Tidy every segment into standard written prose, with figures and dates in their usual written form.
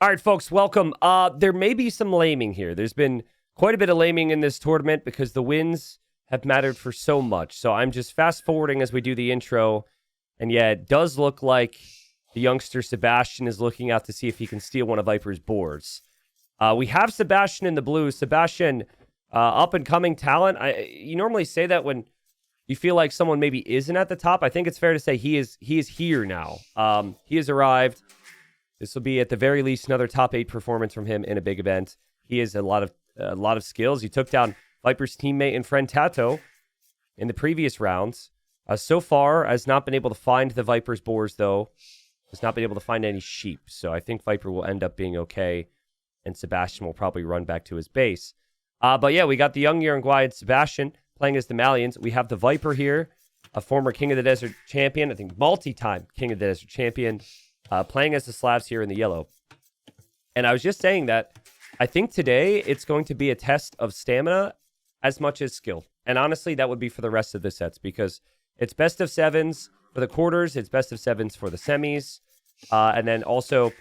All right, folks, welcome. There may be some laming here. There's been quite a bit of laming in this tournament because the wins have mattered for so much. So I'm just fast forwarding as we do the intro. And yeah, it does look like the youngster Sebastian is looking out to see if he can steal one of Viper's boards. We have Sebastian in the blue. Sebastian, up-and-coming talent. You normally say that when you feel like someone maybe isn't at the top. I think it's fair to say he is here now. He has arrived. This will be, at the very least, another top 8 performance from him in a big event. He has a lot of skills. He took down Viper's teammate and friend Tato in the previous rounds. So far, has not been able to find the Viper's boars, though. Has not been able to find any sheep. So I think Viper will end up being okay, and Sebastian will probably run back to his base. But yeah, we got the young Uruguayan Sebastian playing as the Malians. We have the Viper here, a former King of the Desert champion, I think multi-time King of the Desert champion, playing as the Slavs here in the yellow. And I was just saying that I think today it's going to be a test of stamina as much as skill. And honestly, that would be for the rest of the sets because it's best of 7s for the quarters. It's best of 7s for the semis. And then also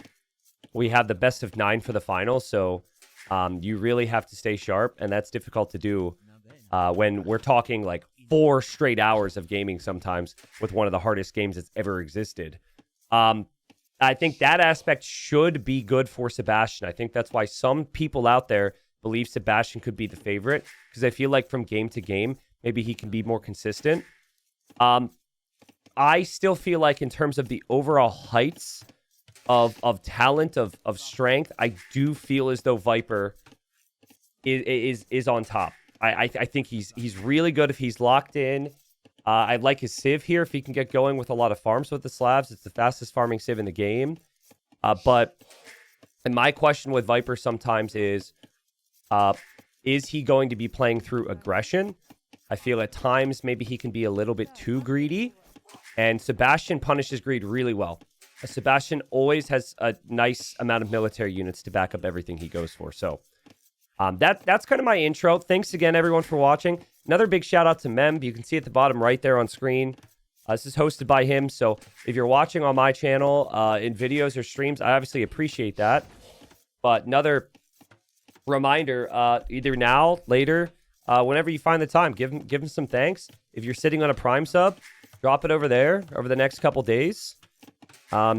we have the best of 9 for the finals. So you really have to stay sharp. And that's difficult to do when we're talking like 4 straight hours of gaming sometimes with one of the hardest games that's ever existed. I think that aspect should be good for Sebastian. I think that's why some people out there believe Sebastian could be the favorite, because I feel like from game to game, maybe he can be more consistent. I still feel like in terms of the overall heights of talent, of strength, I do feel as though Viper is on top. I think he's really good if he's locked in. I like his Civ here if he can get going with a lot of farms with the Slavs. It's the fastest farming Civ in the game. But my question with Viper sometimes is he going to be playing through aggression? I feel at times maybe he can be a little bit too greedy. And Sebastian punishes greed really well. Sebastian always has a nice amount of military units to back up everything he goes for. So that's kind of my intro. Thanks again, everyone, for watching. Another big shout out to Mem. You can see at the bottom right there on screen. This is hosted by him. So if you're watching on my channel in videos or streams, I obviously appreciate that. But another reminder, either now, later, whenever you find the time, give him some thanks. If you're sitting on a Prime sub, drop it over there over the next couple days.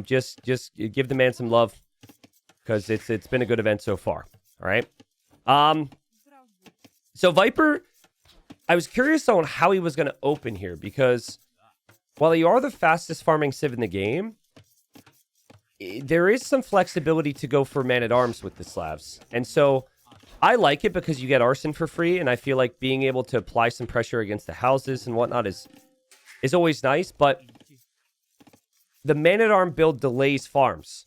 Just give the man some love because it's been a good event so far. All right. So Viper, I was curious on how he was going to open here because while you are the fastest farming Civ in the game, there is some flexibility to go for man-at-arms with the Slavs. And so I like it because you get arson for free, and I feel like being able to apply some pressure against the houses and whatnot is always nice, but the man-at-arm build delays farms.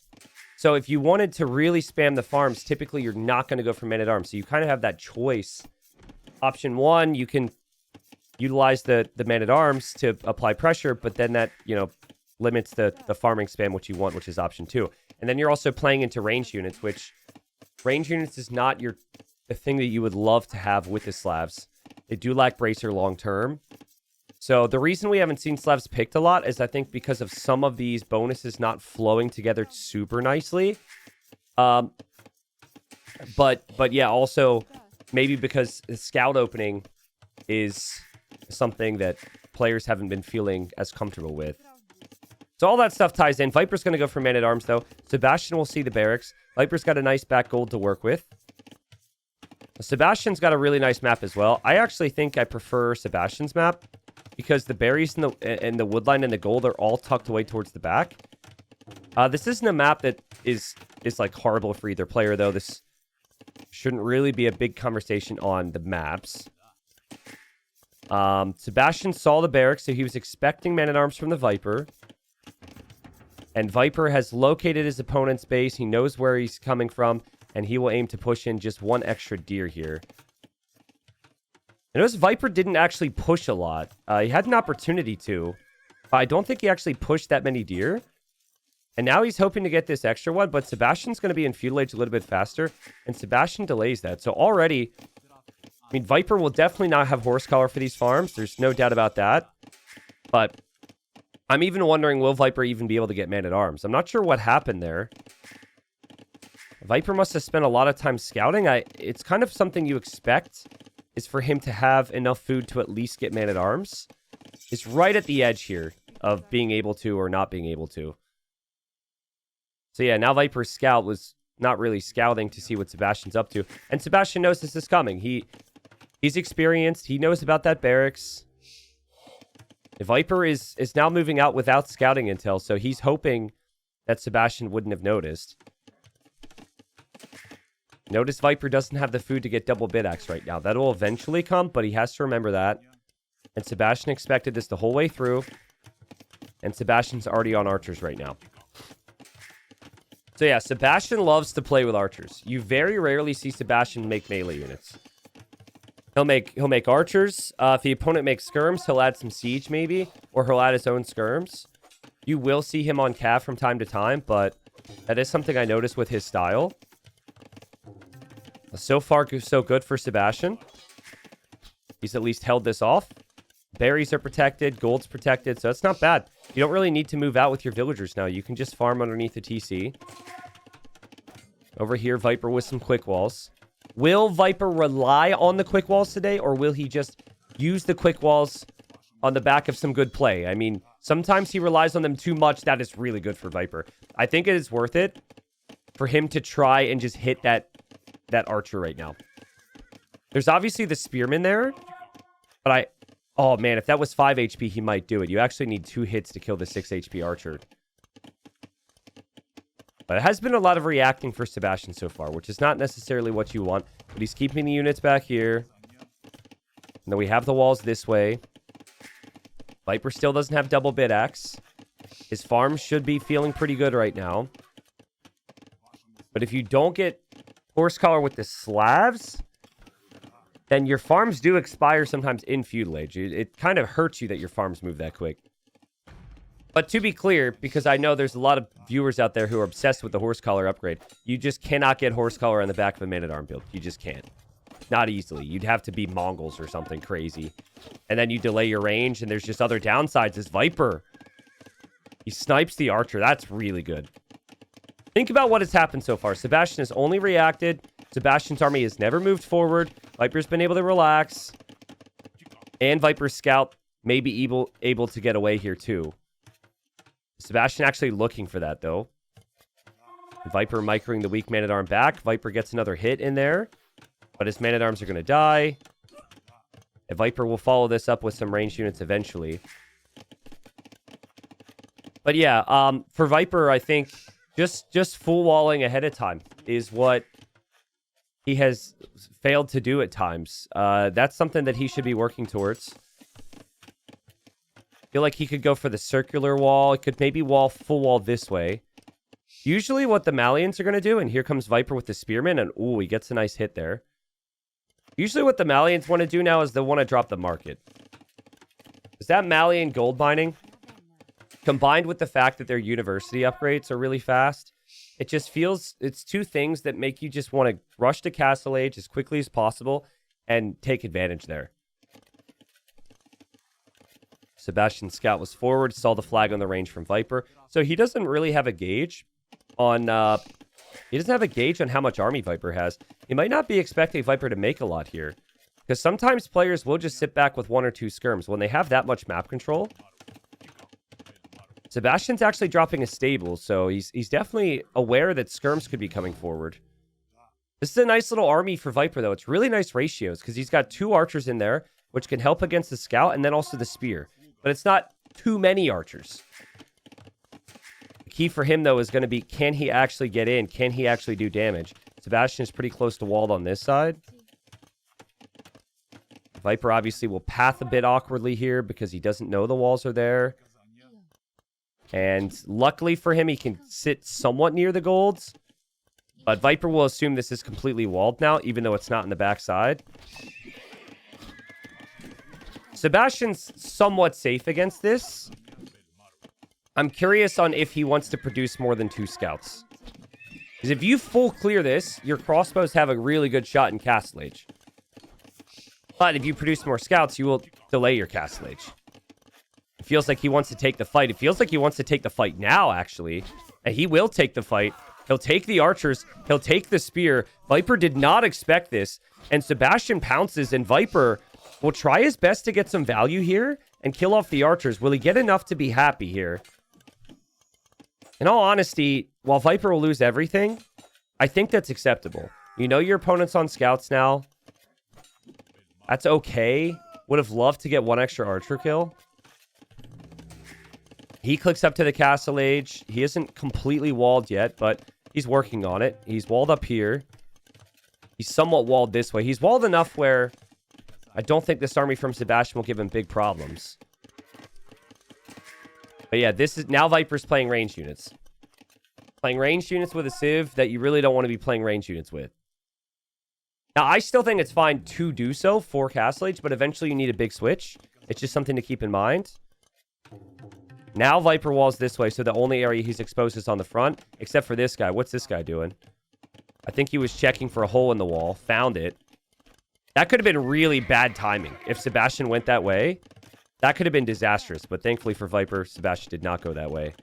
So if you wanted to really spam the farms, typically you're not going to go for man-at-arms. So you kind of have that choice. Option 1, you can utilize the man-at-arms to apply pressure, but then that, limits the farming spam, which you want, which is option 2. And then you're also playing into range units, which range units is not the thing that you would love to have with the Slavs. They do lack bracer long-term. So the reason we haven't seen Slavs picked a lot is I think because of some of these bonuses not flowing together super nicely. But yeah, also maybe because the scout opening is something that players haven't been feeling as comfortable with. So all that stuff ties in. Viper's going to go for man-at-arms, though. Sebastian will see the barracks. Viper's got a nice back gold to work with. Sebastian's got a really nice map as well. I actually think I prefer Sebastian's map because the berries and the woodline and the gold are all tucked away towards the back. This isn't a map that is like horrible for either player, though. This shouldn't really be a big conversation on the maps. Sebastian saw the barracks, so he was expecting man-at-arms from the Viper. And Viper has located his opponent's base. He knows where he's coming from, and he will aim to push in just one extra deer here. I notice Viper didn't actually push a lot. He had an opportunity to. I don't think he actually pushed that many deer. And now he's hoping to get this extra one, but Sebastian's going to be in Feudal Age a little bit faster, and Sebastian delays that. So already, I mean, Viper will definitely not have horse collar for these farms. There's no doubt about that. But I'm even wondering, will Viper even be able to get man-at-arms? I'm not sure what happened there. Viper must have spent a lot of time scouting. It's kind of something you expect is for him to have enough food to at least get man-at-arms. It's right at the edge here of being able to or not being able to. So yeah, now Viper's scout was not really scouting to see what Sebastian's up to. And Sebastian knows this is coming. He's experienced. He knows about that barracks. Viper is now moving out without scouting intel, so he's hoping that Sebastian wouldn't have noticed. Notice Viper doesn't have the food to get double bid-axe right now. That'll eventually come, but he has to remember that. And Sebastian expected this the whole way through. And Sebastian's already on archers right now. So yeah, Sebastian loves to play with archers. You very rarely see Sebastian make melee units. He'll make archers. If the opponent makes skirms, he'll add some siege maybe. Or he'll add his own skirms. You will see him on cav from time to time, but that is something I noticed with his style. So far, so good for Sebastian. He's at least held this off. Berries are protected. Gold's protected. So it's not bad. You don't really need to move out with your villagers now. You can just farm underneath the TC. Over here, Viper with some quick walls. Will Viper rely on the quick walls today? Or will he just use the quick walls on the back of some good play? I mean, sometimes he relies on them too much. That is really good for Viper. I think it is worth it for him to try and just hit that archer right now. There's obviously the spearman there, but oh man, if that was 5 HP, he might do it. You actually need 2 hits to kill the 6 HP archer. But it has been a lot of reacting for Sebastian so far, which is not necessarily what you want, but he's keeping the units back here. And then we have the walls this way. Viper still doesn't have double bid-axe. His farm should be feeling pretty good right now. But if you don't get horse collar with the Slavs, then your farms do expire sometimes in Feudal Age. It kind of hurts you that your farms move that quick. But to be clear, because I know there's a lot of viewers out there who are obsessed with the horse collar upgrade, you just cannot get horse collar on the back of a man-at-arm build. You just can't. Not easily. You'd have to be Mongols or something crazy. And then you delay your range, and there's just other downsides. This Viper, he snipes the archer. That's really good. Think about what has happened so far. Sebastian has only reacted. Sebastian's army has never moved forward. Viper's been able to relax. And Viper's scout may be able to get away here too. Sebastian actually looking for that though. Viper microing the weak man-at-arm back. Viper gets another hit in there. But his man-at-arms are going to die. And Viper will follow this up with some ranged units eventually. But yeah, for Viper, I think just full walling ahead of time is what he has failed to do at times. That's something that he should be working towards. I feel like he could go for the circular wall. He could maybe full wall this way. Usually what the Malians are going to do, and here comes Viper with the Spearman, and ooh, he gets a nice hit there. Usually what the Malians want to do now is they want to drop the market. Is that Malian gold mining, combined with the fact that their university upgrades are really fast, it just feels, it's two things that make you just want to rush to Castle Age as quickly as possible and take advantage there. Sebastian's scout was forward, saw the flag on the range from Viper. So he doesn't really have a gauge on how much army Viper has. He might not be expecting Viper to make a lot here, because sometimes players will just sit back with 1 or 2 skirms when they have that much map control. Sebastian's actually dropping a stable, so he's definitely aware that skirms could be coming forward. This is a nice little army for Viper, though. It's really nice ratios, because he's got 2 archers in there, which can help against the scout, and then also the spear. But it's not too many archers. The key for him, though, is going to be, can he actually get in? Can he actually do damage? Sebastian is pretty close to walled on this side. Viper obviously will path a bit awkwardly here because he doesn't know the walls are there. And luckily for him, he can sit somewhat near the golds. But Viper will assume this is completely walled now, even though it's not in the backside. Sebastian's somewhat safe against this. I'm curious on if he wants to produce more than 2 scouts. Because if you full clear this, your crossbows have a really good shot in Castle Age. But if you produce more scouts, you will delay your Castle Age. It feels like he wants to take the fight. It feels like he wants to take the fight now, actually. And he will take the fight. He'll take the archers. He'll take the spear. Viper did not expect this. And Sebastian pounces, and Viper will try his best to get some value here and kill off the archers. Will he get enough to be happy here? In all honesty, while Viper will lose everything, I think that's acceptable. You know your opponent's on scouts now. That's okay. Would have loved to get one extra archer kill. He clicks up to the Castle Age. He isn't completely walled yet, but he's working on it. He's walled up here. He's somewhat walled this way. He's walled enough where I don't think this army from Sebastian will give him big problems. But yeah, this is now Viper's playing ranged units. Playing ranged units with a Civ that you really don't want to be playing ranged units with. Now, I still think it's fine to do so for Castle Age, but eventually you need a big switch. It's just something to keep in mind. Now Viper walls this way, so the only area he's exposed is on the front, except for this guy. What's this guy doing? I think he was checking for a hole in the wall. Found it. That could have been really bad timing. If Sebastian went that way, that could have been disastrous. But thankfully for Viper, Sebastian did not go that way.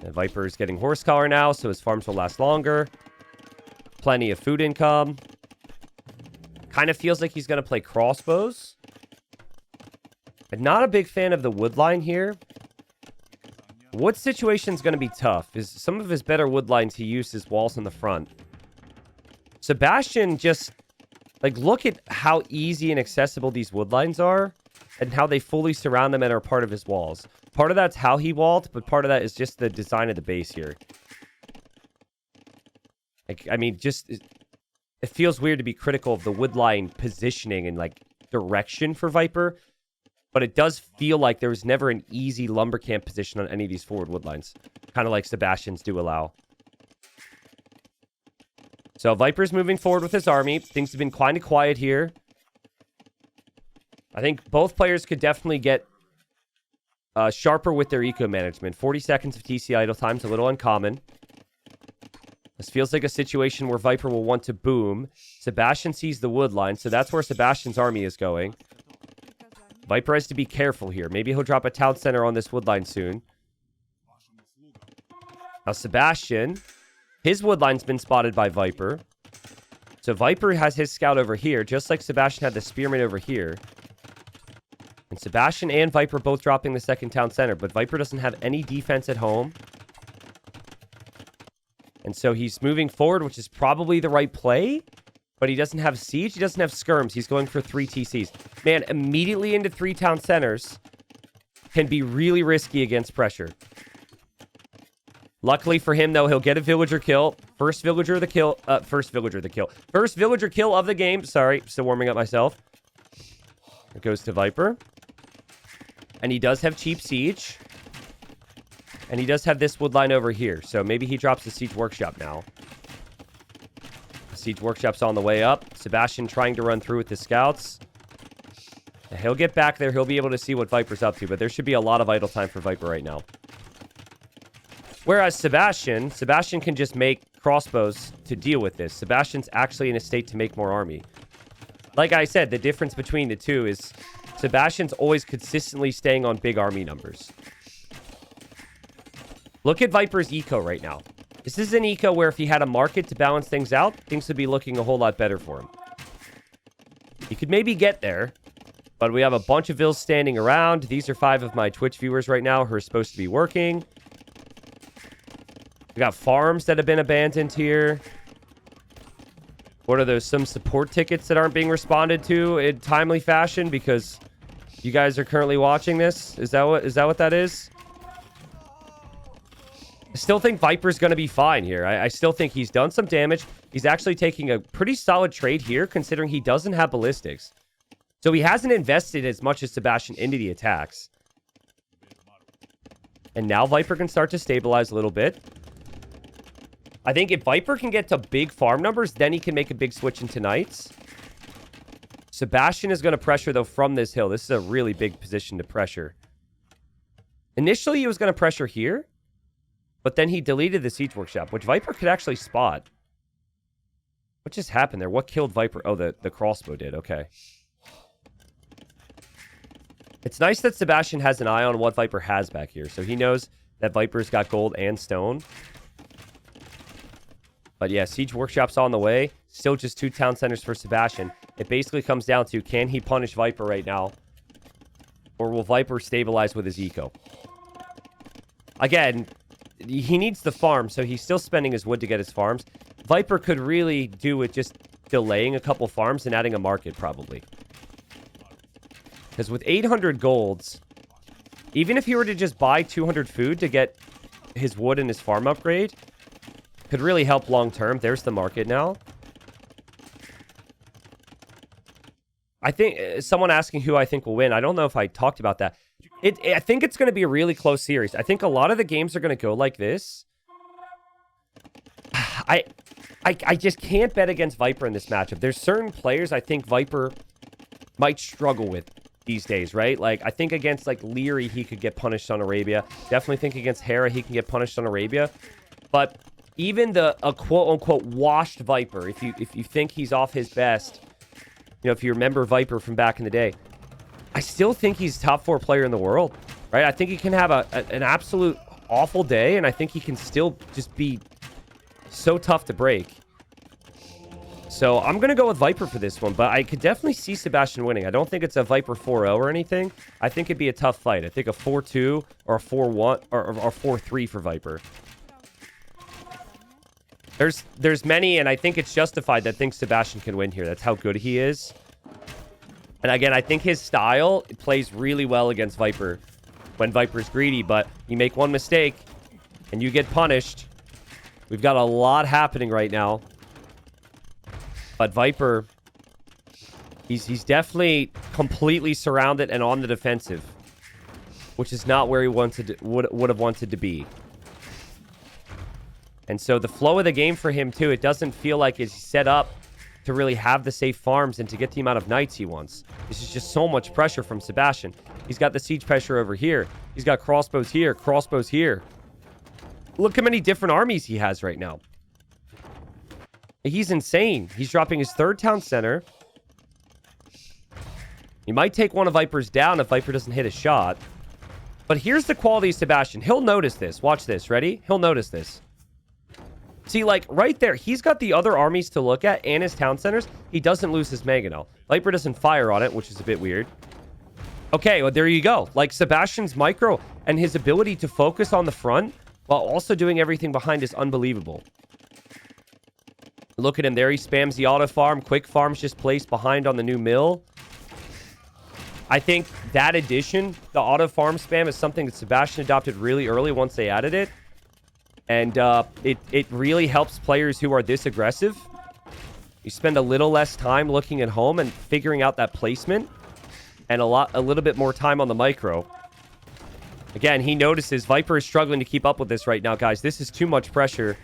And Viper is getting horse collar now, so his farms will last longer. Plenty of food income. Kind of feels like he's going to play crossbows. I'm not a big fan of the wood line here. Wood situation's going to be tough. Is some of his better wood lines he used his walls in the front. Sebastian just, like, look at how easy and accessible these wood lines are and how they fully surround them and are part of his walls. Part of that's how he walled, but part of that is just the design of the base here. Like, I mean, just, it feels weird to be critical of the wood line positioning and, like, direction for Viper. But it does feel like there was never an easy lumber camp position on any of these forward wood lines. Kind of like Sebastian's do allow. So Viper's moving forward with his army. Things have been kind of quiet here. I think both players could definitely get sharper with their eco management. 40 seconds of TC idle time is a little uncommon. This feels like a situation where Viper will want to boom. Sebastian sees the wood line, so that's where Sebastian's army is going. Viper has to be careful here. Maybe he'll drop a town center on this wood line soon. Now, Sebastian, his wood line's been spotted by Viper. So Viper has his scout over here, just like Sebastian had the spearman over here. And Sebastian and Viper both dropping the second town center, but Viper doesn't have any defense at home. And so he's moving forward, which is probably the right play. But he doesn't have siege. He doesn't have skirms. He's going for 3 TCs. Man, immediately into 3 town centers can be really risky against pressure. Luckily for him, though, he'll get a villager kill. First villager kill of the game. Sorry, still warming up myself. It goes to Viper. And he does have cheap siege. And he does have this wood line over here. So maybe he drops the siege workshop now. Siege workshop's on the way up. Sebastian trying to run through with the scouts. He'll get back there. He'll be able to see what Viper's up to, but there should be a lot of idle time for Viper right now. Whereas Sebastian can just make crossbows to deal with this. Sebastian's actually in a state to make more army. Like I said, the difference between the two is Sebastian's always consistently staying on big army numbers. Look at Viper's eco right now. This is an eco where if he had a market to balance things out, things would be looking a whole lot better for him. He could maybe get there, but we have a bunch of vills standing around. These are 5 of my Twitch viewers right now who are supposed to be working. We got farms that have been abandoned here. What are those? Some support tickets that aren't being responded to in timely fashion because you guys are currently watching this? Is that what that is? I still think Viper's going to be fine here. I still think he's done some damage. He's actually taking a pretty solid trade here, considering he doesn't have ballistics. So he hasn't invested as much as Sebastian into the attacks. And now Viper can start to stabilize a little bit. I think if Viper can get to big farm numbers, then he can make a big switch into knights. Sebastian is going to pressure, though, from this hill. This is a really big position to pressure. Initially, he was going to pressure here. But then he deleted the siege workshop, which Viper could actually spot. What just happened there? What killed Viper? Oh, the crossbow did. Okay. It's nice that Sebastian has an eye on what Viper has back here. So he knows that Viper's got gold and stone. But yeah, Siege Workshop's on the way. Still just 2 town centers for Sebastian. It basically comes down to, can he punish Viper right now? Or will Viper stabilize with his eco? Again, he needs the farm, so he's still spending his wood to get his farms. Viper could really do with just delaying a couple farms and adding a market, probably. Because with 800 golds, even if he were to just buy 200 food to get his wood and his farm upgrade, could really help long term. There's the market now. I think someone asking who I think will win. I don't know if I talked about that. I think it's going to be a really close series. I think a lot of the games are going to go like this. I just can't bet against Viper in this matchup. There's certain players I think Viper might struggle with these days, right? Like, I think against, like, Leary, he could get punished on Arabia. Definitely think against Hera, he can get punished on Arabia. But even a quote-unquote washed Viper, if you think he's off his best, you know, if you remember Viper from back in the day, I still think he's top 4 player in the world, right? I think he can have an absolute awful day, and I think he can still just be so tough to break. So I'm going to go with Viper for this one, but I could definitely see Sebastian winning. I don't think it's a Viper 4-0 or anything. I think it'd be a tough fight. I think a 4-2 or a 4-1 or 4-3 for Viper. There's many, and I think it's justified that think Sebastian can win here. That's how good he is. And again, I think his style plays really well against Viper when Viper's greedy, but you make one mistake and you get punished. We've got a lot happening right now. But Viper, he's definitely completely surrounded and on the defensive, which is not where he would have wanted to be. And so the flow of the game for him, too, it doesn't feel like it's set up to really have the safe farms and to get the amount of knights he wants. This is just so much pressure from Sebastian. He's got the siege pressure over here. He's got crossbows here, crossbows here. Look how many different armies he has right now. He's insane. He's dropping his 3rd town center. He might take one of Viper's down if Viper doesn't hit a shot. But here's the quality of Sebastian. He'll notice this. Watch this. Ready? He'll notice this. See, like, right there, he's got the other armies to look at and his town centers. He doesn't lose his mangonel. Viper doesn't fire on it, which is a bit weird. Okay, well, there you go. Like, Sebastian's micro and his ability to focus on the front while also doing everything behind is unbelievable. Look at him there. He spams the auto farm. Quick farm's just placed behind on the new mill. I think that addition, the auto farm spam, is something that Sebastian adopted really early once they added it. And it really helps players who are this aggressive. You spend a little less time looking at home and figuring out that placement, and a little bit more time on the micro. Again, he notices Viper is struggling to keep up with this right now, guys. This is too much pressure.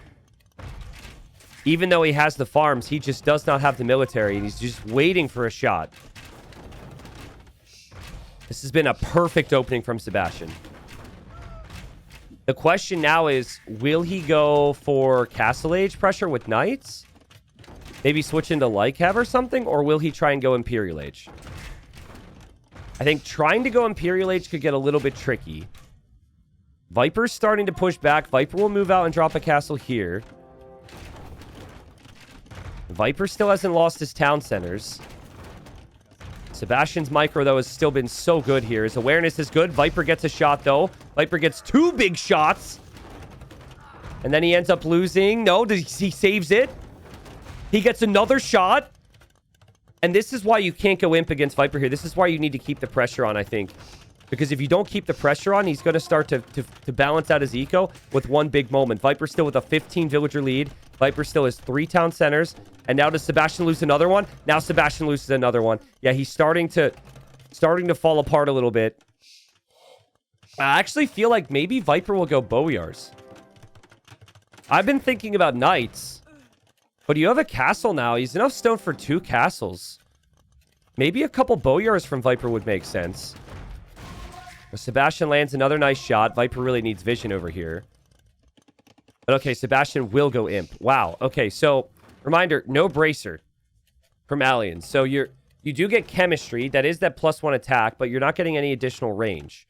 Even though he has the farms, he just does not have the military, and he's just waiting for a shot. This has been a perfect opening from Sebastian. The question now is, will he go for Castle Age pressure with Knights? Maybe switch into Lycav or something? Or will he try and go Imperial Age? I think trying to go Imperial Age could get a little bit tricky. Viper's starting to push back. Viper will move out and drop a castle here. Viper still hasn't lost his town centers. Sebastian's micro, though, has still been so good here. His awareness is good. Viper gets a shot, though. Viper gets 2 big shots. And then he ends up losing. No, he saves it. He gets another shot. And this is why you can't go imp against Viper here. This is why you need to keep the pressure on, I think. Because if you don't keep the pressure on, he's going to start to balance out his eco with one big moment. Viper still with a 15 villager lead. Viper still has 3 town centers. And now does Sebastian lose another one? Now Sebastian loses another one. Yeah, he's starting to fall apart a little bit. I actually feel like maybe Viper will go Bowyars. I've been thinking about Knights. But you have a castle now. He's enough stone for 2 castles. Maybe a couple Bowyars from Viper would make sense. Sebastian lands another nice shot. Viper really needs vision over here. But okay, Sebastian will go imp. Wow. Okay, so reminder, no bracer from Aliens. So you do get chemistry. That is that +1 attack, but you're not getting any additional range.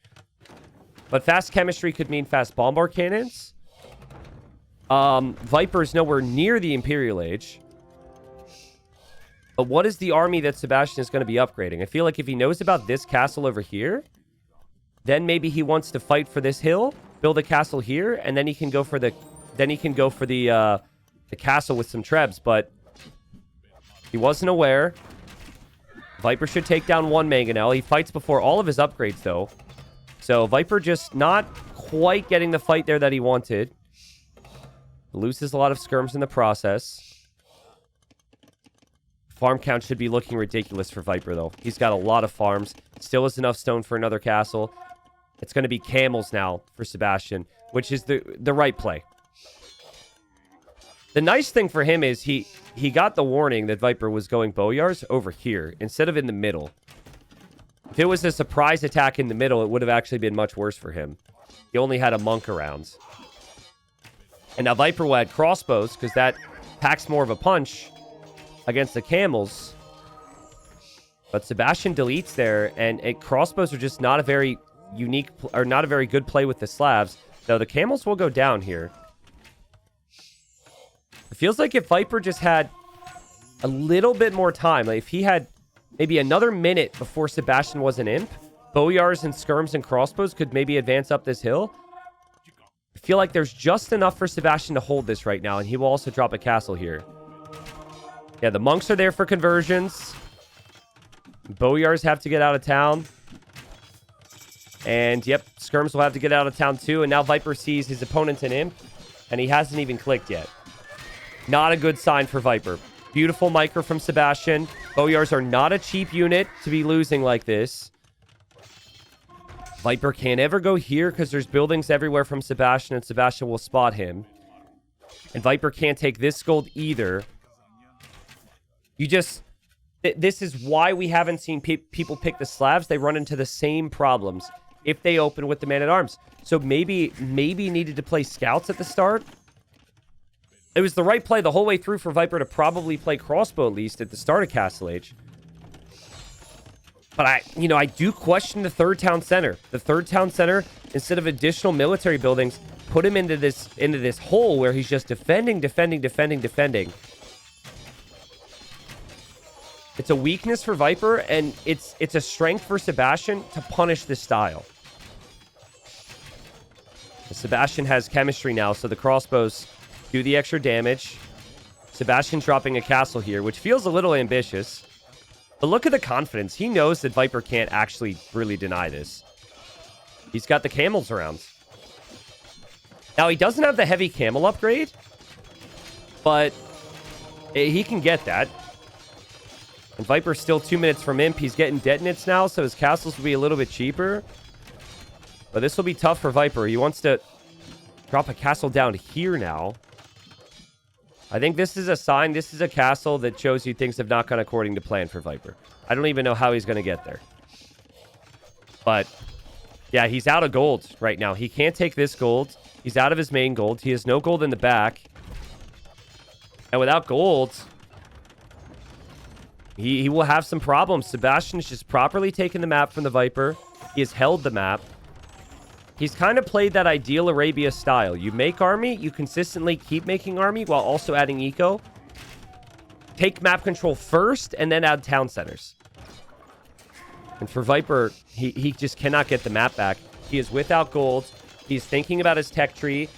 But fast chemistry could mean fast bombard cannons. Viper's nowhere near the Imperial Age. But what is the army that Sebastian is going to be upgrading? I feel like if he knows about this castle over here, then maybe he wants to fight for this hill, build a castle here, and then he can go for the castle with some trebs. But he wasn't aware. Viper should take down one mangonel. He fights before all of his upgrades, though. So Viper just not quite getting the fight there that he wanted. Loses a lot of skirms in the process. Farm count should be looking ridiculous for Viper, though. He's got a lot of farms. Still has enough stone for another castle. It's going to be camels now for Sebastian, which is the right play. The nice thing for him is he got the warning that Viper was going bowyars over here instead of in the middle. If it was a surprise attack in the middle, it would have actually been much worse for him. He only had a monk around. And now Viper will add crossbows because that packs more of a punch against the camels. But Sebastian deletes there, and crossbows are just not a very unique or not a very good play with the Slavs. Though the camels will go down here. It feels like if Viper just had a little bit more time, like if he had maybe another minute before Sebastian was an imp, bowyars and skirms and crossbows could maybe advance up this hill. I feel like there's just enough for Sebastian to hold this right now, and he will also drop a castle here. Yeah, the monks are there for conversions. Bowyars have to get out of town. And, yep, skirms will have to get out of town too. And now Viper sees his opponent's an imp, and he hasn't even clicked yet. Not a good sign for Viper. Beautiful micro from Sebastian. Bowyars are not a cheap unit to be losing like this. Viper can't ever go here because there's buildings everywhere from Sebastian, and Sebastian will spot him. And Viper can't take this gold either. This is why we haven't seen people pick the Slavs. They run into the same problems if they open with the man-at-arms. So maybe needed to play scouts at the start. It was the right play the whole way through for Viper to probably play crossbow at least at the start of Castle Age. But I do question the third town center. The third town center, instead of additional military buildings, put him into this hole where he's just defending. It's a weakness for Viper, and it's a strength for Sebastian to punish this style. Sebastian has chemistry now, so the crossbows do the extra damage. Sebastian dropping a castle here, which feels a little ambitious. But look at the confidence. He knows that Viper can't actually really deny this. He's got the camels around. Now, he doesn't have the heavy camel upgrade, but he can get that. And Viper's still 2 minutes from imp. He's getting detonates now, so his castles will be a little bit cheaper. But this will be tough for Viper. He wants to drop a castle down here now. I think this is a sign. This is a castle that shows you things have not gone according to plan for Viper. I don't even know how he's going to get there. But, yeah, he's out of gold right now. He can't take this gold. He's out of his main gold. He has no gold in the back. And without gold, he will have some problems. Sebastian has just properly taken the map from the Viper. He has held the map. He's kind of played that ideal Arabia style. You make army, you consistently keep making army while also adding eco. Take map control first and then add town centers. And for Viper, he just cannot get the map back. He is without gold. He's thinking about his tech tree.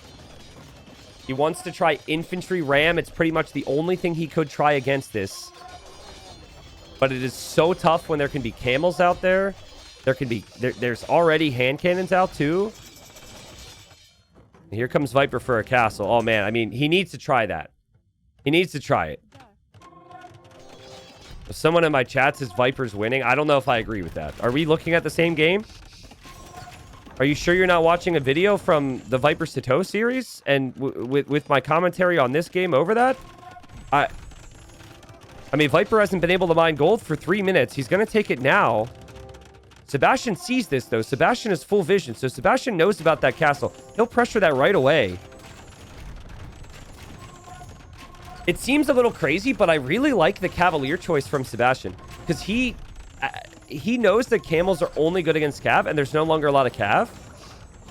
He wants to try infantry ram. It's pretty much the only thing he could try against this. But it is so tough when there can be camels out there. There's already hand cannons out too. Here comes Viper for a castle. Oh man, I mean, he needs to try that. He needs to try it. If someone in my chat says Viper's winning, I don't know if I agree with that. Are we looking at the same game? Are you sure you're not watching a video from the Viper Sato series and with my commentary on this game over that? I mean, Viper hasn't been able to mine gold for 3 minutes. He's going to take it now. Sebastian sees this, though. Sebastian has full vision, so Sebastian knows about that castle. He'll pressure that right away. It seems a little crazy, but I really like the Cavalier choice from Sebastian. Because he knows that camels are only good against cav, and there's no longer a lot of cav.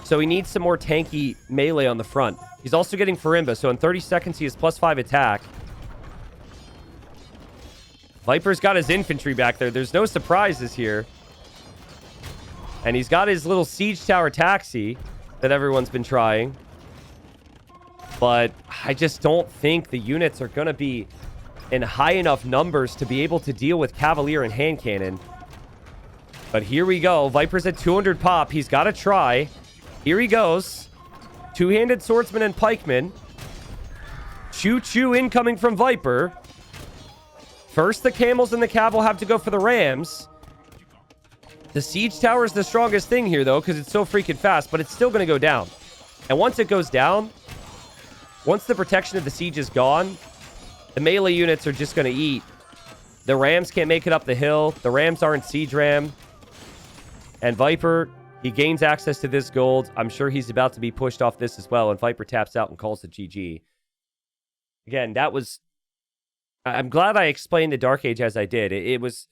So he needs some more tanky melee on the front. He's also getting Farimba, so in 30 seconds he has +5 attack. Viper's got his infantry back there. There's no surprises here. And he's got his little siege tower taxi that everyone's been trying. But I just don't think the units are going to be in high enough numbers to be able to deal with Cavalier and hand cannon. But here we go. Viper's at 200 pop. He's got to try. Here he goes. Two-handed swordsman and pikeman. Choo-choo incoming from Viper. First, the camels and the cav will have to go for the rams. The siege tower is the strongest thing here, though, because it's so freaking fast, but it's still going to go down. And once it goes down, once the protection of the siege is gone, the melee units are just going to eat. The rams can't make it up the hill. The rams aren't siege ram. And Viper, he gains access to this gold. I'm sure he's about to be pushed off this as well. And Viper taps out and calls it GG. Again, that was... I'm glad I explained the Dark Age as I did. It was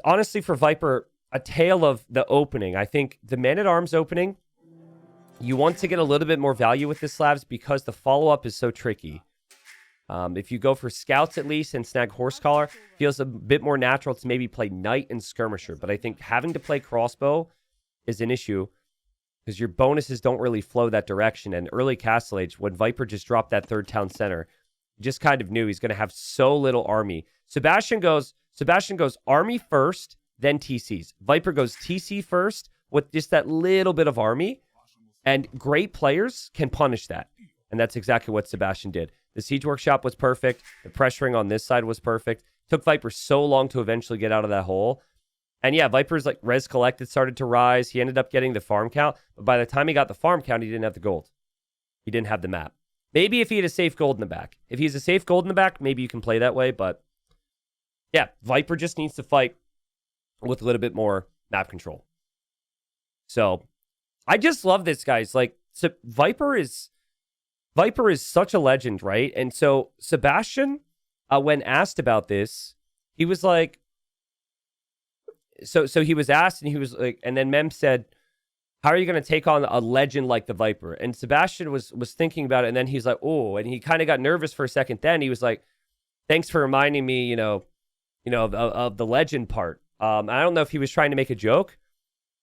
honestly for Viper a tale of the opening. I think the Man-at-Arms opening, you want to get a little bit more value with the slabs because the follow-up is so tricky. If you go for scouts at least and snag horse collar, feels a bit more natural to maybe play knight and skirmisher. But I think having to play crossbow is an issue because your bonuses don't really flow that direction. And early Castle Age, when Viper just dropped that third town center, just kind of knew he's going to have so little army. Sebastian goes army first, then TCs. Viper goes TC first with just that little bit of army. And great players can punish that. And that's exactly what Sebastian did. The Siege Workshop was perfect. The pressuring on this side was perfect. Took Viper so long to eventually get out of that hole. And yeah, Viper's like res collected started to rise. He ended up getting the farm count. But by the time he got the farm count, he didn't have the gold. He didn't have the map. Maybe if he had a safe gold in the back. If he has a safe gold in the back, maybe you can play that way. But yeah, Viper just needs to fight with a little bit more map control. So I just love this, guys. Like, so Viper is such a legend, right? And so Sebastian, when asked about this, he was like, so he was asked and he was like, and then Mem said, how are you going to take on a legend like the Viper? And Sebastian was thinking about it. And then he's like, oh, and he kind of got nervous for a second. Then he was like, thanks for reminding me, of the legend part. I don't know if he was trying to make a joke,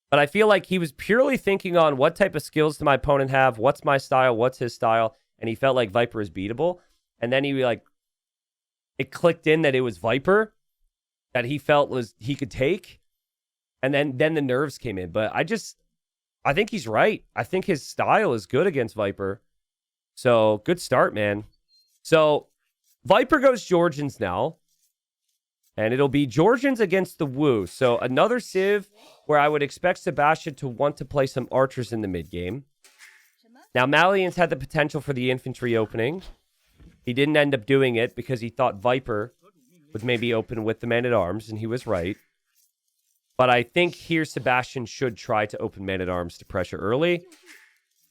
but I feel like he was purely thinking on what type of skills does my opponent have? What's my style? What's his style? And he felt like Viper is beatable. And then it clicked in that it was Viper that he felt he could take. And then the nerves came in. But I think he's right. I think his style is good against Viper. So good start, man. So Viper goes Georgians now. And it'll be Georgians against the Wu. So another Civ where I would expect Sebastian to want to play some archers in the mid game. Now, Malians had the potential for the infantry opening. He didn't end up doing it because he thought Viper would maybe open with the Man-at-Arms, and he was right. But I think here Sebastian should try to open Man-at-Arms to pressure early.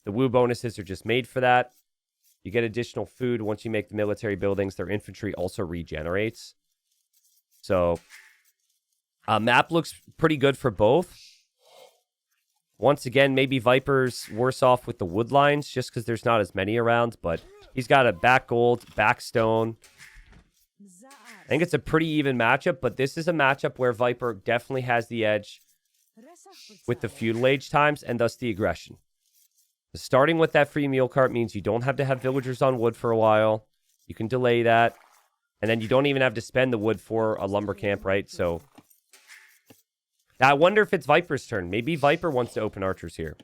The Wu bonuses are just made for that. You get additional food once you make the military buildings. Their infantry also regenerates. So, map looks pretty good for both. Once again, maybe Viper's worse off with the wood lines just because there's not as many around. But he's got a back gold, back stone. I think it's a pretty even matchup. But this is a matchup where Viper definitely has the edge with the Feudal Age times and thus the aggression. Starting with that free meal cart means you don't have to have villagers on wood for a while. You can delay that. And then you don't even have to spend the wood for a lumber camp, right? So now I wonder if it's Viper's turn. Maybe Viper wants to open archers here.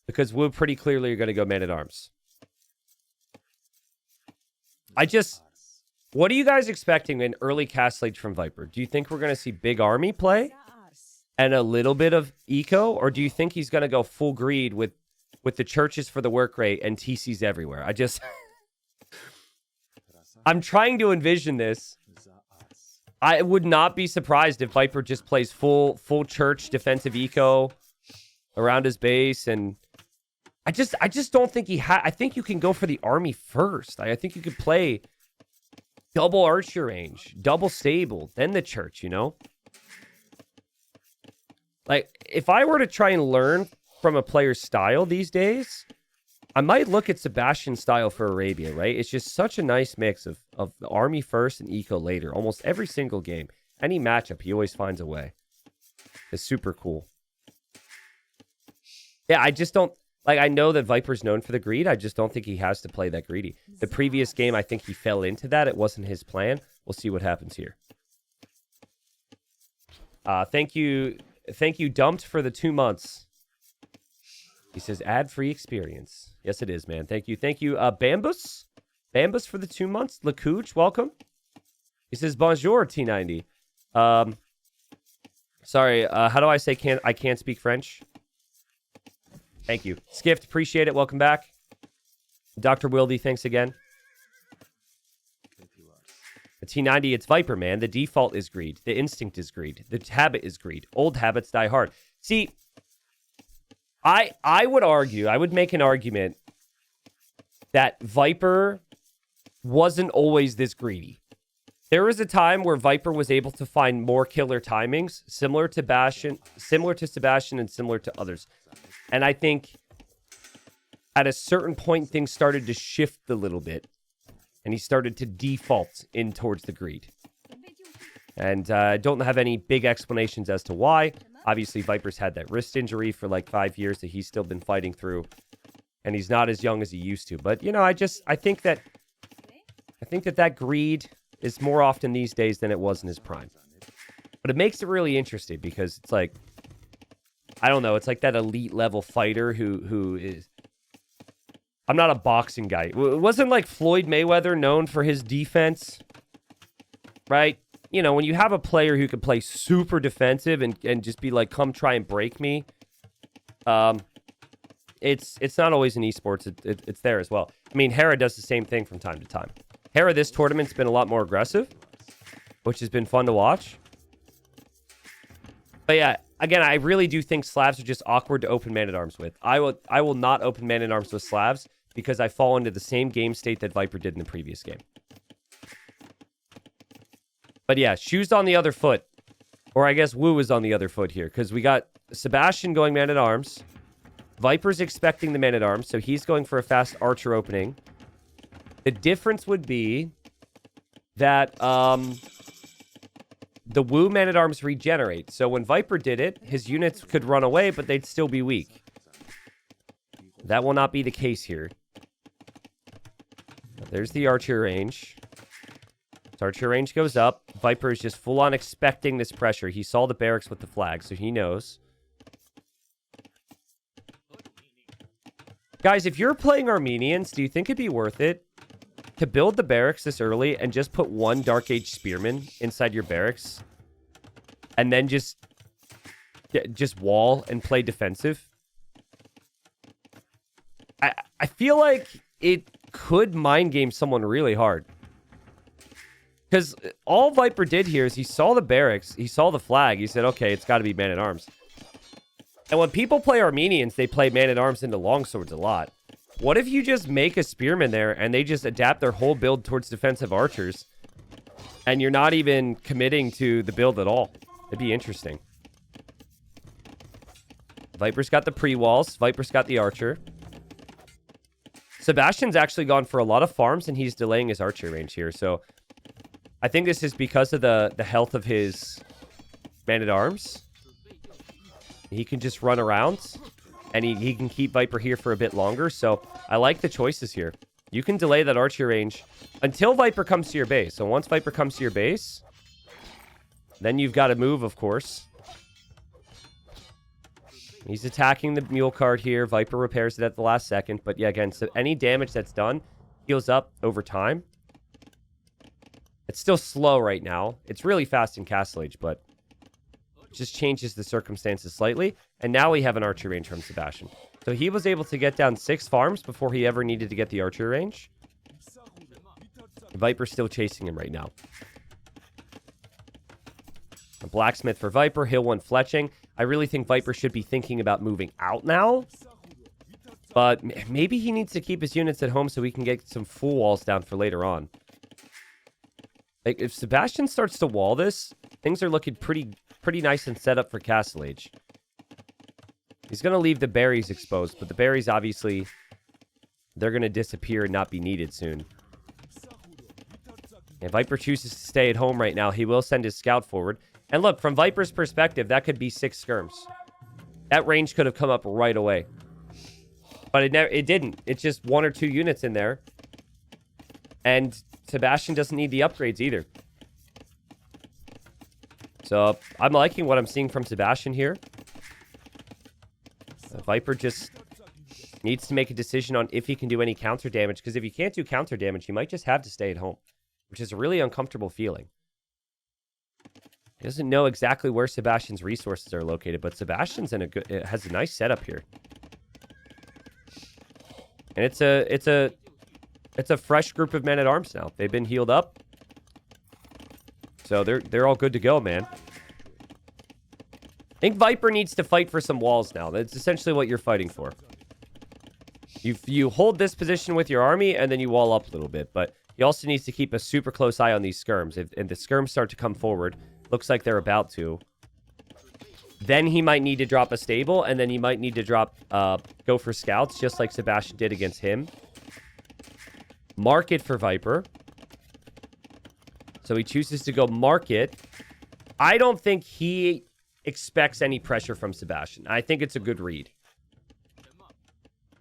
Because Wu pretty clearly are going to go Man-at-Arms. What are you guys expecting in early Castle Age from Viper? Do you think we're going to see big army play? And a little bit of eco? Or do you think he's going to go full greed with the churches for the work rate and TCs everywhere? I'm trying to envision this. I would not be surprised if Viper just plays full church defensive eco around his base. And I just don't think I think you can go for the army first. I think you could play double archer range, double stable, then the church, Like, if I were to try and learn from a player's style these days, I might look at Sebastian's style for Arabia, right? It's just such a nice mix of the army first and eco later. Almost every single game. Any matchup, he always finds a way. It's super cool. Yeah, I just don't... Like, I know that Viper's known for the greed. I just don't think he has to play that greedy. The previous game, I think he fell into that. It wasn't his plan. We'll see what happens here. Thank you, Dumped, for the 2 months. He says, ad-free experience. Yes, it is, man. Thank you. Thank you, Bambus. Bambus for the 2 months. Lakuch, welcome. He says, bonjour, T90. Sorry, how do I say I can't speak French? Thank you. Skift, appreciate it. Welcome back. Dr. Wildy, thanks again. The T90, it's Viper, man. The default is greed. The instinct is greed. The habit is greed. Old habits die hard. See, I would argue, I would make an argument that Viper wasn't always this greedy. There was a time where Viper was able to find more killer timings, similar to Sebastian and similar to others. And I think at a certain point, things started to shift a little bit. And he started to default in towards the greed. And I don't have any big explanations as to why. Obviously, Viper's had that wrist injury for like 5 years that he's still been fighting through. And he's not as young as he used to. But, you know, I think that greed is more often these days than it was in his prime. But it makes it really interesting because it's like, I don't know, it's like that elite level fighter who is... I'm not a boxing guy. It wasn't like Floyd Mayweather known for his defense, right? You know, when you have a player who can play super defensive and just be like, come try and break me, it's not always in esports. It's there as well. I mean, Hera does the same thing from time to time. Hera this tournament's been a lot more aggressive, which has been fun to watch. But yeah, again, I really do think Slavs are just awkward to open Man-at-Arms with. I will not open Man-at-Arms with Slavs because I fall into the same game state that Viper did in the previous game. But yeah, Shoes on the other foot. Or I guess Wu is on the other foot here because we got Sebastian going Man-at-Arms. Viper's expecting the Man-at-Arms, so he's going for a fast Archer opening. The difference would be that the Wu Man-at-Arms regenerate. So when Viper did it, his units could run away, but they'd still be weak. That will not be the case here. There's the Archer range. His Archer range goes up. Viper is just full-on expecting this pressure. He saw the barracks with the flag, so he knows. Guys, if you're playing Armenians, do you think it'd be worth it to build the barracks this early and just put one Dark Age Spearman inside your barracks and then just wall and play defensive? I feel like it could mind game someone really hard. Because all Viper did here is he saw the barracks, he saw the flag, he said, okay, it's got to be Man-at-Arms. And when people play Armenians, they play Man-at-Arms into longswords a lot. What if you just make a Spearman there and they just adapt their whole build towards defensive archers and you're not even committing to the build at all? It'd be interesting. Viper's got the pre-walls. Viper's got the Archer. Sebastian's actually gone for a lot of farms and he's delaying his Archer range here. So I think this is because of the health of his Man-at-Arms. He can just run around. And he can keep Viper here for a bit longer. So I like the choices here. You can delay that Archer range until Viper comes to your base. So once Viper comes to your base, then you've got to move, of course. He's attacking the mule cart here. Viper repairs it at the last second. But yeah, again, so any damage that's done heals up over time. It's still slow right now. It's really fast in Castle Age, but just changes the circumstances slightly. And now we have an Archer range from Sebastian. So he was able to get down 6 farms before he ever needed to get the Archer range. Viper's still chasing him right now. A Blacksmith for Viper. Hill 1 fletching. I really think Viper should be thinking about moving out now. But maybe he needs to keep his units at home so we can get some full walls down for later on. Like, if Sebastian starts to wall this, things are looking pretty nice and set up for Castle Age. He's going to leave the berries exposed, but the berries, obviously, they're going to disappear and not be needed soon. If Viper chooses to stay at home right now, he will send his scout forward. And look, from Viper's perspective, that could be 6 skirms. That range could have come up right away. But it didn't. It's just 1 or 2 units in there. And Sebastian doesn't need the upgrades either. So I'm liking what I'm seeing from Sebastian here. Viper just needs to make a decision on if he can do any counter damage. Because if he can't do counter damage, he might just have to stay at home. Which is a really uncomfortable feeling. He doesn't know exactly where Sebastian's resources are located. But Sebastian's has a nice setup here. And it's a fresh group of men-at-arms now. They've been healed up. So they're all good to go, man. I think Viper needs to fight for some walls now. That's essentially what you're fighting for. You hold this position with your army, and then you wall up a little bit. But he also needs to keep a super close eye on these skirms. If the skirms start to come forward, looks like they're about to, then he might need to drop a stable, and then he might need to go for scouts, just like Sebastian did against him. Market for Viper. So he chooses to go market. I don't think he expects any pressure from Sebastian. I think it's a good read.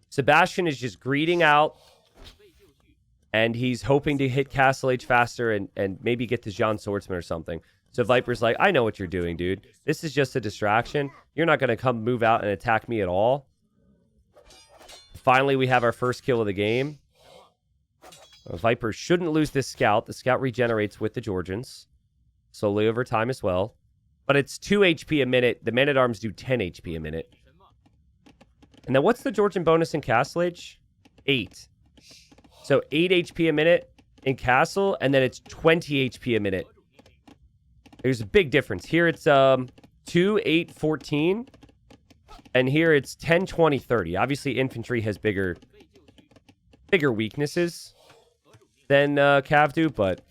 Sebastian is just greeting out, and he's hoping to hit Castle Age faster and maybe get to Jean Swordsman or something. So Viper's like, I know what you're doing, dude. This is just a distraction. You're not going to come move out and attack me at all. Finally, we have our first kill of the game. Viper shouldn't lose this scout. The scout regenerates with the Georgians. Slowly over time as well. But it's 2 HP a minute. The men-at-arms do 10 HP a minute. And then what's the Georgian bonus in Castle Age? 8. So 8 HP a minute in Castle, and then it's 20 HP a minute. There's a big difference. Here it's 2, 8, 14. And here it's 10, 20, 30. Obviously, infantry has bigger weaknesses than Cav do, but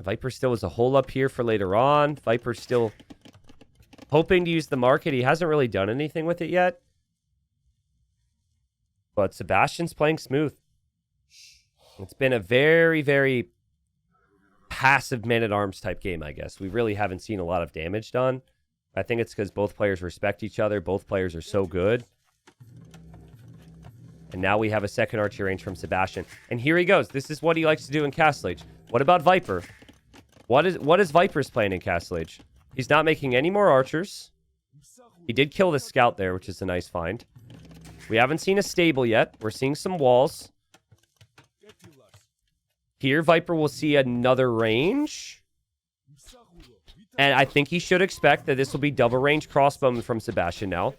Viper still has a hole up here for later on. Viper's still hoping to use the market. He hasn't really done anything with it yet. But Sebastian's playing smooth. It's been a very, very passive man-at-arms type game, I guess. We really haven't seen a lot of damage done. I think it's because both players respect each other. Both players are so good. And now we have a second archer range from Sebastian. And here he goes. This is what he likes to do in Castle Age. What about Viper? What is Viper's plan in Castle Age? He's not making any more archers. He did kill the scout there, which is a nice find. We haven't seen a stable yet. We're seeing some walls. Here, Viper will see another range. And I think he should expect that this will be double range crossbowmen from Sebastian now.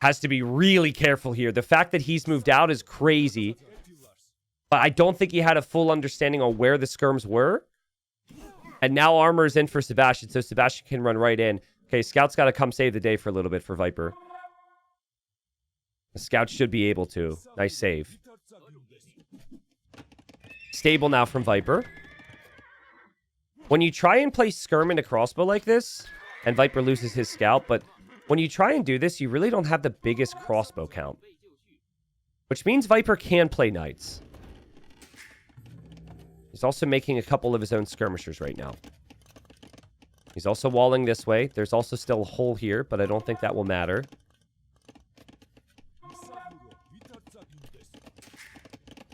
Has to be really careful here. The fact that he's moved out is crazy. But I don't think he had a full understanding on where the skirms were. And now armor is in for Sebastian, so Sebastian can run right in. Okay, Scout's got to come save the day for a little bit for Viper. The Scout should be able to. Nice save. Stable now from Viper. When you try and play skirm into crossbow like this, and Viper loses his Scout, but when you try and do this, you really don't have the biggest crossbow count. Which means Viper can play knights. He's also making a couple of his own skirmishers right now. He's also walling this way. There's also still a hole here, but I don't think that will matter.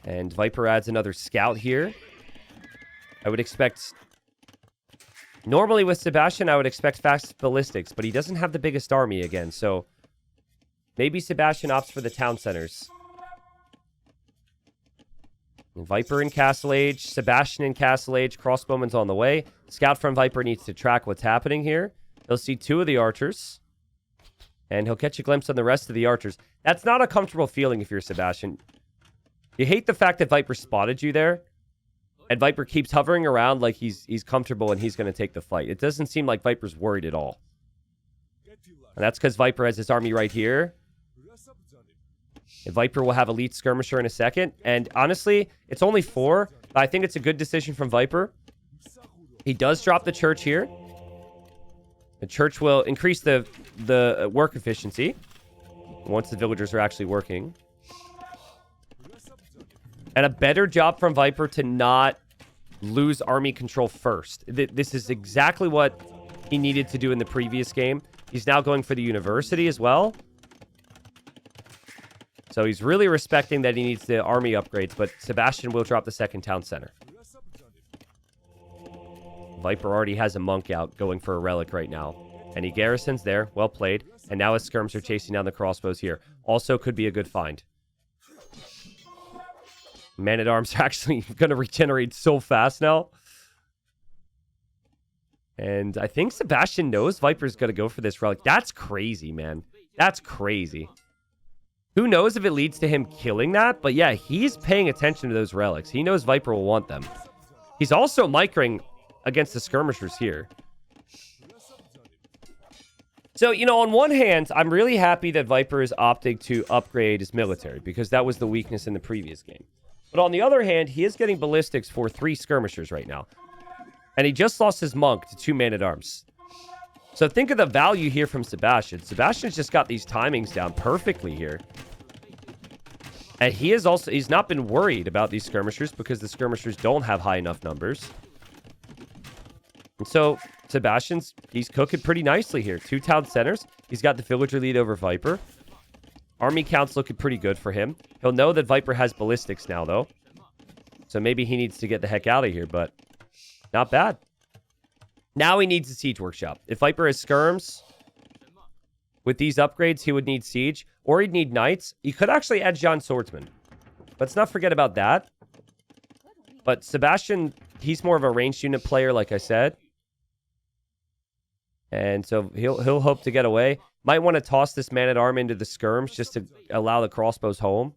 And Viper adds another scout here. I would expect... Normally with Sebastian, I would expect fast ballistics, but he doesn't have the biggest army again, so... Maybe Sebastian opts for the town centers. Viper in Castle Age, Sebastian in Castle Age, crossbowman's on the way. Scout from Viper needs to track what's happening here. He'll see 2 of the archers. And he'll catch a glimpse on the rest of the archers. That's not a comfortable feeling if you're Sebastian. You hate the fact that Viper spotted you there. And Viper keeps hovering around like he's comfortable and he's going to take the fight. It doesn't seem like Viper's worried at all. And that's because Viper has his army right here. And Viper will have elite skirmisher in a second. And honestly, it's only 4. But I think it's a good decision from Viper. He does drop the church here. The church will increase the work efficiency once the villagers are actually working. And a better job from Viper to not lose army control first. This is exactly what he needed to do in the previous game. He's now going for the university as well. So he's really respecting that he needs the army upgrades, but Sebastian will drop the second town center. Viper already has a monk out going for a relic right now. And he garrisons there. Well played. And now his skirms are chasing down the crossbows here. Also could be a good find. Man-at-arms are actually going to regenerate so fast now. And I think Sebastian knows Viper's going to go for this relic. That's crazy, man. That's crazy. Who knows if it leads to him killing that? But yeah, he's paying attention to those relics. He knows Viper will want them. He's also micring against the skirmishers here. So, you know, on one hand, I'm really happy that Viper is opting to upgrade his military because that was the weakness in the previous game. But on the other hand, he is getting ballistics for 3 skirmishers right now. And he just lost his monk to 2 man-at-arms. So think of the value here from Sebastian. Sebastian's just got these timings down perfectly here. And he's not been worried about these skirmishers because the skirmishers don't have high enough numbers. And so he's cooking pretty nicely here. 2 town centers. He's got the villager lead over Viper. Army count's looking pretty good for him. He'll know that Viper has ballistics now, though. So maybe he needs to get the heck out of here, but not bad. Now he needs a siege workshop. If Viper has skirms, with these upgrades, he would need siege. Or he'd need knights. He could actually add John Swordsman. Let's not forget about that. But Sebastian, he's more of a ranged unit player, like I said. And so he'll hope to get away. Might want to toss this man-at-arm into the skirms just to allow the crossbows home.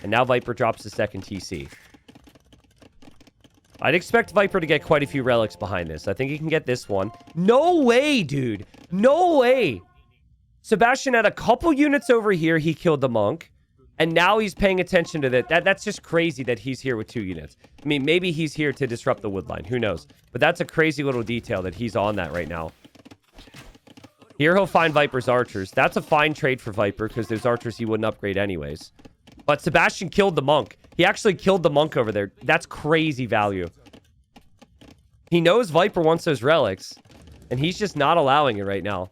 And now Viper drops the second TC. I'd expect Viper to get quite a few relics behind this. I think he can get this one. No way, dude. No way. Sebastian had a couple units over here. He killed the monk. And now he's paying attention to that. That's just crazy that he's here with 2 units. I mean, maybe he's here to disrupt the wood line. Who knows? But that's a crazy little detail that he's on that right now. Here he'll find Viper's archers. That's a fine trade for Viper because there's archers he wouldn't upgrade anyways. But Sebastian killed the monk. He actually killed the monk over there. That's crazy value. He knows Viper wants those relics. And he's just not allowing it right now.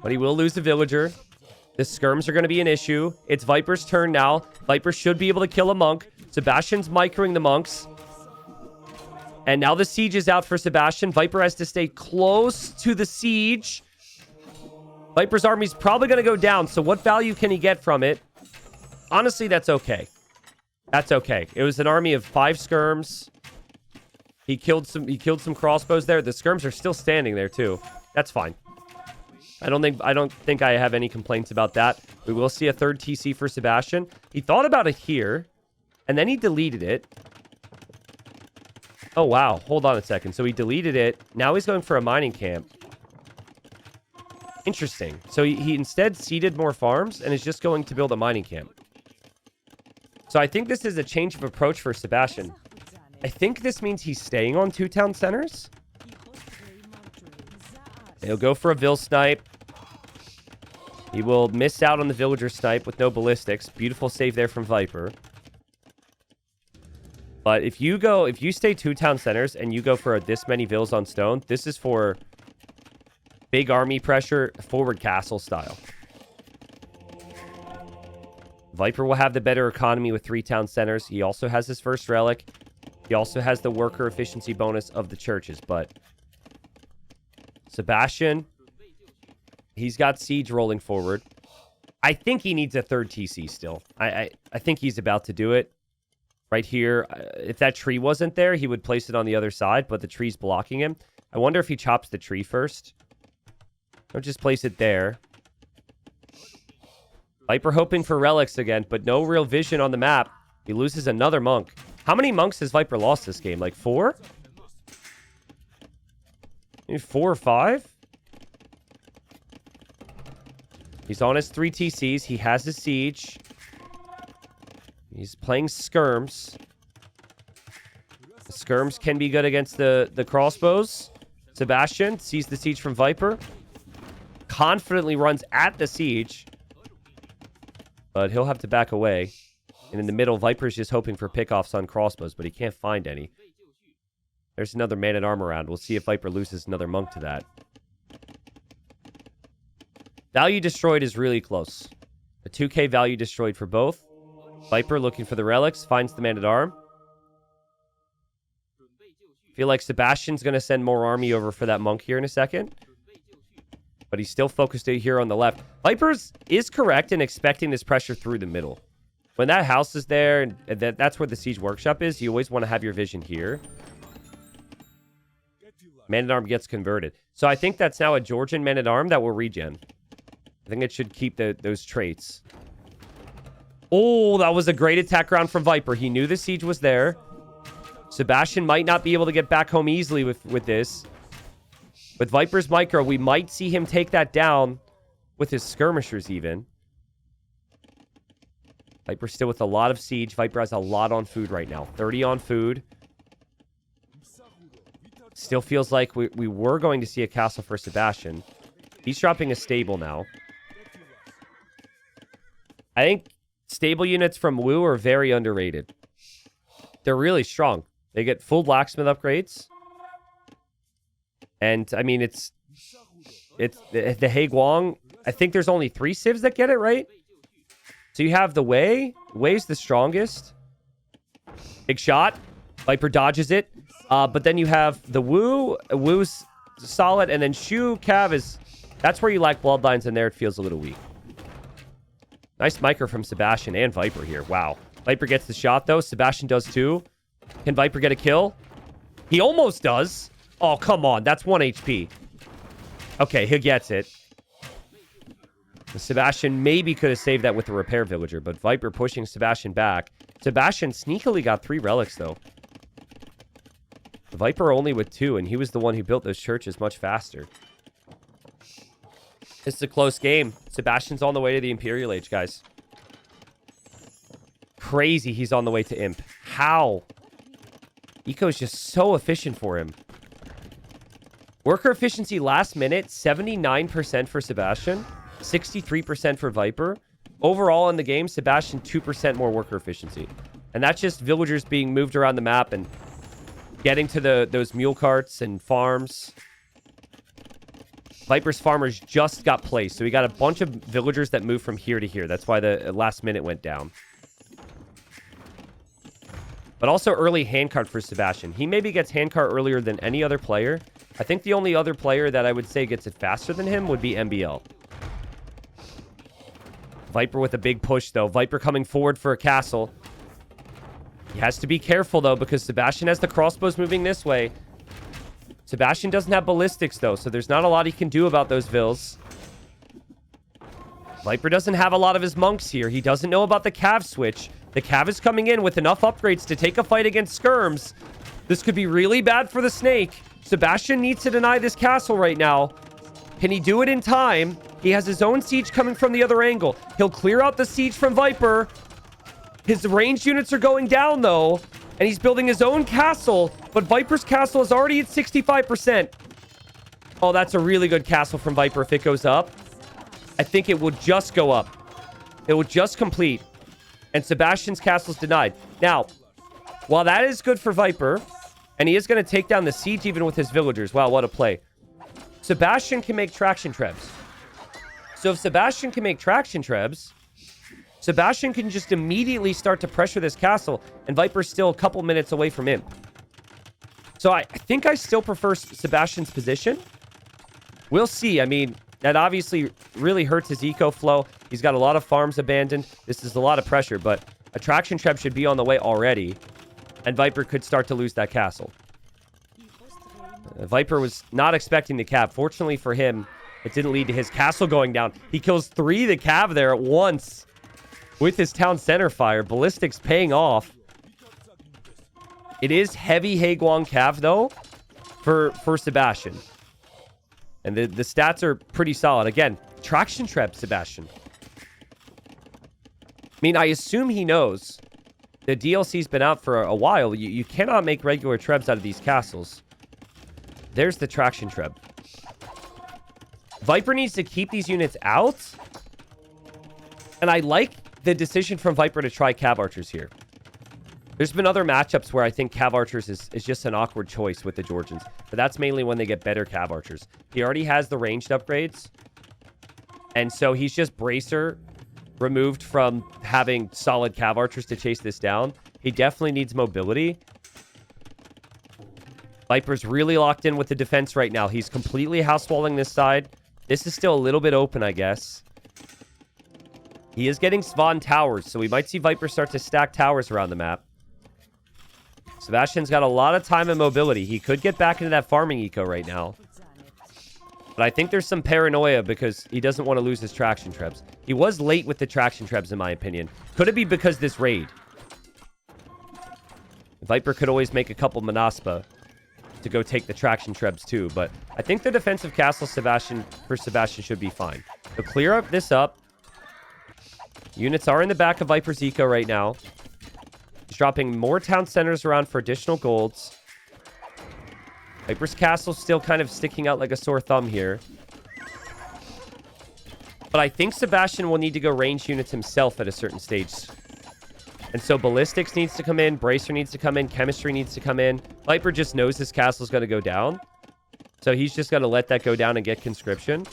But he will lose the villager. The skirms are going to be an issue. It's Viper's turn now. Viper should be able to kill a monk. Sebastian's microing the monks. And now the siege is out for Sebastian. Viper has to stay close to the siege. Viper's army's probably going to go down. So what value can he get from it? Honestly, that's okay. That's okay. It was an army of 5 skirms. He killed some crossbows there. The skirms are still standing there too. That's fine. I don't think I have any complaints about that. We will see a third TC for Sebastian. He thought about it here, and then he deleted it. Oh, wow. Hold on a second. So he deleted it. Now he's going for a mining camp. Interesting. So he instead seeded more farms and is just going to build a mining camp. So I think this is a change of approach for Sebastian. I think this means he's staying on 2 town centers. He'll go for a Vill snipe. He will miss out on the villager snipe with no ballistics. Beautiful save there from Viper. But if you stay 2 town centers and you go for this many vills on stone, this is for big army pressure, forward castle style. Viper will have the better economy with 3 town centers. He also has his first relic. He also has the worker efficiency bonus of the churches, but Sebastian, he's got siege rolling forward. I think he needs a third TC still. I think he's about to do it. Right here, if that tree wasn't there, he would place it on the other side, but the tree's blocking him. I wonder if he chops the tree first. Don't just place it there. Viper hoping for relics again, but no real vision on the map. He loses another monk. How many monks has Viper lost this game? Like 4? Maybe 4 or 5? He's on his 3 TCs. He has his siege. He's playing skirms. Skirms can be good against the crossbows. Sebastian sees the siege from Viper. Confidently runs at the siege. But he'll have to back away. And in the middle, Viper's just hoping for pickoffs on crossbows, but he can't find any. There's another man-at-arm around. We'll see if Viper loses another monk to that. Value destroyed is really close. A 2k value destroyed for both. Viper looking for the relics. Finds the man-at-arm. Feel like Sebastian's going to send more army over for that monk here in a second. But he's still focused here on the left. Vipers is correct in expecting this pressure through the middle. When that house is there, and that's where the siege workshop is, you always want to have your vision here. Man-at-arm gets converted. So I think that's now a Georgian man-at-arm that will regen. I think it should keep those traits. Oh, that was a great attack round from Viper. He knew the siege was there. Sebastian might not be able to get back home easily with this. With Viper's micro, we might see him take that down with his skirmishers even. Viper still with a lot of siege. Viper has a lot on food right now. 30 on food. Still feels like we were going to see a castle for Sebastian. He's dropping a stable now. I think stable units from Wu are very underrated. They're really strong. They get full blacksmith upgrades. And, I mean, it's the Heiguang. I think there's only 3 civs that get it, right? So you have the Wei. Wei's the strongest. Big shot. Viper dodges it. But then you have the Wu. Wu's solid. And then Shu, Cav is... That's where you lack bloodlines, and there it feels a little weak. Nice micro from Sebastian and Viper here. Wow. Viper gets the shot, though. Sebastian does, too. Can Viper get a kill? He almost does. Oh, come on. That's 1 HP. Okay, he gets it. Sebastian maybe could have saved that with the repair villager, but Viper pushing Sebastian back. Sebastian sneakily got 3 relics, though. Viper only with 2, and he was the one who built those churches much faster. It's a close game. Sebastian's on the way to the Imperial Age, guys. Crazy he's on the way to Imp. How? Eco is just so efficient for him. Worker efficiency last minute, 79% for Sebastian. 63% for Viper. Overall in the game, Sebastian 2% more worker efficiency. And that's just villagers being moved around the map and getting to those mule carts and farms. Viper's farmers just got placed. So we got a bunch of villagers that moved from here to here. That's why the last minute went down. But also early handcart for Sebastian. He maybe gets handcart earlier than any other player. I think the only other player that I would say gets it faster than him would be MBL. Viper with a big push, though. Viper coming forward for a castle. He has to be careful, though, because Sebastian has the crossbows moving this way. Sebastian doesn't have ballistics, though, so there's not a lot he can do about those vills. Viper doesn't have a lot of his monks here. He doesn't know about the Cav switch. The Cav is coming in with enough upgrades to take a fight against skirms. This could be really bad for the snake. Sebastian needs to deny this castle right now. Can he do it in time? He has his own siege coming from the other angle. He'll clear out the siege from Viper. His ranged units are going down, though. And he's building his own castle. But Viper's castle is already at 65%. Oh, that's a really good castle from Viper if it goes up. I think it will just go up. It will just complete. And Sebastian's castle is denied. Now, while that is good for Viper, and he is going to take down the siege even with his villagers. Wow, what a play. Sebastian can make traction trebs. So if Sebastian can make traction trebs, Sebastian can just immediately start to pressure this castle, and Viper's still a couple minutes away from him. So I think I still prefer Sebastian's position. We'll see. I mean, that obviously really hurts his eco flow. He's got a lot of farms abandoned. This is a lot of pressure, but a traction treb should be on the way already, and Viper could start to lose that castle. Viper was not expecting the Cav. Fortunately for him, it didn't lead to his castle going down. He kills 3 of the Cav there at once with his town center fire. Ballistics paying off. It is heavy Heiguang Cav, though, for Sebastian. And the stats are pretty solid. Again, traction treb, Sebastian. I mean, I assume he knows the DLC's been out for a while. You cannot make regular trebs out of these castles. There's the traction treb. Viper needs to keep these units out. And I like the decision from Viper to try Cav Archers here. There's been other matchups where I think Cav Archers is just an awkward choice with the Georgians. But that's mainly when they get better Cav Archers. He already has the ranged upgrades. And so he's just Bracer removed from having solid Cav Archers to chase this down. He definitely needs mobility. Viper's really locked in with the defense right now. He's completely house-walling this side. This is still a little bit open, I guess. He is getting Svan towers, so we might see Viper start to stack towers around the map. Sebastian's got a lot of time and mobility. He could get back into that farming eco right now. But I think there's some paranoia because he doesn't want to lose his traction trebs. He was late with the traction trebs, in my opinion. Could it be because this raid? Viper could always make a couple Manaspa to go take the traction trebs too. But I think the defensive castle for Sebastian should be fine. So clear up this up. Units are in the back of Viper's eco right now. He's dropping more town centers around for additional golds. Viper's castle's still kind of sticking out like a sore thumb here. But I think Sebastian will need to go range units himself at a certain stage. And so Ballistics needs to come in. Bracer needs to come in. Chemistry needs to come in. Viper just knows his castle's going to go down. So he's just going to let that go down and get conscription.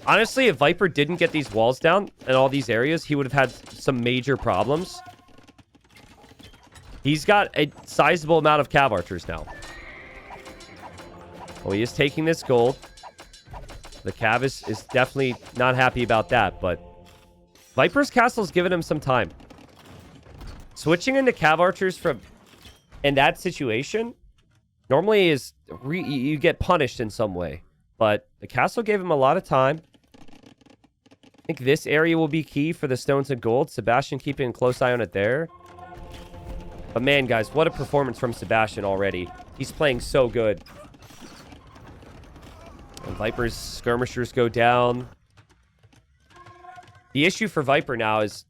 Honestly, if Viper didn't get these walls down in all these areas, he would have had some major problems. He's got a sizable amount of Cav Archers now. Well, he is taking this gold. The Cav is definitely not happy about that, but Viper's castle's giving him some time. Switching into Cav Archers in that situation normally is you get punished in some way, but the castle gave him a lot of time. I think this area will be key for the stones and gold. Sebastian keeping a close eye on it there. But man, guys, what a performance from Sebastian already. He's playing so good. And Viper's skirmishers go down. The issue for Viper now is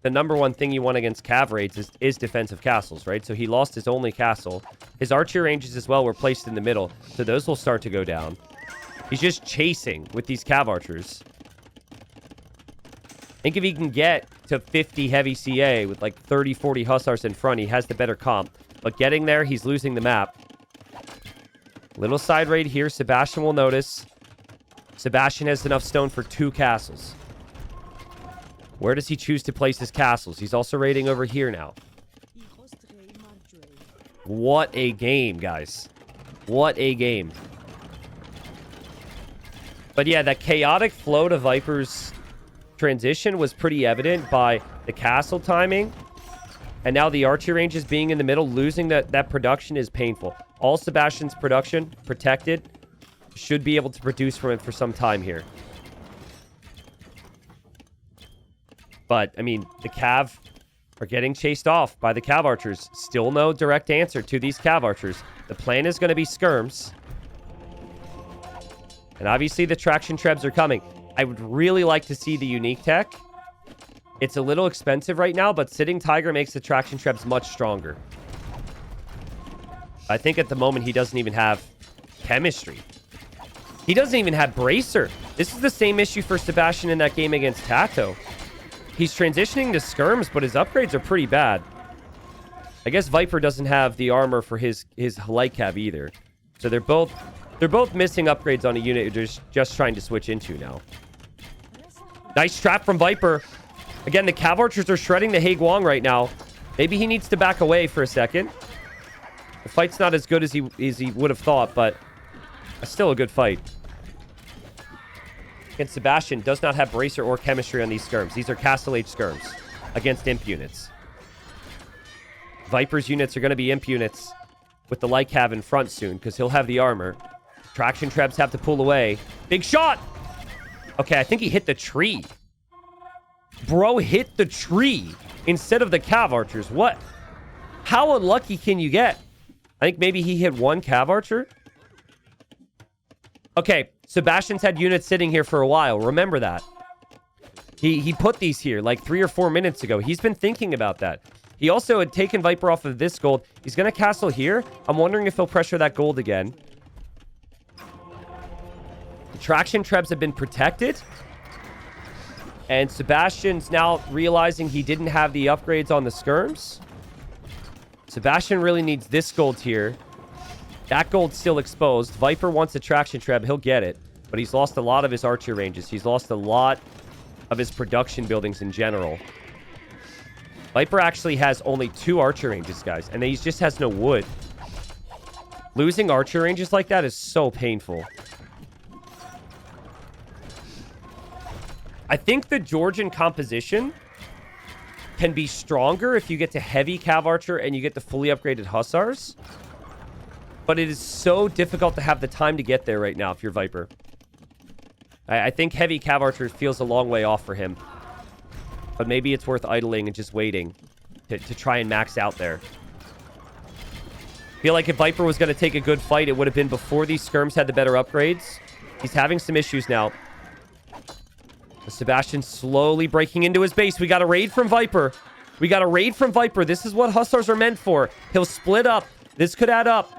the number one thing you want against Cav raids is defensive castles, right? So he lost his only castle. His archer ranges as well were placed in the middle. So those will start to go down. He's just chasing with these Cav archers. I think if he can get to 50 heavy CA with like 30, 40 hussars in front, he has the better comp. But getting there, he's losing the map. Little side raid here. Sebastian will notice. Sebastian has enough stone for 2 castles. Where does he choose to place his castles? He's also raiding over here now. What a game, guys. What a game. But yeah, that chaotic flow to Viper's transition was pretty evident by the castle timing. And now the archer ranges being in the middle, losing that production is painful. All Sebastian's production protected. Should be able to produce from it for some time here. But, I mean, the Cav are getting chased off by the Cav archers. Still no direct answer to these Cav archers. The plan is going to be skirms. And obviously the traction trebs are coming. I would really like to see the unique tech. It's a little expensive right now, but Sitting Tiger makes the traction trebs much stronger. I think at the moment he doesn't even have chemistry. He doesn't even have Bracer. This is the same issue for Sebastian in that game against Tato. He's transitioning to skirms, but his upgrades are pretty bad. I guess Viper doesn't have the armor for his light cav either. So they're both missing upgrades on a unit you're just trying to switch into now. Nice trap from Viper. Again, the Cav archers are shredding the Hae Guang right now. Maybe he needs to back away for a second. The fight's not as good as he would have thought, but still a good fight. And Sebastian does not have Bracer or chemistry on these skirms. These are Castle Age skirms against imp units. Viper's units are going to be imp units with the light cav in front soon because he'll have the armor. Traction trebs have to pull away. Big shot! Okay, I think he hit the tree. Bro hit the tree instead of the Cav archers. What? How unlucky can you get? I think maybe he hit one Cav archer. Okay, Sebastian's had units sitting here for a while. Remember that. He put these here like 3 or 4 minutes ago. He's been thinking about that. He also had taken Viper off of this gold. He's going to castle here. I'm wondering if he'll pressure that gold again. The traction trebs have been protected. And Sebastian's now realizing he didn't have the upgrades on the skirms. Sebastian really needs this gold here. That gold's still exposed. Viper wants a traction treb. He'll get it. But he's lost a lot of his archer ranges. He's lost a lot of his production buildings in general. Viper actually has only 2 archer ranges, guys. And he just has no wood. Losing archer ranges like that is so painful. I think the Georgian composition can be stronger if you get to heavy cav archer and you get the fully upgraded hussars. But it is so difficult to have the time to get there right now if you're Viper. I think heavy cav archer feels a long way off for him. But maybe it's worth idling and just waiting to try and max out there. I feel like if Viper was going to take a good fight, it would have been before these skirms had the better upgrades. He's having some issues now. Sebastian slowly breaking into his base. We got a raid from Viper. We got a raid from Viper. This is what hussars are meant for. He'll split up. This could add up.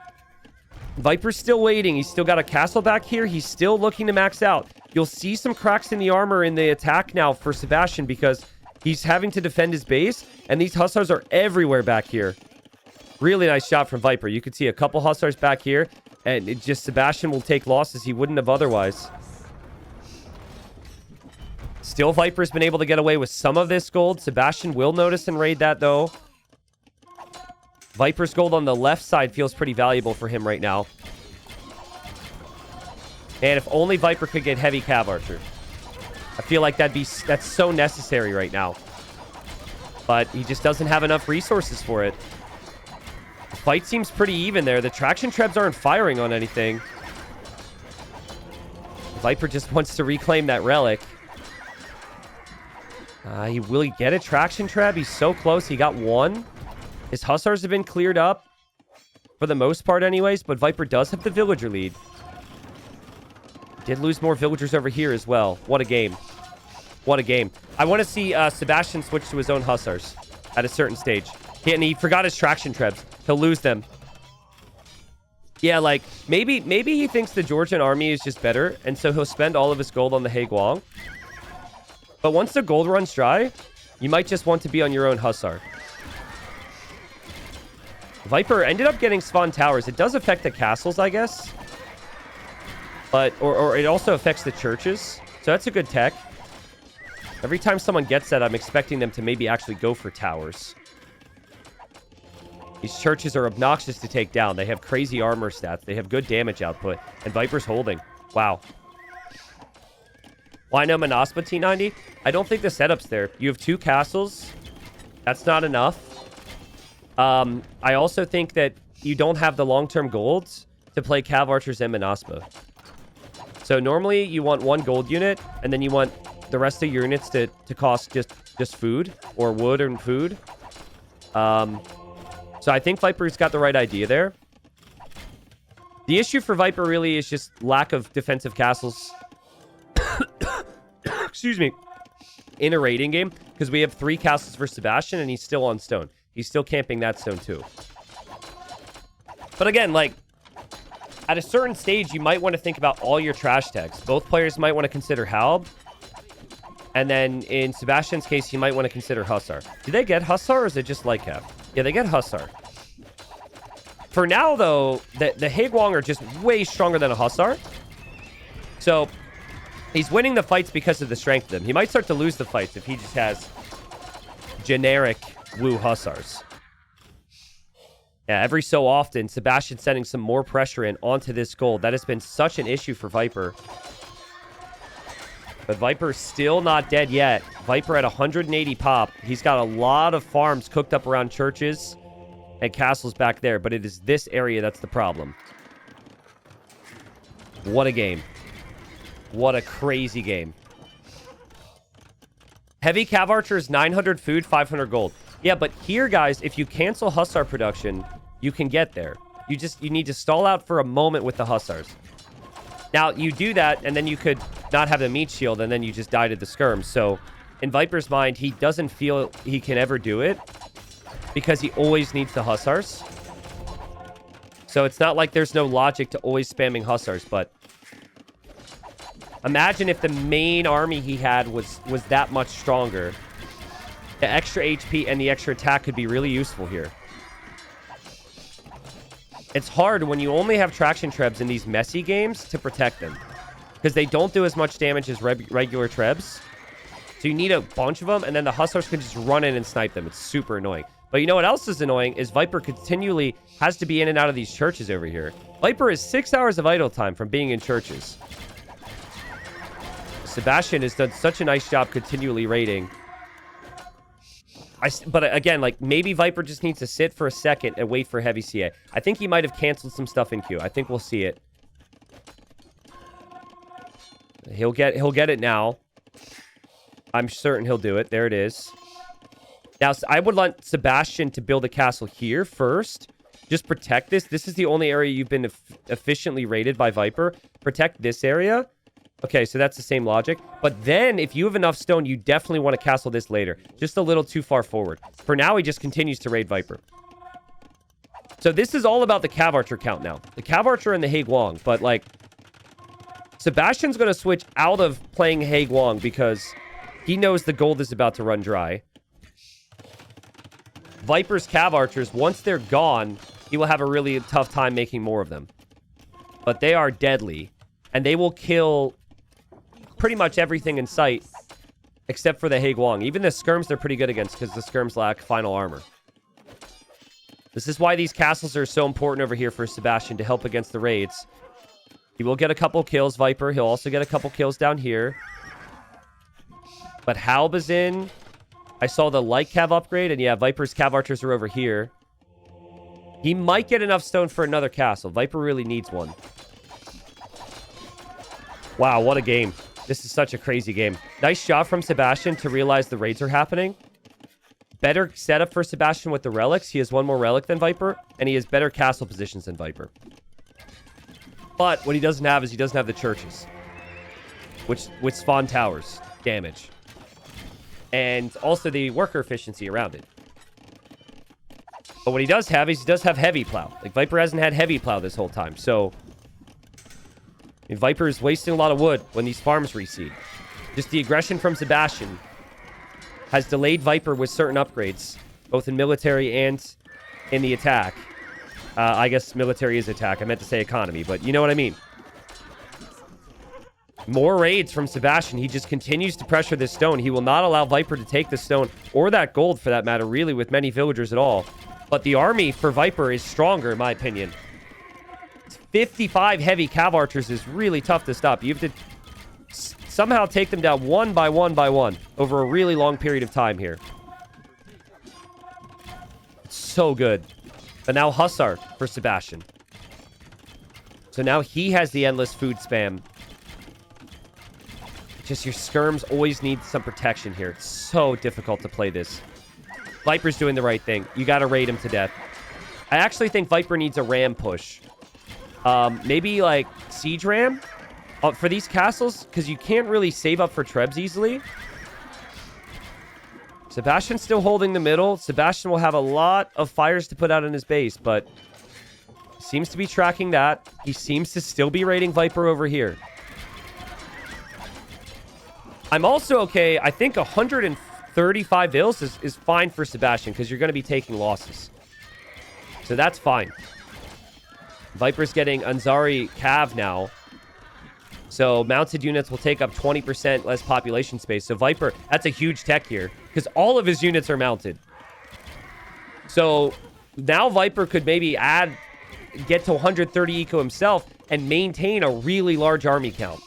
Viper's still waiting. He's still got a castle back here. He's still looking to max out. You'll see some cracks in the armor in the attack now for Sebastian because he's having to defend his base, and these hussars are everywhere back here. Really nice shot from Viper. You could see a couple hussars back here, and it just Sebastian will take losses he wouldn't have otherwise. Still, Viper's been able to get away with some of this gold. Sebastian will notice and raid that, though. Viper's gold on the left side feels pretty valuable for him right now. And if only Viper could get heavy cav archer. I feel like that's so necessary right now. But he just doesn't have enough resources for it. The fight seems pretty even there. The traction trebs aren't firing on anything. Viper just wants to reclaim that relic. Will he get a traction treb? He's so close. He got one. His hussars have been cleared up. For the most part anyways. But Viper does have the villager lead. Did lose more villagers over here as well. What a game. What a game. I want to see Sebastian switch to his own hussars at a certain stage. And he forgot his traction trebs. He'll lose them. Yeah, like, maybe he thinks the Georgian army is just better, and so he'll spend all of his gold on the Haiguang. But once the gold runs dry, you might just want to be on your own hussar. Viper ended up getting spawn towers. It does affect the castles, I guess. But, or it also affects the churches. So that's a good tech. Every time someone gets that, I'm expecting them to maybe actually go for towers. These churches are obnoxious to take down. They have crazy armor stats. They have good damage output. And Viper's holding. Wow. Why no Manaspa T90? I don't think the setup's there. You have 2 castles. That's not enough. I also think that you don't have the long-term golds to play Cav Archers and Manaspa. So normally you want 1 gold unit, and then you want the rest of your units to cost just food, or wood and food. So I think Viper's got the right idea there. The issue for Viper really is just lack of defensive castles. Excuse me. In a raiding game, because we have 3 castles for Sebastian, and he's still on stone. He's still camping that stone too. But again, like, at a certain stage, you might want to think about all your trash tags. Both players might want to consider Halb. And then in Sebastian's case, he might want to consider Hussar. Do they get Hussar, or is it just light cap? Yeah, they get Hussar. For now, though, the Haiguang are just way stronger than a Hussar. So he's winning the fights because of the strength of them. He might start to lose the fights if he just has generic Wu Hussars. Yeah, every so often, Sebastian's sending some more pressure in onto this gold. That has been such an issue for Viper. But Viper's still not dead yet. Viper at 180 pop. He's got a lot of farms cooked up around churches and castles back there. But it is this area that's the problem. What a game. What a crazy game. Heavy Cav Archer is 900 food, 500 gold. Yeah, but here, guys, if you cancel Hussar production, you can get there. You need to stall out for a moment with the Hussars. Now, you do that, and then you could not have the meat shield, and then you just die to the skirms. So in Viper's mind, he doesn't feel he can ever do it because he always needs the Hussars. So it's not like there's no logic to always spamming Hussars, but imagine if the main army he had was that much stronger. The extra HP and the extra attack could be really useful here. It's hard when you only have traction trebs in these messy games to protect them, because they don't do as much damage as regular trebs. So you need a bunch of them, and then the Hussars can just run in and snipe them. It's super annoying. But you know what else is annoying is Viper continually has to be in and out of these churches over here. Viper is 6 hours of idle time from being in churches. Sebastian has done such a nice job continually raiding. But again, like, maybe Viper just needs to sit for a second and wait for heavy CA. I think he might have canceled some stuff in queue. I think we'll see it. He'll get it now. I'm certain he'll do it. There it is. Now, I would want Sebastian to build a castle here first. Just protect this. This is the only area you've been efficiently raided by Viper. Protect this area. Okay, so that's the same logic. But then, if you have enough stone, you definitely want to castle this later. Just a little too far forward. For now, he just continues to raid Viper. So this is all about the Cav Archer count now. The Cav Archer and the Haig Wong. But, like, Sebastian's going to switch out of playing Haig Wong because he knows the gold is about to run dry. Viper's Cav Archers, once they're gone, he will have a really tough time making more of them. But they are deadly. And they will kill pretty much everything in sight except for the Haig Wong. Even the skirms they're pretty good against because the skirms lack final armor. This is why these castles are so important over here for Sebastian to help against the raids. He will get a couple kills, Viper. He'll also get a couple kills down here. But Halb is in. I saw the light cav upgrade, and yeah, Viper's cav archers are over here. He might get enough stone for another castle. Viper really needs one. Wow, what a game. This is such a crazy game. Nice job from Sebastian to realize the raids are happening. Better setup for Sebastian with the relics. He has one more relic than Viper, and he has better castle positions than Viper. But what he doesn't have is he doesn't have the churches, which spawn towers damage. And also the worker efficiency around it. But what he does have is he does have heavy plow. Like, Viper hasn't had heavy plow this whole time. So, I mean, Viper is wasting a lot of wood when these farms reseed. Just the aggression from Sebastian has delayed Viper with certain upgrades, both in military and in the attack. I guess military is attack. I meant to say economy, but you know what I mean. More raids from Sebastian. He just continues to pressure this stone. He will not allow Viper to take the stone, or that gold for that matter, really, with many villagers at all. But the army for Viper is stronger, in my opinion. 55 heavy cav archers is really tough to stop. You have to somehow take them down one by one by one over a really long period of time here. It's so good. But now Hussar for Sebastian. So now he has the endless food spam. Just your skirms always need some protection here. It's so difficult to play this. Viper's doing the right thing. You got to raid him to death. I actually think Viper needs a ram push. Maybe like siege ram for these castles, because you can't really save up for trebs easily. Sebastian's still holding the middle. Sebastian will have a lot of fires to put out in his base, but seems to be tracking that. He seems to still be raiding Viper over here. I'm also okay. I think 135 ills is fine for Sebastian because you're going to be taking losses. So that's fine. Viper's getting Anzari Cav now. So mounted units will take up 20% less population space. So Viper, that's a huge tech here because all of his units are mounted. So now Viper could maybe get to 130 eco himself and maintain a really large army count.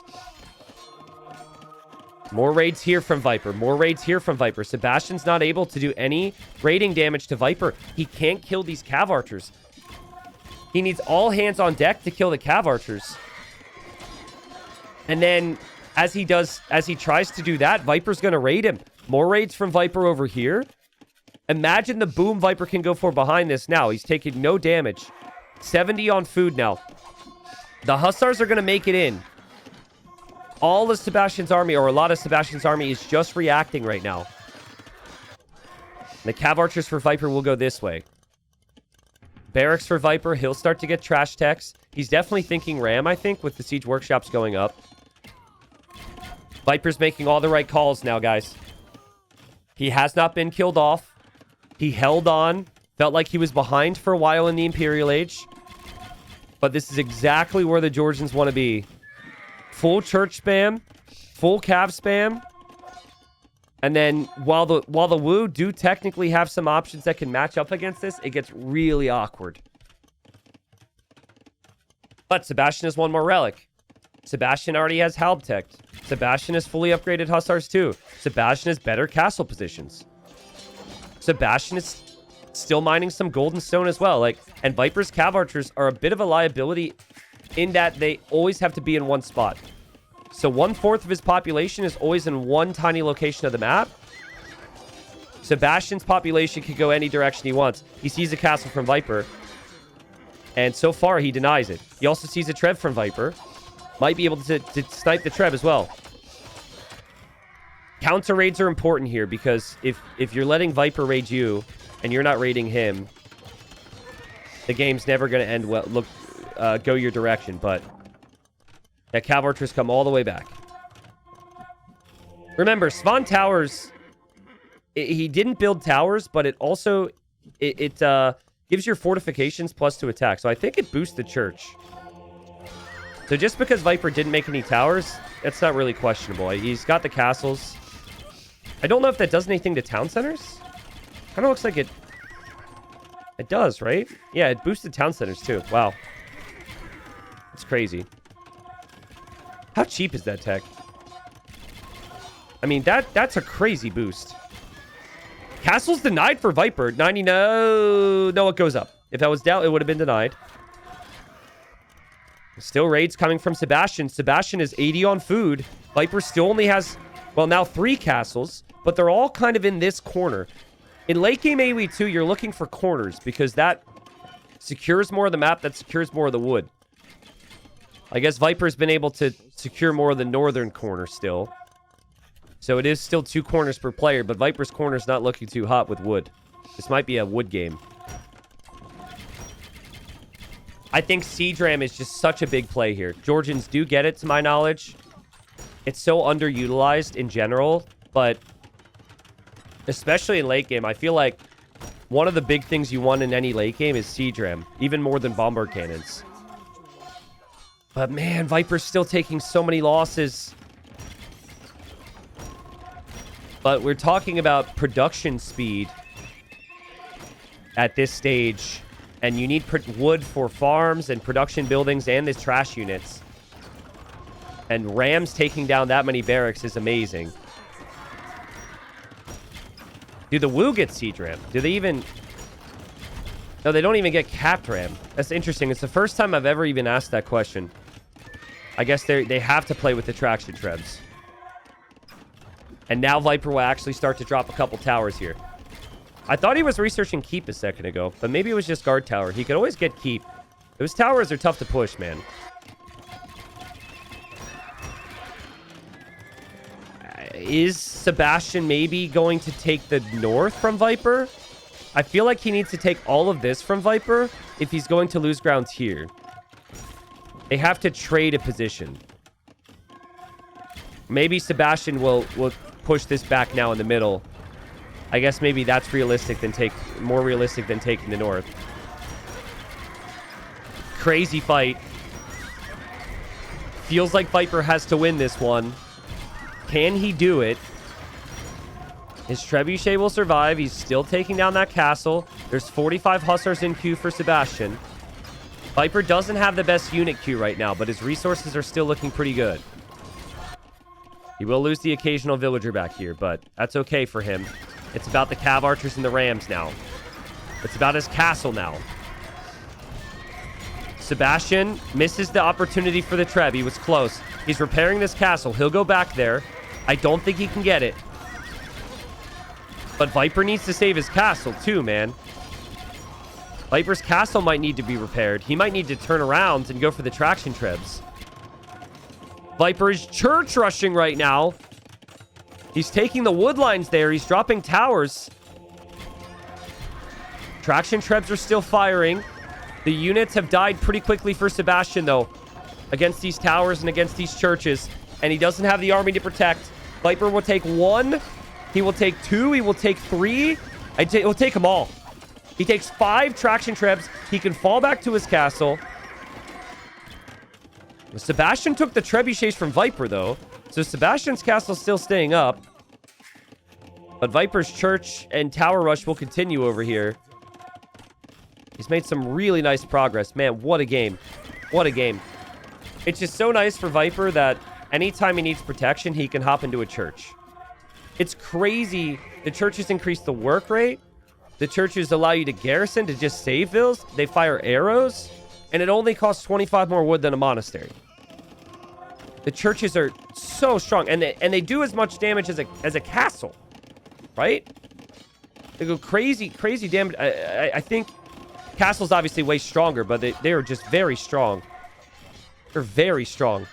More raids here from Viper. More raids here from Viper. Sebastian's not able to do any raiding damage to Viper. He can't kill these cav archers. He needs all hands on deck to kill the cav archers. And then as he tries to do that, Viper's going to raid him. More raids from Viper over here. Imagine the boom Viper can go for behind this now. He's taking no damage. 70 on food now. The Hussars are going to make it in. All of Sebastian's army, or a lot of Sebastian's army, is just reacting right now. The Cav Archers for Viper will go this way. Barracks for Viper, he'll start to get trash techs. He's definitely thinking Ram, I think, with the Siege Workshops going up. Viper's making all the right calls now, guys. He has not been killed off. He held on. Felt like he was behind for a while in the Imperial Age. But this is exactly where the Georgians want to be. Full church spam. Full cav spam. And then while the Wu do technically have some options that can match up against this, it gets really awkward. But Sebastian has one more relic. Sebastian already has Halbtech. Sebastian has fully upgraded Hussars too. Sebastian has better castle positions. Sebastian is still mining some golden stone as well. And Viper's Cav Archers are a bit of a liability in that they always have to be in one spot. So 1/4 of his population is always in one tiny location of the map. Sebastian's population can go any direction he wants. He sees a castle from Viper. And so far, he denies it. He also sees a Trev from Viper. Might be able to snipe the Trev as well. Counter raids are important here because if you're letting Viper raid you and you're not raiding him, the game's never going to end well. Go your direction, but that Cav Archers come all the way back. Remember, Svan Towers, he didn't build towers, but it also gives your fortifications +2 attack. So I think it boosts the church. So just because Viper didn't make any towers, that's not really questionable. He's got the castles. I don't know if that does anything to town centers. Kind of looks like it does, right? Yeah, it boosted town centers too. Wow. It's crazy. How cheap is that tech? I mean, that's a crazy boost. Castle's denied for Viper. 90, no, it goes up. If that was down, it would have been denied. Still raids coming from Sebastian. Sebastian is 80 on food. Viper still only has, well, now 3 castles, but they're all kind of in this corner. In late game AoE 2, you're looking for corners because that secures more of the map, that secures more of the wood. I guess Viper's been able to secure more of the northern corner still. So it is still 2 corners per player, but Viper's corner's not looking too hot with wood. This might be a wood game. I think Siege Ram is just such a big play here. Georgians do get it, to my knowledge. It's so underutilized in general, but especially in late game, I feel like one of the big things you want in any late game is Siege Ram, even more than Bombard Cannons. But man, Viper's still taking so many losses. But we're talking about production speed at this stage. And you need wood for farms and production buildings and the trash units. And Rams taking down that many barracks is amazing. Do the Wu get Siege Ram? Do they even... No, they don't even get capped Ram. That's interesting. It's the first time I've ever even asked that question. I guess they have to play with the traction Trebs. And now Viper will actually start to drop a couple towers here. I thought he was researching Keep a second ago, but maybe it was just Guard Tower. He could always get Keep. Those towers are tough to push, man. Is Sebastian maybe going to take the north from Viper? I feel like he needs to take all of this from Viper if he's going to lose grounds here. They have to trade a position. Maybe Sebastian will push this back now in the middle. I guess maybe that's realistic than more realistic than taking the north. Crazy fight. Feels like Viper has to win this one. Can he do it? His trebuchet will survive. He's still taking down that castle. There's 45 Hussars in queue for Sebastian. Viper doesn't have the best unit queue right now, but his resources are still looking pretty good. He will lose the occasional villager back here, but that's okay for him. It's about the Cav Archers and the Rams now. It's about his castle now. Sebastian misses the opportunity for the Trev. He was close. He's repairing this castle. He'll go back there. I don't think he can get it. But Viper needs to save his castle too, man. Viper's castle might need to be repaired. He might need to turn around and go for the traction Trebs. Viper is church rushing right now. He's taking the wood lines there. He's dropping towers. Traction trebs are still firing. The units have died pretty quickly for Sebastian, though, against these towers and against these churches. And he doesn't have the army to protect. Viper will take 1. He will take 2. He will take 3. He'll take them all. He takes 5 traction trebs. He can fall back to his castle. Sebastian took the trebuchets from Viper, though. So Sebastian's castle's still staying up. But Viper's church and tower rush will continue over here. He's made some really nice progress. Man, what a game. What a game. It's just so nice for Viper that anytime he needs protection, he can hop into a church. It's crazy. The churches increase the work rate. The churches allow you to garrison to just save vills. They fire arrows. And it only costs 25 more wood than a monastery. The churches are so strong. And they do as much damage as a castle. Right? They go crazy, crazy damage. I think castle's obviously way stronger, but they are just very strong. They're very strong.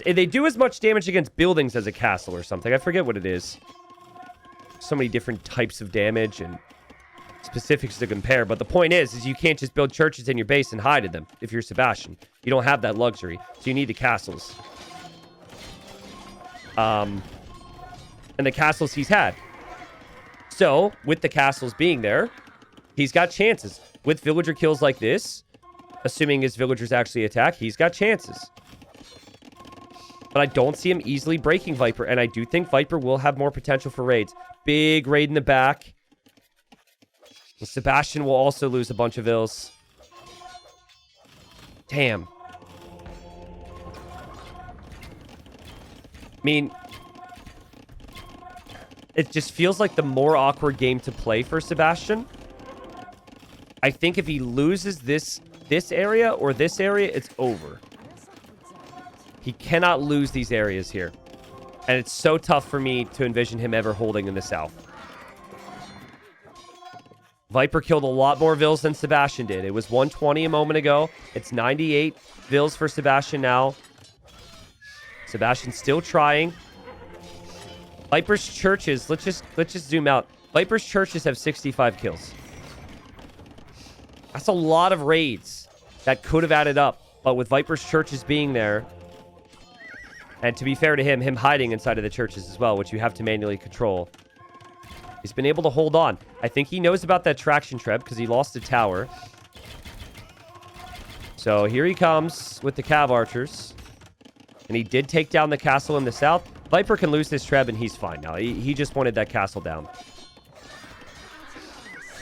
They do as much damage against buildings as a castle or something. I forget what it is. So many different types of damage and specifics to compare. But the point is you can't just build churches in your base and hide in them if you're Sebastian. You don't have that luxury. So you need the castles. And the castles he's had. So, with the castles being there, he's got chances. With villager kills like this, assuming his villagers actually attack, he's got chances. But I don't see him easily breaking Viper, and I do think Viper will have more potential for raids. Big raid in the back. Sebastian will also lose a bunch of vills. Damn. I mean, it just feels like the more awkward game to play for Sebastian. I think if he loses this area or this area, it's over. He cannot lose these areas here. And it's so tough for me to envision him ever holding in the south. Viper killed a lot more vills than Sebastian did. It was 120 a moment ago. It's 98 vills for Sebastian now. Sebastian's still trying. Viper's churches, let's just zoom out. Viper's churches have 65 kills. That's a lot of raids that could have added up. But with Viper's churches being there, and to be fair to him hiding inside of the churches as well, which you have to manually control, he's been able to hold on. I think he knows about that traction treb because he lost a tower. So here he comes with the cav archers. And he did take down the castle in the south. Viper can lose his treb and he's fine now. He just wanted that castle down.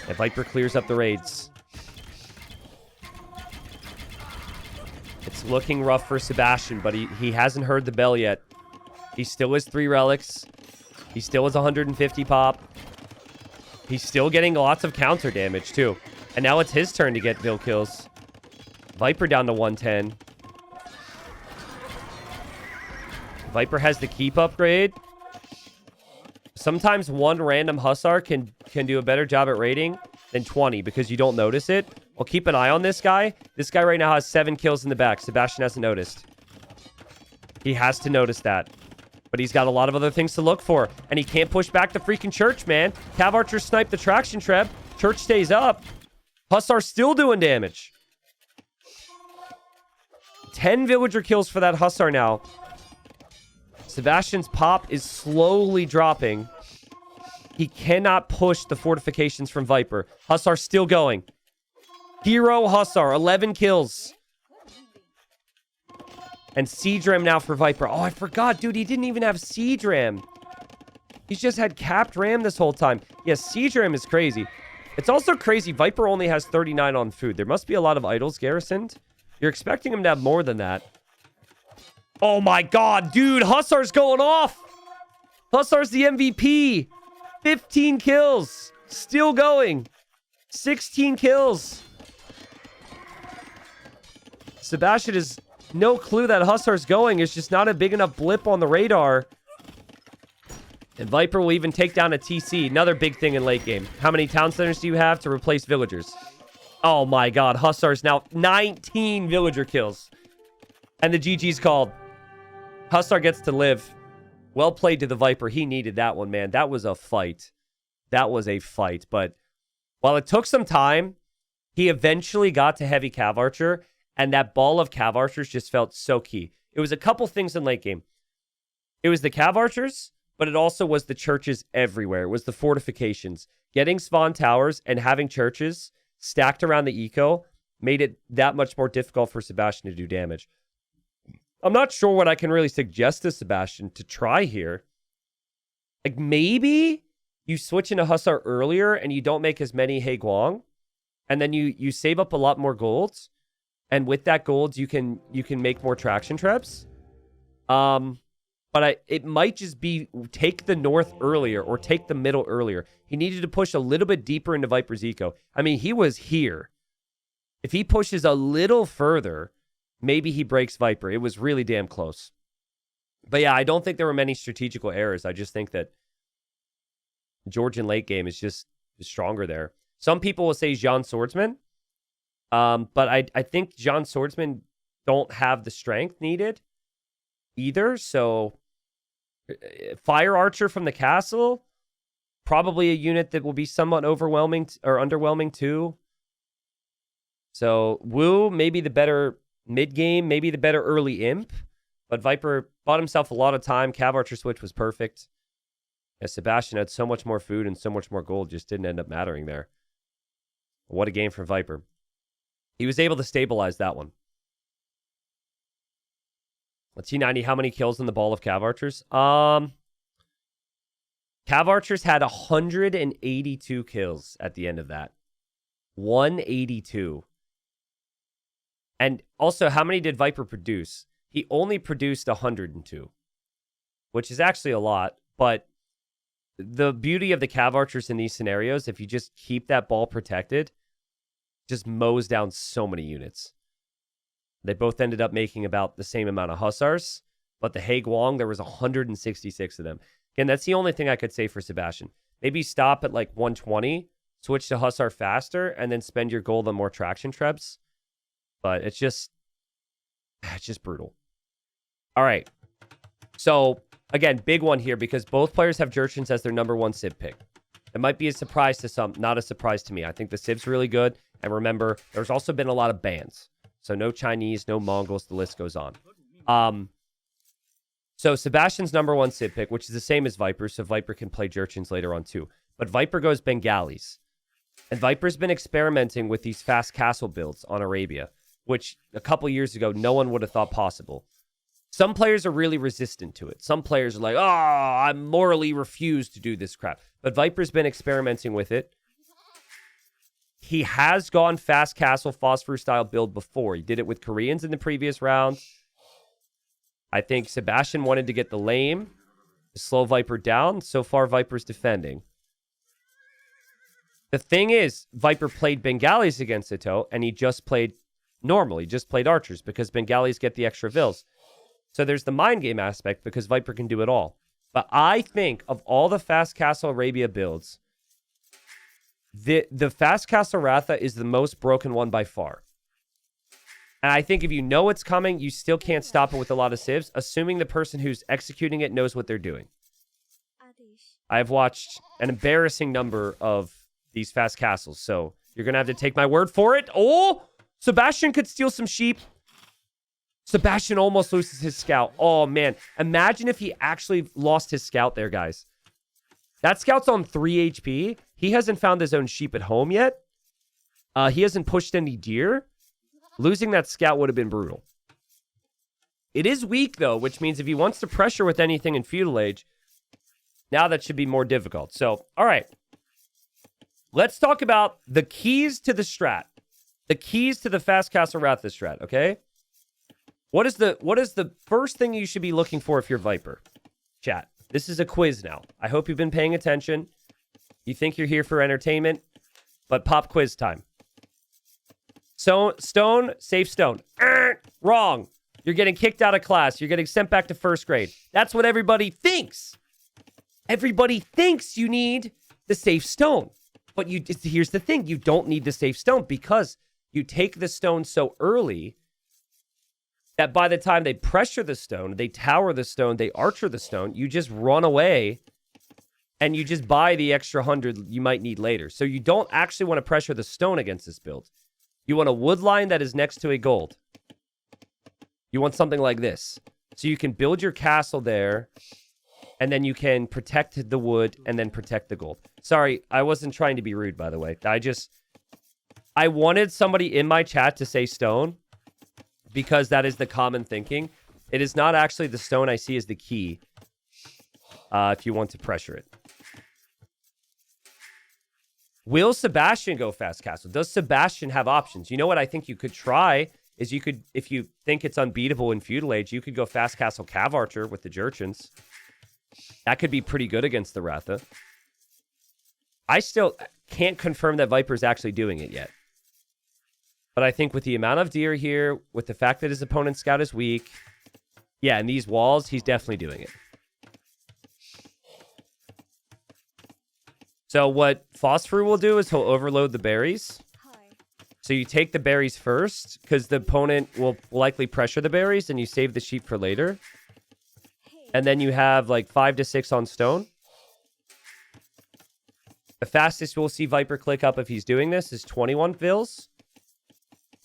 And Viper clears up the raids. It's looking rough for Sebastian, but he hasn't heard the bell yet. He still has 3 relics. He still has 150 pop. He's still getting lots of counter damage, too. And now it's his turn to get vill kills. Viper down to 110. Viper has the keep upgrade. Sometimes one random hussar can do a better job at raiding than 20 because you don't notice it. Well, keep an eye on this guy. This guy right now has 7 kills in the back. Sebastian hasn't noticed. He has to notice that. But he's got a lot of other things to look for. And he can't push back the freaking church, man. Cav archers snipe the traction treb. Church stays up. Hussar's still doing damage. 10 villager kills for that hussar now. Sebastian's pop is slowly dropping. He cannot push the fortifications from Viper. Hussar still going. Hero Hussar, 11 kills. And Siege Ram now for Viper. Oh, I forgot, dude. He didn't even have Siege Ram. He's just had capped Ram this whole time. Yes, Siege Ram is crazy. It's also crazy. Viper only has 39 on food. There must be a lot of idols garrisoned. You're expecting him to have more than that. Oh my god, dude. Hussar's going off. Hussar's the MVP. 15 kills. Still going. 16 kills. Sebastian has no clue that Hussar's going. It's just not a big enough blip on the radar. And Viper will even take down a TC. Another big thing in late game. How many town centers do you have to replace villagers? Oh my god. Hussar's now 19 villager kills. And the GG's called. Hussar gets to live. Well played to the Viper. He needed that one, man. That was a fight. That was a fight. But while it took some time, he eventually got to heavy Cav Archer, and that ball of Cav Archers just felt so key. It was a couple things in late game. It was the Cav Archers, but it also was the churches everywhere. It was the fortifications. Getting Svan Towers and having churches stacked around the eco made it that much more difficult for Sebastian to do damage. I'm not sure what I can really suggest to Sebastian to try here. Like, maybe you switch into Hussar earlier and you don't make as many He Guang, and then you save up a lot more golds, and with that golds you can make more traction traps. But it might just be take the north earlier or take the middle earlier. He needed to push a little bit deeper into Viper's eco. I mean, he was here. If he pushes a little further, maybe he breaks Viper. It was really damn close. But yeah, I don't think there were many strategical errors. I just think that Georgian late game is just stronger there. Some people will say Jean Swordsman. But I think Jean Swordsman don't have the strength needed either. So Fire Archer from the castle, probably a unit that will be somewhat overwhelming or underwhelming too. So Wu, maybe the better mid-game, maybe the better early imp. But Viper bought himself a lot of time. Cav Archer switch was perfect. As Sebastian had so much more food and so much more gold, just didn't end up mattering there. What a game for Viper. He was able to stabilize that one. Let's see, 90. How many kills in the ball of Cav Archers? Cav Archers had 182 kills at the end of that. 182. And also, how many did Viper produce? He only produced 102, which is actually a lot. But the beauty of the Cav Archers in these scenarios, if you just keep that ball protected, just mows down so many units. They both ended up making about the same amount of Hussars, but the He Guang, there was 166 of them. Again, that's the only thing I could say for Sebastian. Maybe stop at like 120, switch to Hussar faster, and then spend your gold on more traction traps. But it's just brutal. All right. So, again, big one here because both players have Jurchens as their number one Civ pick. It might be a surprise to some, not a surprise to me. I think the Civ's really good. And remember, there's also been a lot of bans. So no Chinese, no Mongols, the list goes on. So Sebastian's number one Civ pick, which is the same as Viper, so Viper can play Jurchens later on too. But Viper goes Bengalis. And Viper's been experimenting with these fast castle builds on Arabia, which a couple years ago, no one would have thought possible. Some players are really resistant to it. Some players are like, oh, I morally refuse to do this crap. But Viper's been experimenting with it. He has gone fast castle phosphor style build before. He did it with Koreans in the previous round. I think Sebastian wanted to get the lame, to slow Viper down. So far, Viper's defending. The thing is, Viper played Bengalis against Ito, and he just played normal. He just played archers because Bengalis get the extra vills. So there's the mind game aspect because Viper can do it all. But I think of all the fast castle Arabia builds, the fast castle Ratha is the most broken one by far. And I think if you know it's coming, you still can't stop it with a lot of civs, assuming the person who's executing it knows what they're doing. I've watched an embarrassing number of these fast castles, so you're going to have to take my word for it. Oh, Sebastian could steal some sheep. Sebastian almost loses his scout. Oh, man. Imagine if he actually lost his scout there, guys. That scout's on 3 HP. He hasn't found his own sheep at home yet. He hasn't pushed any deer. Losing that scout would have been brutal. It is weak, though, which means if he wants to pressure with anything in Feudal Age, now that should be more difficult. So, all right. Let's talk about the keys to the strat. The keys to the fast castle Ratha strat, okay? What is the first thing you should be looking for if you're Viper? Chat. This is a quiz now. I hope you've been paying attention. You think you're here for entertainment, but pop quiz time. So, stone, safe stone. Wrong. You're getting kicked out of class. You're getting sent back to first grade. That's what everybody thinks. Everybody thinks you need the safe stone. But here's the thing. You don't need the safe stone because you take the stone so early. that by the time they pressure the stone, they tower the stone, they archer the stone, you just run away and you just buy the extra 100 you might need later. So you don't actually want to pressure the stone against this build. You want a wood line that is next to a gold. You want something like this. So you can build your castle there, and then you can protect the wood and then protect the gold. Sorry, I wasn't trying to be rude, by the way. I wanted somebody in my chat to say stone, because that is the common thinking. It is not actually the stone I see as the key if you want to pressure it. Will Sebastian go fast castle? Does Sebastian have options? You know what I think you could try is you could, if you think it's unbeatable in Feudal Age, you could go fast castle Cav Archer with the Jurchens. That could be pretty good against the Ratha. I still can't confirm that Viper's actually doing it yet. But I think with the amount of deer here, with the fact that his opponent's scout is weak, yeah, and these walls, he's definitely doing it. So what Phosphor will do is he'll overload the berries. So you take the berries first, because the opponent will likely pressure the berries, and you save the sheep for later. And then you have like 5 to 6 on stone. The fastest we'll see Viper click up if he's doing this is 21 vills.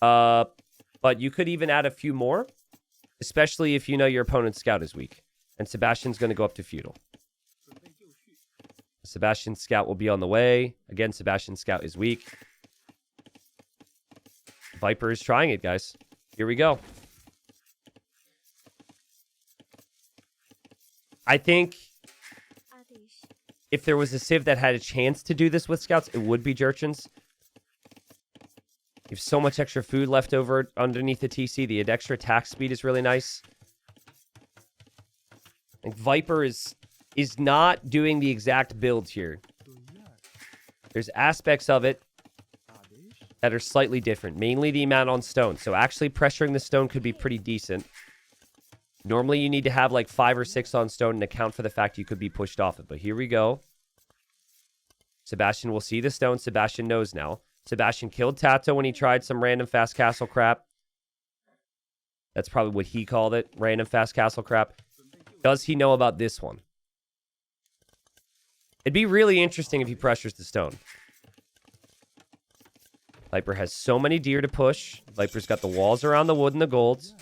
But you could even add a few more, especially if you know your opponent's scout is weak. And Sebastian's going to go up to Feudal. Sebastian's scout will be on the way. Again, Sebastian's scout is weak. Viper is trying it, guys. Here we go. I think if there was a civ that had a chance to do this with scouts, it would be Jurchens. You have so much extra food left over underneath the TC. The extra attack speed is really nice. I think Viper is not doing the exact build here. There's aspects of it that are slightly different. Mainly the amount on stone. So actually pressuring the stone could be pretty decent. Normally you need to have like 5 or 6 on stone and account for the fact you could be pushed off it. But here we go. Sebastian will see the stone. Sebastian knows now. Sebastian killed Tato when he tried some random fast castle crap. That's probably what he called it. Random fast castle crap. Does he know about this one? It'd be really interesting if he pressures the stone. Viper has so many deer to push. Viper's got the walls around the wood and the golds.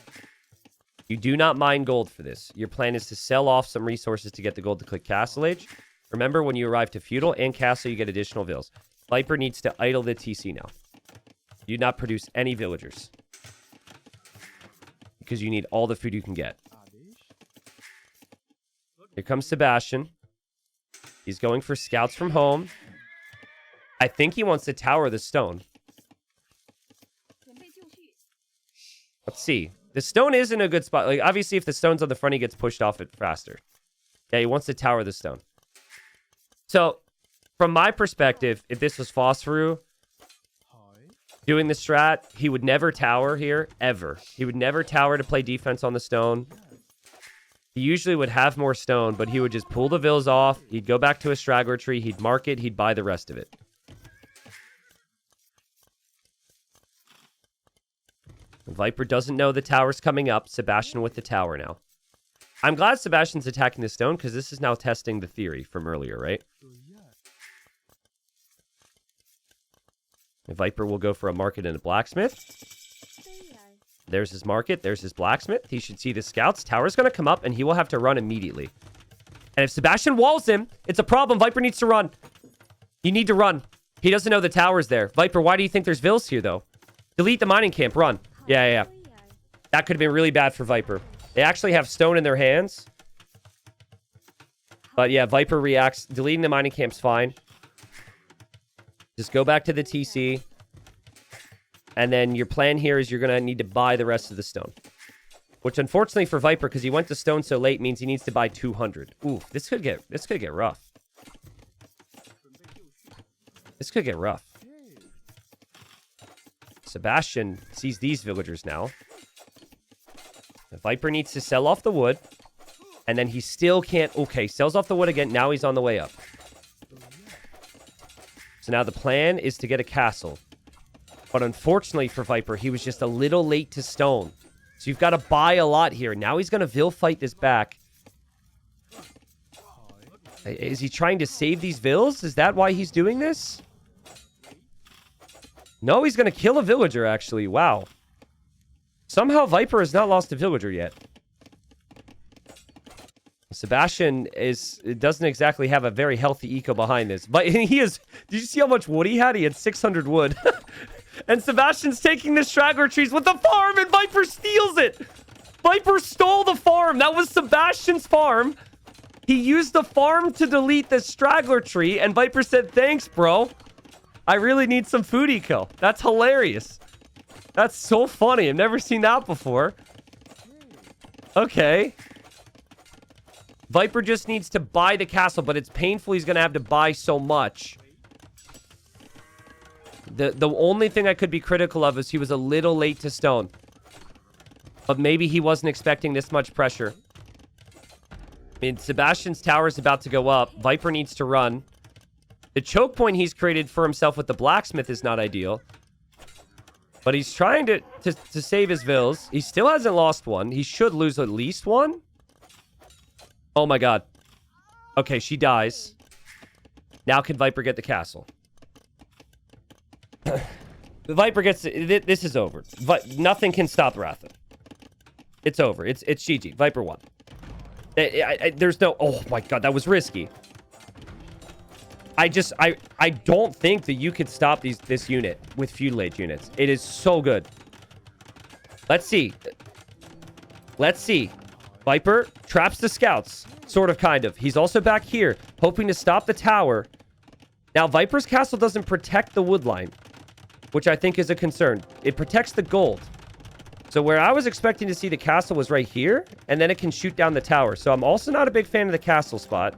You do not mine gold for this. Your plan is to sell off some resources to get the gold to click Castle Age. Remember, when you arrive to Feudal and Castle, you get additional vills. Viper needs to idle the TC now. You do not produce any villagers, because you need all the food you can get. Here comes Sebastian. He's going for scouts from home. I think he wants to tower the stone. Let's see. The stone is in a good spot. Like, obviously, if the stone's on the front, he gets pushed off it faster. Yeah, he wants to tower the stone. So, from my perspective, if this was Phosphor doing the strat, he would never tower here, ever. He would never tower to play defense on the stone. He usually would have more stone, but he would just pull the vills off. He'd go back to a straggler tree. He'd mark it. He'd buy the rest of it. Viper doesn't know the tower's coming up. Sebastian with the tower now. I'm glad Sebastian's attacking the stone, because this is now testing the theory from earlier, right? And Viper will go for a market and a blacksmith. There's his market. There's his blacksmith. He should see the scouts. Tower's going to come up, and he will have to run immediately. And if Sebastian walls him, it's a problem. Viper needs to run. You need to run. He doesn't know the tower's there. Viper, why do you think there's vills here, though? Delete the mining camp. Run. Yeah. That could have been really bad for Viper. They actually have stone in their hands. But yeah, Viper reacts. Deleting the mining camp's fine. Just go back to the TC. And then your plan here is you're going to need to buy the rest of the stone. Which unfortunately for Viper, because he went to stone so late, means he needs to buy 200. Ooh, this could get rough. This could get rough. Sebastian sees these villagers now. The Viper needs to sell off the wood. And then he still can't... Okay, sells off the wood again. Now he's on the way up. So now the plan is to get a castle. But unfortunately for Viper, he was just a little late to stone. So you've got to buy a lot here. Now he's going to Vil fight this back. Is he trying to save these Vils? Is that why he's doing this? No, he's going to kill a villager, actually. Wow. Somehow Viper has not lost a villager yet. Sebastian doesn't exactly have a very healthy eco behind this. But he is... Did you see how much wood he had? He had 600 wood. And Sebastian's taking the straggler trees with the farm, and Viper steals it. Viper stole the farm. That was Sebastian's farm. He used the farm to delete the straggler tree, and Viper said, thanks, bro. I really need some food eco. That's hilarious. That's so funny. I've never seen that before. Okay. Viper just needs to buy the castle, but it's painful. He's going to have to buy so much. The only thing I could be critical of is he was a little late to stone. But maybe he wasn't expecting this much pressure. I mean, Sebastian's tower is about to go up. Viper needs to run. The choke point he's created for himself with the blacksmith is not ideal. But he's trying to save his Vils. He still hasn't lost one. He should lose at least one. Oh my god. Okay, she dies. Now can Viper get the castle? The Viper gets... This is over. Nothing can stop Ratha. It's over. It's GG. Viper won. There's no... Oh my god, that was risky. I don't think that you could stop this unit with Feudal Age units. It is so good. Let's see. Let's see. Viper traps the scouts. Sort of, kind of. He's also back here, hoping to stop the tower. Now, Viper's castle doesn't protect the wood line, which I think is a concern. It protects the gold. So where I was expecting to see the castle was right here, and then it can shoot down the tower. So I'm also not a big fan of the castle spot.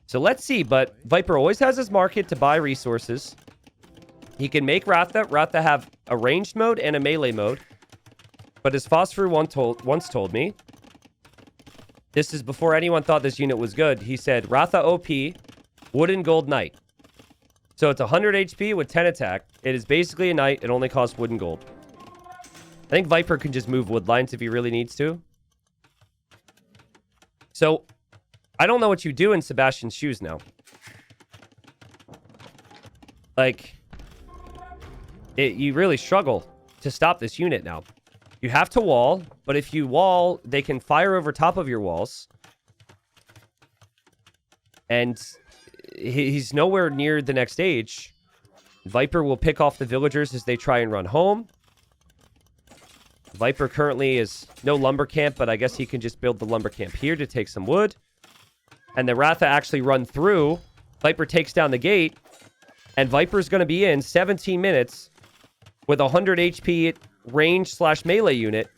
So let's see, but Viper always has his market to buy resources. He can make Ratha have a ranged mode and a melee mode. But as Phosphor once told me, this is before anyone thought this unit was good. He said, Ratha OP, wood and gold knight. So it's 100 HP with 10 attack. It is basically a knight. It only costs wood and gold. I think Viper can just move wood lines if he really needs to. So I don't know what you do in Sebastian's shoes now. Like, you really struggle to stop this unit now. You have to wall, but if you wall, they can fire over top of your walls. And he's nowhere near the next stage. Viper will pick off the villagers as they try and run home. Viper currently is no lumber camp, but I guess he can just build the lumber camp here to take some wood. And the Ratha actually run through. Viper takes down the gate. And Viper's going to be in 17 minutes with 100 HP range/melee unit.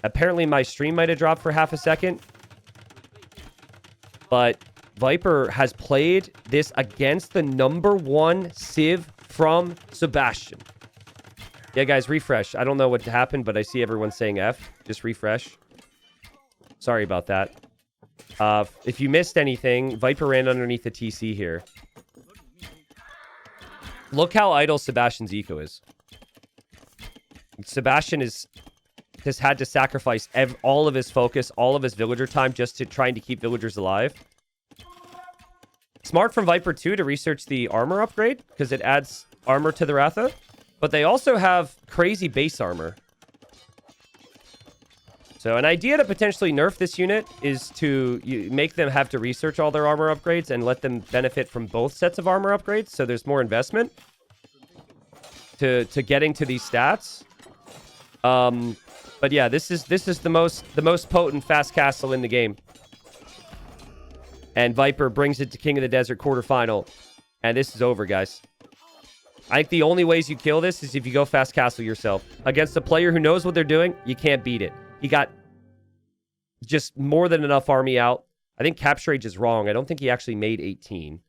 Apparently my stream might have dropped for half a second. But Viper has played this against the #1 Civ from Sebastian. Yeah, guys, refresh. I don't know what happened, but I see everyone saying F. Just refresh. Sorry about that. If you missed anything, Viper ran underneath the TC here. Look how idle Sebastian's eco is. Sebastian has had to sacrifice all of his focus, all of his villager time just to trying to keep villagers alive. Smart from Viper 2 to research the armor upgrade, because it adds armor to the Ratha. But they also have crazy base armor. So an idea to potentially nerf this unit is to make them have to research all their armor upgrades and let them benefit from both sets of armor upgrades, so there's more investment to getting to these stats. But yeah, this is the most potent fast castle in the game. And Viper brings it to King of the Desert quarterfinal. And this is over, guys. I think the only ways you kill this is if you go fast castle yourself. Against a player who knows what they're doing, you can't beat it. He got just more than enough army out. I think Capture Age is wrong. I don't think he actually made 18.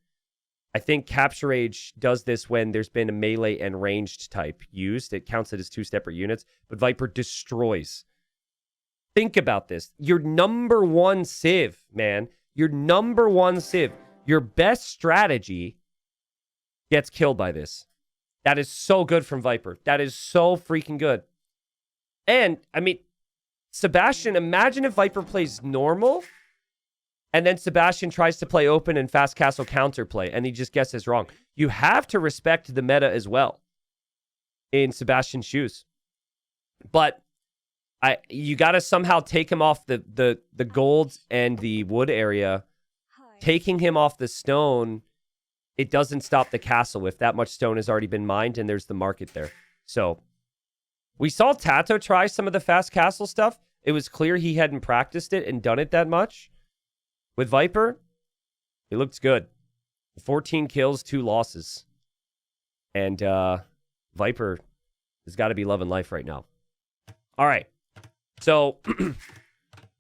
I think Capture Age does this when there's been a melee and ranged type used. It counts it as 2 separate units. But Viper destroys. Think about this. Your #1 Civ, man. Your #1 Civ. Your best strategy gets killed by this. That is so good from Viper. That is so freaking good. And, I mean, Sebastian, imagine if Viper plays normal, and then Sebastian tries to play open and fast castle counterplay, and he just guesses wrong. You have to respect the meta as well in Sebastian's shoes. But you got to somehow take him off the gold and the wood area. Taking him off the stone, it doesn't stop the castle if that much stone has already been mined and there's the market there. So we saw Tato try some of the fast castle stuff. It was clear he hadn't practiced it and done it that much. With Viper, he looked good. 14 kills, 2 losses. And Viper has got to be loving life right now. All right. So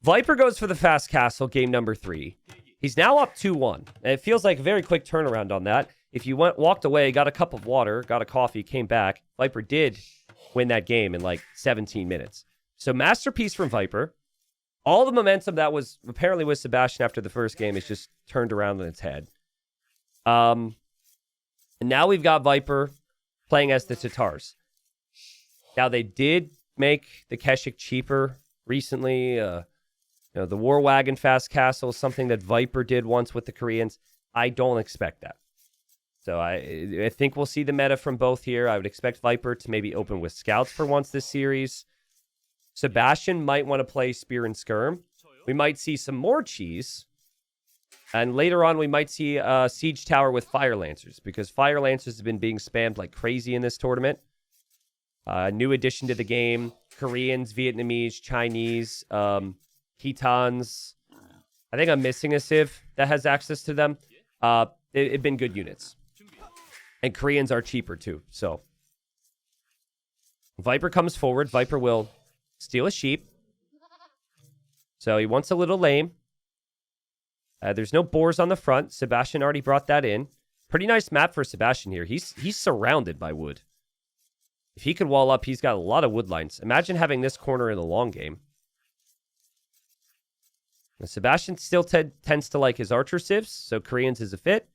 Viper goes for the fast castle, game number 3. He's now up 2-1. And it feels like a very quick turnaround on that. If you walked away, got a cup of water, got a coffee, came back, Viper did win that game in like 17 minutes. So masterpiece from Viper. All the momentum that was apparently with Sebastian after the first game is just turned around on its head. And now we've got Viper playing as the Tatars. Now they did make the Keshik cheaper recently. The War Wagon Fast Castle, something that Viper did once with the Koreans. I don't expect that. So I think we'll see the meta from both here. I would expect Viper to maybe open with Scouts for once this series. Sebastian might want to play Spear and Skirm. We might see some more cheese. And later on, we might see a Siege Tower with Fire Lancers, because Fire Lancers have been being spammed like crazy in this tournament. New addition to the game. Koreans, Vietnamese, Chinese, Khitans. I think I'm missing a Civ that has access to them. They've been good units. And Koreans are cheaper too. So Viper comes forward. Viper will steal a sheep. So he wants a little lame. There's no boars on the front. Sebastian already brought that in. Pretty nice map for Sebastian here. He's surrounded by wood. If he could wall up, he's got a lot of wood lines. Imagine having this corner in the long game. Now, Sebastian still tends to like his archer civs, so Koreans is a fit.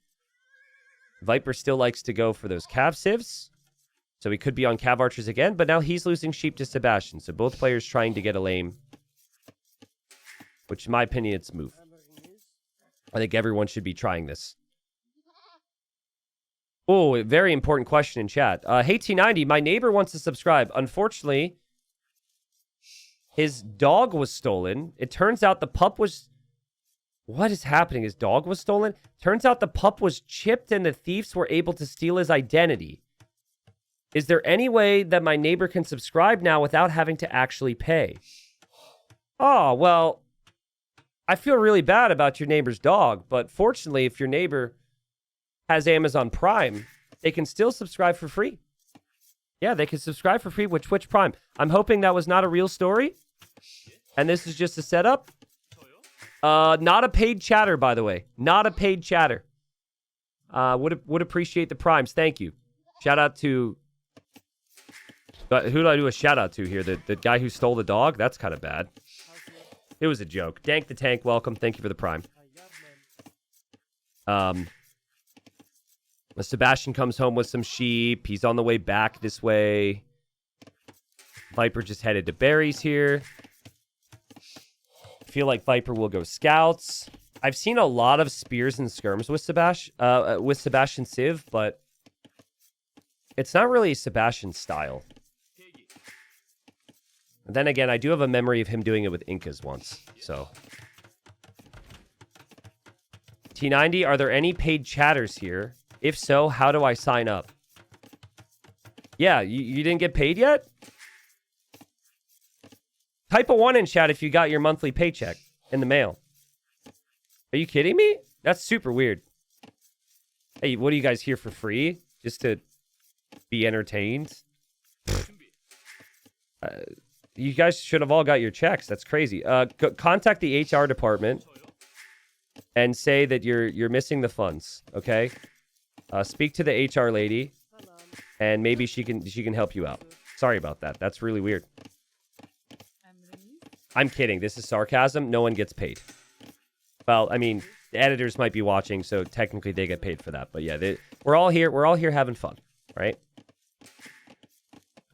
Viper still likes to go for those cav civs, so he could be on cav archers again, but now he's losing sheep to Sebastian, so both players trying to get a lame, which in my opinion, it's a move. I think everyone should be trying this. Oh, a very important question in chat. Hey, T90, my neighbor wants to subscribe. Unfortunately, his dog was stolen. It turns out the pup was... What is happening? His dog was stolen? Turns out the pup was chipped and the thieves were able to steal his identity. Is there any way that my neighbor can subscribe now without having to actually pay? Oh, well, I feel really bad about your neighbor's dog, but fortunately, if your neighbor has Amazon Prime, they can still subscribe for free. Yeah, they can subscribe for free with Twitch Prime. I'm hoping that was not a real story, and this is just a setup. Not a paid chatter, by the way. Not a paid chatter. Would appreciate the primes. Thank you. Shout out to... But who do I do a shout out to here? The guy who stole the dog? That's kind of bad. It was a joke. Dank the Tank, welcome. Thank you for the prime. Sebastian comes home with some sheep. He's on the way back this way. Viper just headed to berries here. I feel like Viper will go scouts. I've seen a lot of spears and skirms with Sebastian Civ, but it's not really Sebastian's style. And then again, I do have a memory of him doing it with Incas once, so. T90, are there any paid chatters here? If so, how do I sign up? Yeah, you didn't get paid yet? Type a 1 in chat if you got your monthly paycheck in the mail. Are you kidding me? That's super weird. Hey, what are you guys here for free? Just to be entertained? You guys should have all got your checks. That's crazy. Contact the HR department and say that you're missing the funds, okay? Speak to the HR lady, and maybe she can help you out. Sorry about that. That's really weird. I'm kidding. This is sarcasm. No one gets paid. Well, I mean, the editors might be watching, so technically they get paid for that. But yeah, we're all here. We're all here having fun, right?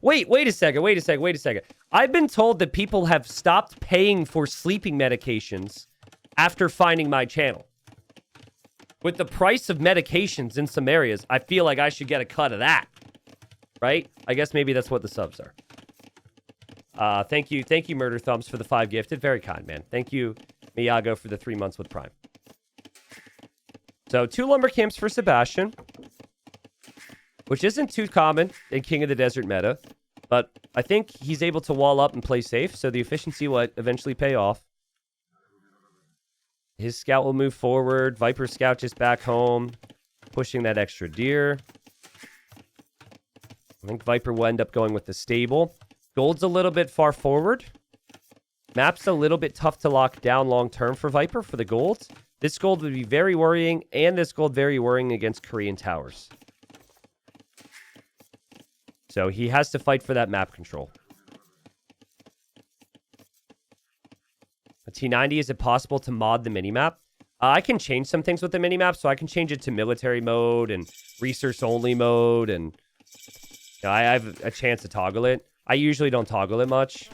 Wait a second. I've been told that people have stopped paying for sleeping medications after finding my channel. With the price of medications in some areas, I feel like I should get a cut of that. Right? I guess maybe that's what the subs are. Thank you, Murder Thumbs, for the 5 gifted. Very kind, man. Thank you, Miyago, for the 3 months with Prime. So 2 lumber camps for Sebastian, which isn't too common in King of the Desert meta, but I think he's able to wall up and play safe, so the efficiency will eventually pay off. His scout will move forward. Viper scout just back home, pushing that extra deer. I think Viper will end up going with the stable. Gold's a little bit far forward. Map's a little bit tough to lock down long-term for Viper for the gold. This gold would be very worrying, and this gold very worrying against Korean towers. So he has to fight for that map control. A T90, is it possible to mod the minimap? I can change some things with the minimap, so I can change it to military mode and research-only mode, and I have a chance to toggle it. I usually don't toggle it much.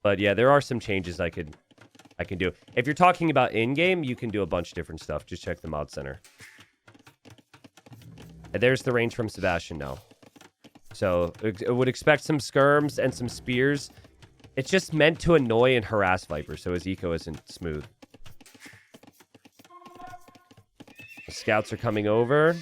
But yeah, there are some changes I can do. If you're talking about in-game, you can do a bunch of different stuff. Just check the mod center. And there's the range from Sebastian now. So I would expect some skirms and some spears. It's just meant to annoy and harass Viper, so his eco isn't smooth. The scouts are coming over.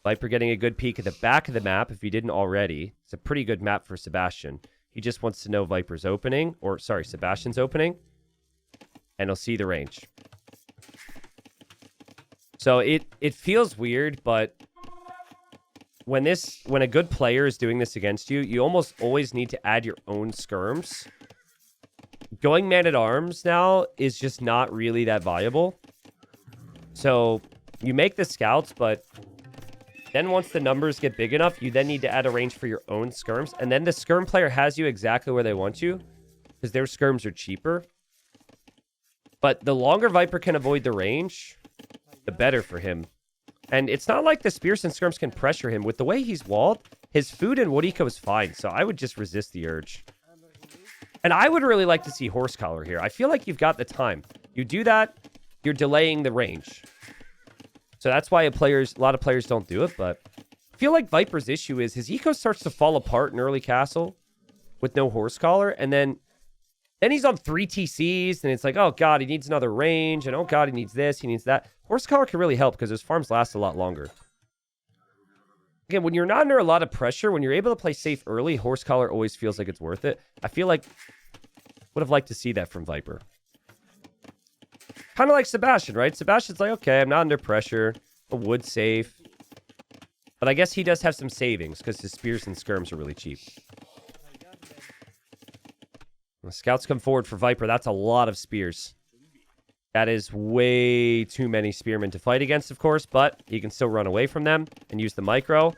Viper getting a good peek at the back of the map, if he didn't already. It's a pretty good map for Sebastian. He just wants to know Viper's opening, or sorry, Sebastian's opening, and he'll see the range. So it feels weird, but when a good player is doing this against you, you almost always need to add your own skirms. Going man-at-arms now is just not really that viable. So you make the scouts, but then once the numbers get big enough, you then need to add a range for your own skirms. And then the skirm player has you exactly where they want you, because their skirms are cheaper. But the longer Viper can avoid the range, the better for him. And it's not like the spears and skirms can pressure him. With the way he's walled, his food and wood eco is fine. So I would just resist the urge. And I would really like to see horse collar here. I feel like you've got the time. You do that, you're delaying the range. So that's why a lot of players don't do it. But I feel like Viper's issue is his eco starts to fall apart in early castle with no horse collar. And then he's on 3 TCs. And it's like, oh, God, he needs another range. And oh, God, he needs this. He needs that. Horse collar can really help because his farms last a lot longer. Again, when you're not under a lot of pressure, when you're able to play safe early, horse collar always feels like it's worth it. I feel like would have liked to see that from Viper. Kind of like Sebastian, right? Sebastian's like, okay, I'm not under pressure. A wood safe. But I guess he does have some savings because his spears and skirms are really cheap. The scouts come forward for Viper. That's a lot of spears. That is way too many spearmen to fight against, of course, but he can still run away from them and use the micro.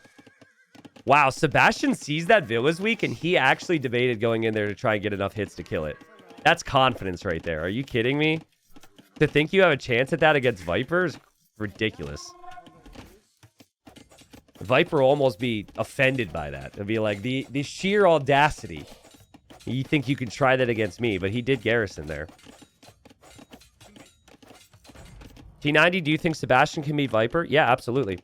Wow, Sebastian sees that Villa's weak, and he actually debated going in there to try and get enough hits to kill it. That's confidence right there. Are you kidding me? To think you have a chance at that against Viper is ridiculous. Viper will almost be offended by that. It'll be like, the sheer audacity. You think you can try that against me, but he did garrison there. T90, do you think Sebastian can beat Viper? Yeah, absolutely.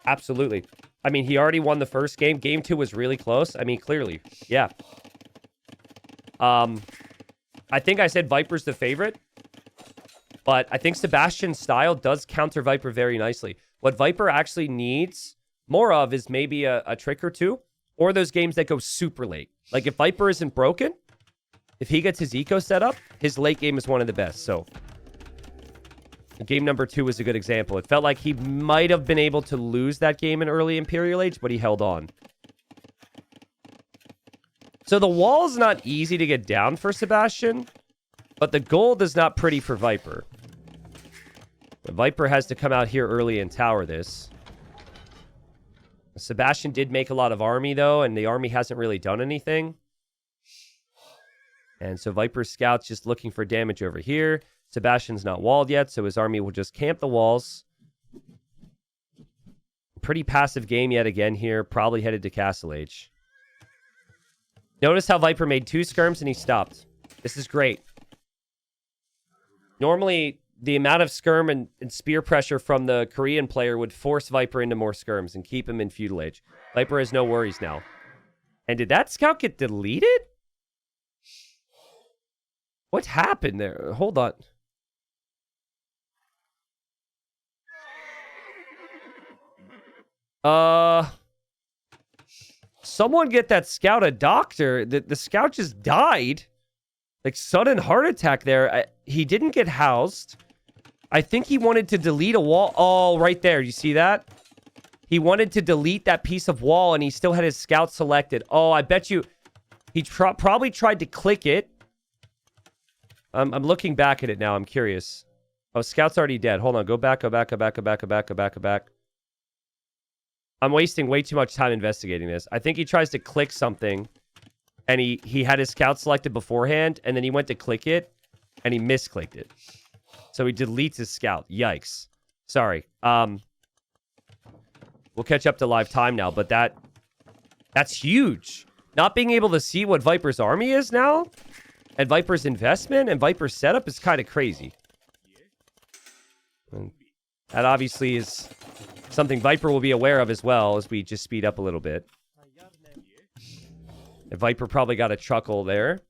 Absolutely. I mean, he already won the first game. Game 2 was really close. I mean, clearly. Yeah. I think I said Viper's the favorite. But I think Sebastian's style does counter Viper very nicely. What Viper actually needs more of is maybe a trick or two. Or those games that go super late. Like, if Viper isn't broken, if he gets his eco set up, his late game is one of the best. So game number 2 is a good example. It felt like he might have been able to lose that game in early Imperial Age, but he held on. So the wall's not easy to get down for Sebastian, but the gold is not pretty for Viper. The Viper has to come out here early and tower this. Sebastian did make a lot of army, though, and the army hasn't really done anything. And so Viper's scout's just looking for damage over here. Sebastian's not walled yet, so his army will just camp the walls. Pretty passive game yet again here. Probably headed to Castle Age. Notice how Viper made 2 skirms and he stopped. This is great. Normally, the amount of skirm and spear pressure from the Korean player would force Viper into more skirms and keep him in Feudal Age. Viper has no worries now. And did that scout get deleted? What happened there? Hold on. Someone get that scout a doctor. The scout just died. Like, sudden heart attack there. He didn't get housed. I think he wanted to delete a wall. Oh, right there. You see that? He wanted to delete that piece of wall, and he still had his scout selected. Oh, I bet you he probably tried to click it. I'm looking back at it now. I'm curious. Oh, scout's already dead. Hold on. Go back. I'm wasting way too much time investigating this. I think he tries to click something, and he had his scout selected beforehand, and then he went to click it, and he misclicked it. So he deletes his scout. Yikes. Sorry. We'll catch up to live time now, but that's huge. Not being able to see what Viper's army is now, and Viper's investment, and Viper's setup is kind of crazy. And that obviously is something Viper will be aware of as well as we just speed up a little bit. And Viper probably got a chuckle there.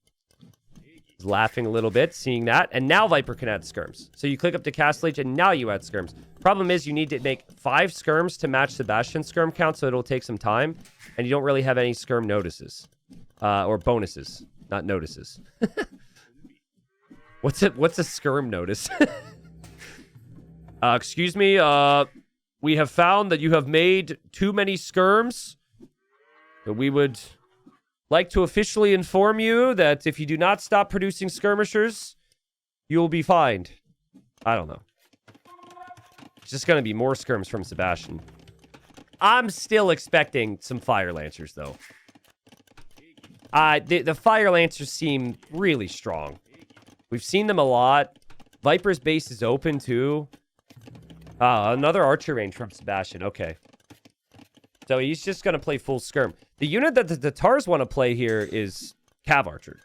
He's laughing a little bit, seeing that. And now Viper can add skirms. So you click up to Castle Age, and now you add skirms. Problem is, you need to make 5 skirms to match Sebastian's skirm count, so it'll take some time. And you don't really have any skirm notices. Or bonuses. Not notices. What's a skirm notice? Excuse me, we have found that you have made too many skirms. We would like to officially inform you that if you do not stop producing skirmishers, you will be fined. I don't know. It's just going to be more skirms from Sebastian. I'm still expecting some Fire Lancers, though. The Fire Lancers seem really strong. We've seen them a lot. Viper's base is open, too. Another archer range from Sebastian. Okay. So he's just going to play full skirm. The unit that the Tatars want to play here is Cav Archer.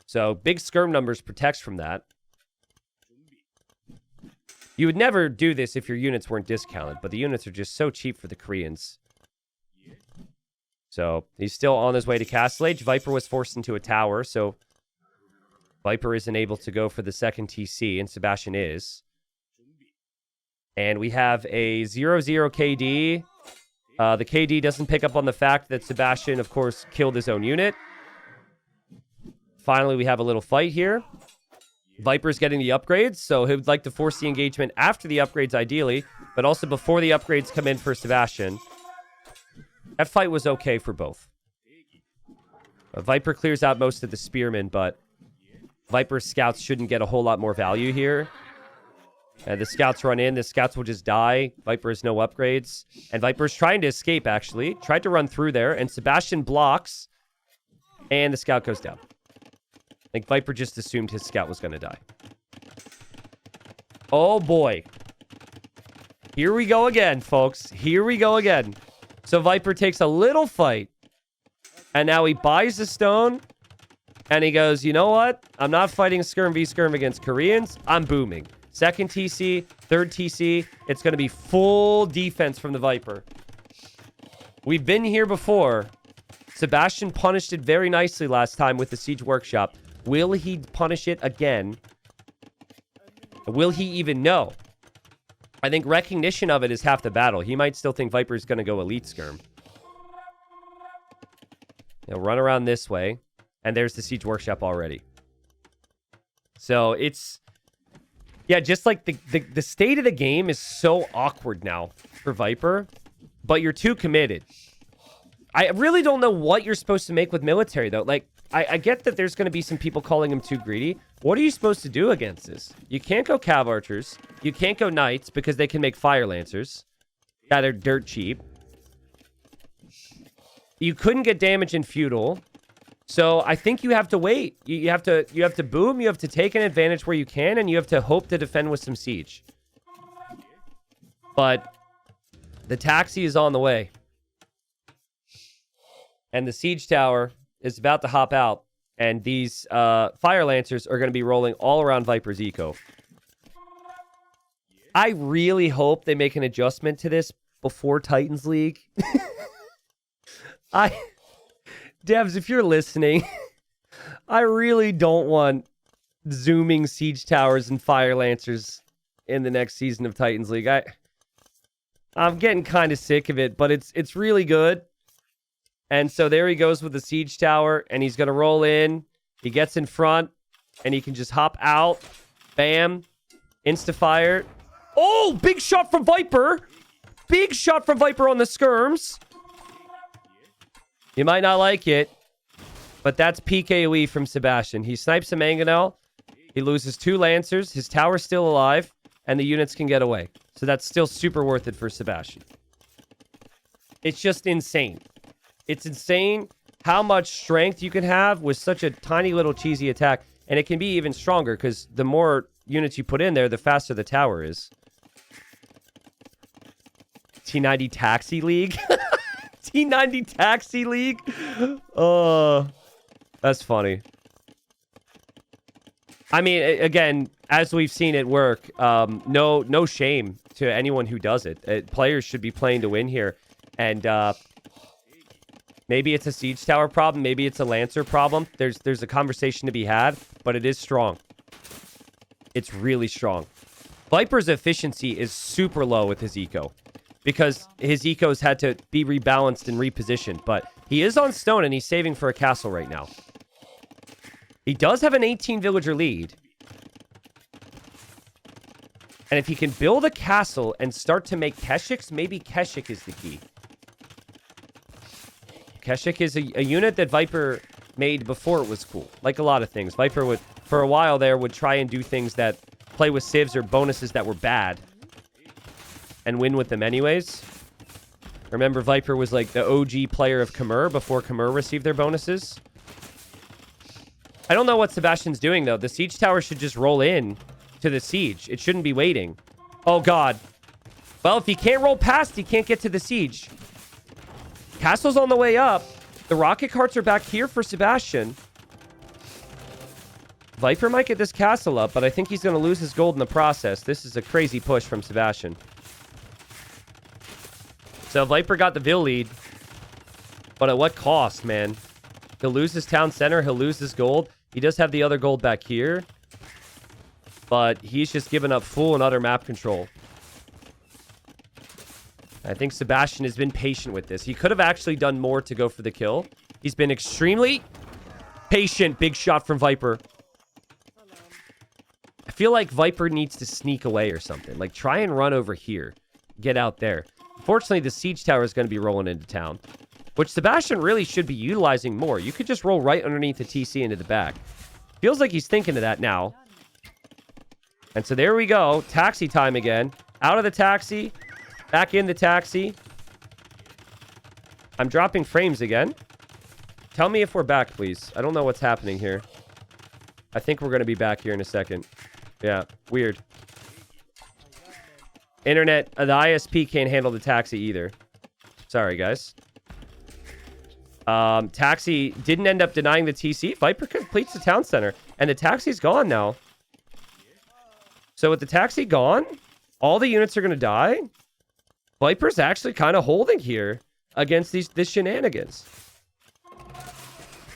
So big skirm numbers protects from that. You would never do this if your units weren't discounted, but the units are just so cheap for the Koreans. So he's still on his way to Castle Age. Viper was forced into a tower, so Viper isn't able to go for the second TC, and Sebastian is. And we have a 0-0 KD. The KD doesn't pick up on the fact that Sebastian, of course, killed his own unit. Finally, we have a little fight here. Viper's getting the upgrades, so he would like to force the engagement after the upgrades, ideally, but also before the upgrades come in for Sebastian. That fight was okay for both. Viper clears out most of the spearmen, but Viper's scouts shouldn't get a whole lot more value here. The scouts run in. The scouts will just die. Viper has no upgrades. And Viper's trying to escape, actually. Tried to run through there, and Sebastian blocks. And the scout goes down. I think Viper just assumed his scout was going to die. Oh, boy. Here we go again, folks. Here we go again. So Viper takes a little fight. And now he buys the stone. And he goes, you know what? I'm not fighting skirm v skirm against Koreans. I'm booming. Second TC, third TC. It's going to be full defense from the Viper. We've been here before. Sebastian punished it very nicely last time with the Siege Workshop. Will he punish it again? Will he even know? I think recognition of it is half the battle. He might still think Viper's going to go Elite Skirm. He'll run around this way. And there's the Siege Workshop already. So it's... Yeah, just like the state of the game is so awkward now for Viper. But you're too committed. I really don't know what you're supposed to make with military, though. Like, I get that there's going to be some people calling him too greedy. What are you supposed to do against this? You can't go Cav Archers. You can't go Knights because they can make Fire Lancers. Yeah, they're dirt cheap. You couldn't get damage in Feudal. So I think you have to wait. You have to boom. You have to take an advantage where you can, and you have to hope to defend with some siege. But The taxi is on the way. And the siege tower is about to hop out. And these fire lancers are going to be rolling all around Viper's eco. I really hope they make an adjustment to this before Titans League. Devs, if you're listening, I really don't want zooming siege towers and fire lancers in the next season of Titans League. I'm getting kind of sick of it, but it's really good. And so there he goes with the siege tower, and he's going to roll in. He gets in front, and he can just hop out. Bam. Insta-fire. Oh, big shot from Viper. Big shot from Viper on the skirms. You might not like it, but that's PKOE from Sebastian. He snipes a Mangonel. He loses 2 Lancers. His tower's still alive, and the units can get away. So that's still super worth it for Sebastian. It's just insane. It's insane how much strength you can have with such a tiny little cheesy attack. And it can be even stronger because the more units you put in there, the faster the tower is. T90 Taxi League? T90 Taxi League? Oh, that's funny. I mean, again, as we've seen it work, no shame to anyone who does it. Players should be playing to win here. And maybe it's a siege tower problem. Maybe it's a Lancer problem. There's a conversation to be had, but it is strong. It's really strong. Viper's efficiency is super low with his eco because his ecos had to be rebalanced and repositioned. But he is on stone and he's saving for a castle right now. He does have an 18 villager lead. And if he can build a castle and start to make Keshiks, maybe Keshik is the key. Keshik is a unit that Viper made before it was cool. Like a lot of things. Viper would, for a while there, would try and do things that play with civs or bonuses that were bad. And win with them anyways. Remember, Viper was like the OG player of Khmer before Khmer received their bonuses. I don't know what Sebastian's doing, though. The siege tower should just roll in to the siege. It shouldn't be waiting. Oh, God. Well, if he can't roll past, he can't get to the siege. Castle's on the way up. The rocket carts are back here for Sebastian. Viper might get this castle up, but I think he's going to lose his gold in the process. This is a crazy push from Sebastian. So Viper got the Vil lead. But at what cost, man? He'll lose his town center. He'll lose his gold. He does have the other gold back here. But he's just given up full and utter map control. I think Sebastian has been patient with this. He could have actually done more to go for the kill. He's been extremely patient. Big shot from Viper. I feel like Viper needs to sneak away or something. Like, try and run over here. Get out there. Unfortunately, the siege tower is going to be rolling into town. Which Sebastian really should be utilizing more. You could just roll right underneath the TC into the back. Feels like he's thinking of that now. And so there we go. Taxi time again. Out of the taxi. Back in the taxi. I'm dropping frames again. Tell me if we're back, please. I don't know what's happening here. I think we're going to be back here in a second. Yeah, weird. Internet, the ISP can't handle the taxi either. Sorry, guys. Taxi didn't end up denying the TC. Viper completes the town center. And the taxi's gone now. So with the taxi gone, all the units are going to die. Viper's actually kind of holding here against this shenanigans.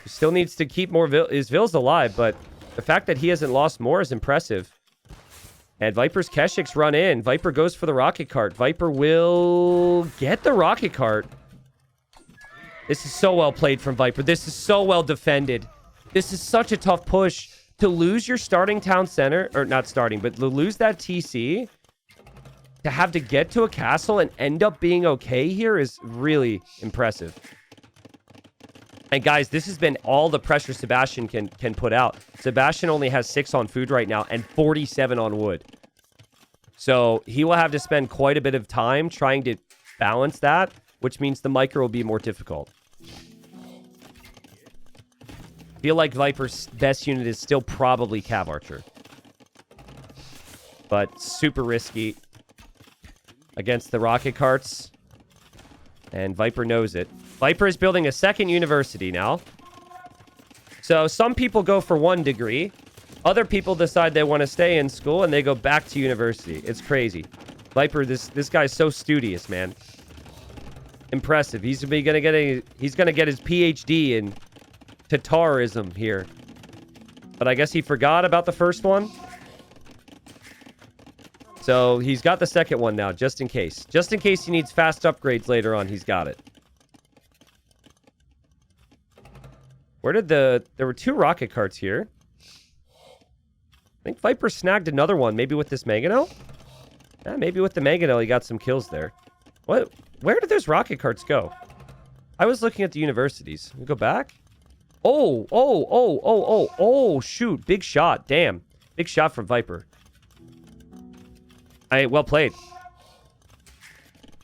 He still needs to keep more his Vils alive, but the fact that he hasn't lost more is impressive. And Viper's Keshiks run in. Viper goes for the rocket cart. Viper will get the rocket cart. This is so well played from Viper. This is so well defended. This is such a tough push. To lose your starting town center, or not starting, but to lose that TC, to have to get to a castle and end up being okay here is really impressive. And guys, this has been all the pressure Sebastian can put out. Sebastian only has 6 on food right now and 47 on wood. So he will have to spend quite a bit of time trying to balance that, which means the micro will be more difficult. Feel like Viper's best unit is still probably Cav Archer. But super risky against the rocket carts. And Viper knows it. Viper is building a second university now. So some people go for 1 degree. Other people decide they want to stay in school and they go back to university. It's crazy. Viper, this guy's so studious, man. Impressive. He's gonna get his PhD in Tatarism here. But I guess he forgot about the first one. So he's got the second one now, just in case. Just in case he needs fast upgrades later on, he's got it. There were 2 rocket carts here. I think Viper snagged another one, maybe with this Mangonel? Yeah, maybe with the Mangonel he got some kills there. What? Where did those rocket carts go? I was looking at the universities. We go back? Oh, shoot. Big shot. Damn. Big shot from Viper. Well played.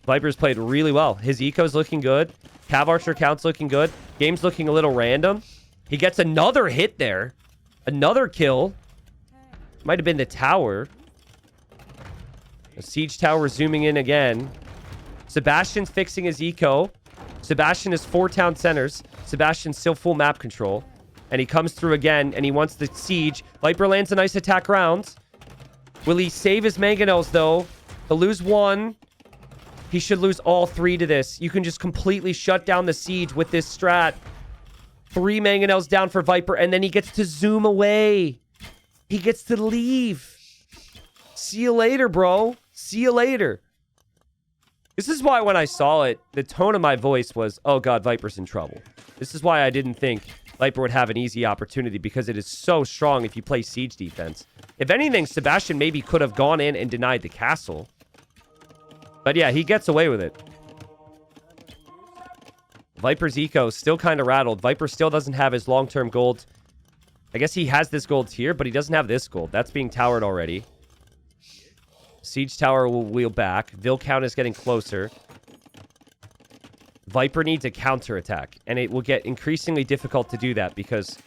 Viper's played really well. His eco's looking good. Cav Archer count's looking good. Game's looking a little random. He gets another hit there. Another kill. Might have been the tower. The siege tower zooming in again. Sebastian's fixing his eco. Sebastian is 4 town centers. Sebastian's still full map control. And he comes through again, and he wants the siege. Viper lands a nice attack round. Will he save his mangonels, though? He'll lose 1. He should lose all 3 to this. You can just completely shut down the siege with this strat. 3 mangonels down for Viper, and then he gets to zoom away. He gets to leave. See you later, bro. See you later. This is why when I saw it, the tone of my voice was, oh god, Viper's in trouble. This is why I didn't think Viper would have an easy opportunity, because it is so strong if you play siege defense. If anything, Sebastian maybe could have gone in and denied the castle. But yeah, he gets away with it. Viper's eco still kind of rattled. Viper still doesn't have his long-term gold. I guess he has this gold here, but he doesn't have this gold. That's being towered already. Siege tower will wheel back. Vil count is getting closer. Viper needs a counterattack, and it will get increasingly difficult to do that because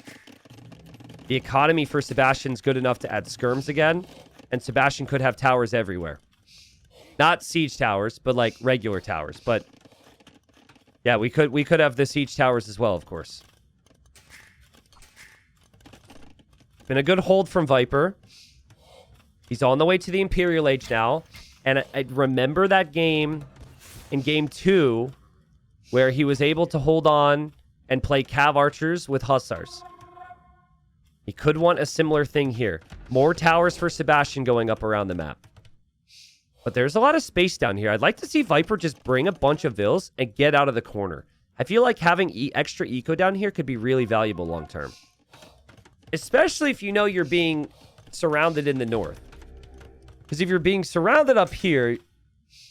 the economy for Sebastian's good enough to add skirms again, and Sebastian could have towers everywhere. Not siege towers, but like regular towers. But yeah, we could have the siege towers as well, of course. Been a good hold from Viper. He's on the way to the Imperial Age now. And I remember that game in game 2 where he was able to hold on and play Cav Archers with Hussars. He could want a similar thing here. More towers for Sebastian going up around the map. But there's a lot of space down here. I'd like to see Viper just bring a bunch of Vils and get out of the corner. I feel like having extra eco down here could be really valuable long term. Especially if you know you're being surrounded in the north. Because if you're being surrounded up here,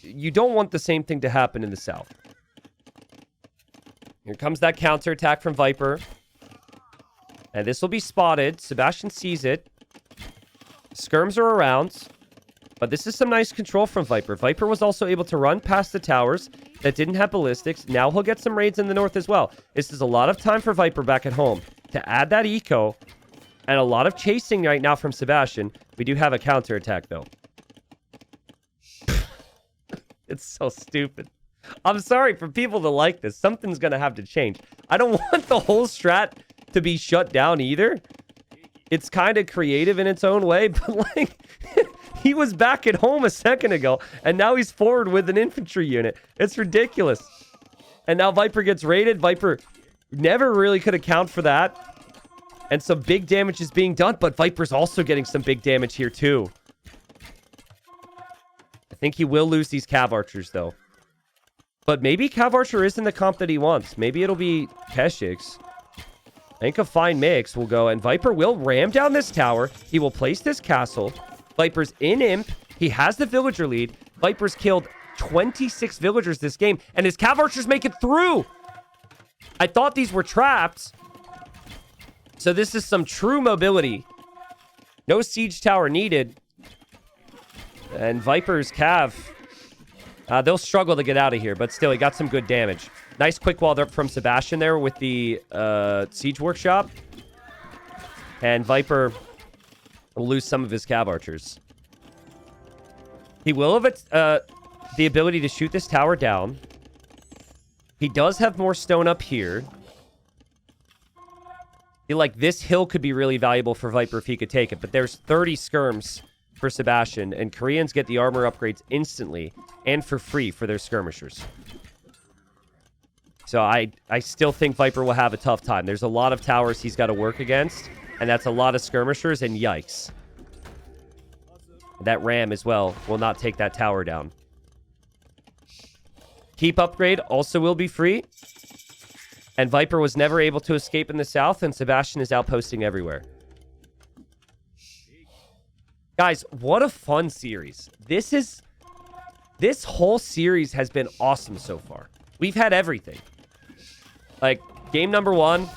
you don't want the same thing to happen in the south. Here comes that counterattack from Viper. And this will be spotted. Sebastian sees it. Skirms are around. But this is some nice control from Viper. Viper was also able to run past the towers that didn't have ballistics. Now he'll get some raids in the north as well. This is a lot of time for Viper back at home to add that eco. And a lot of chasing right now from Sebastian. We do have a counterattack, though. It's so stupid. I'm sorry for people to like this. Something's going to have to change. I don't want the whole strat to be shut down either. It's kind of creative in its own way, but like... He was back at home a second ago, and now he's forward with an infantry unit. It's ridiculous. And now Viper gets raided. Viper never really could account for that. And some big damage is being done, but Viper's also getting some big damage here too. I think he will lose these Cav Archers, though. But maybe Cav Archer isn't the comp that he wants. Maybe it'll be Keshix. I think a fine mix will go, and Viper will ram down this tower. He will place this castle. Viper's in Imp. He has the villager lead. Viper's killed 26 villagers this game, and his Cav Archers make it through. I thought these were traps. So this is some true mobility. No siege tower needed. And Viper's Cav, they'll struggle to get out of here, but still, he got some good damage. Nice quick wall from Sebastian there with the siege workshop. And Viper will lose some of his Cav Archers. He will have the ability to shoot this tower down. He does have more stone up here. I feel like this hill could be really valuable for Viper if he could take it. But there's 30 skirms for Sebastian. And Koreans get the armor upgrades instantly and for free for their skirmishers. So I still think Viper will have a tough time. There's a lot of towers he's got to work against. And that's a lot of skirmishers. And yikes. That ram as well will not take that tower down. Keep upgrade also will be free. And Viper was never able to escape in the south, and Sebastian is outposting everywhere. Guys, what a fun series. This whole series has been awesome so far. We've had everything. Like, game number 1,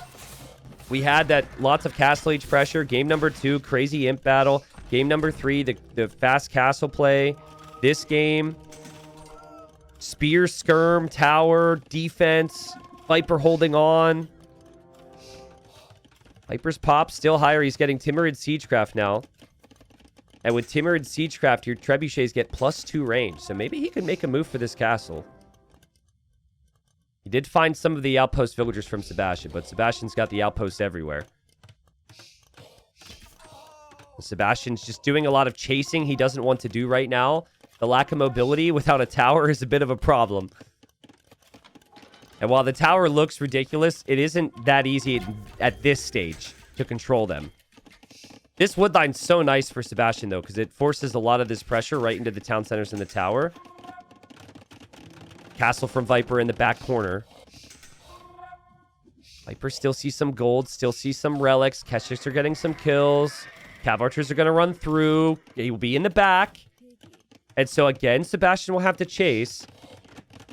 we had that lots of Castle Age pressure. Game number 2, crazy imp battle. Game number 3, the fast castle play. This game, spear, skirm, tower, defense, Viper holding on. Viper's pop still higher. He's getting Timur and Siegecraft now. And with Timur and Siegecraft, your trebuchets get +2 range. So maybe he could make a move for this castle. He did find some of the outpost villagers from Sebastian, but Sebastian's got the outposts everywhere. Sebastian's just doing a lot of chasing he doesn't want to do right now. The lack of mobility without a tower is a bit of a problem. And while the tower looks ridiculous, it isn't that easy at this stage to control them. This wood line's so nice for Sebastian, though, because it forces a lot of this pressure right into the town centers in the tower. Castle from Viper in the back corner. Viper still sees some gold, still sees some relics. Keshiks are getting some kills. Cav archers are going to run through. He will be in the back. And so, again, Sebastian will have to chase.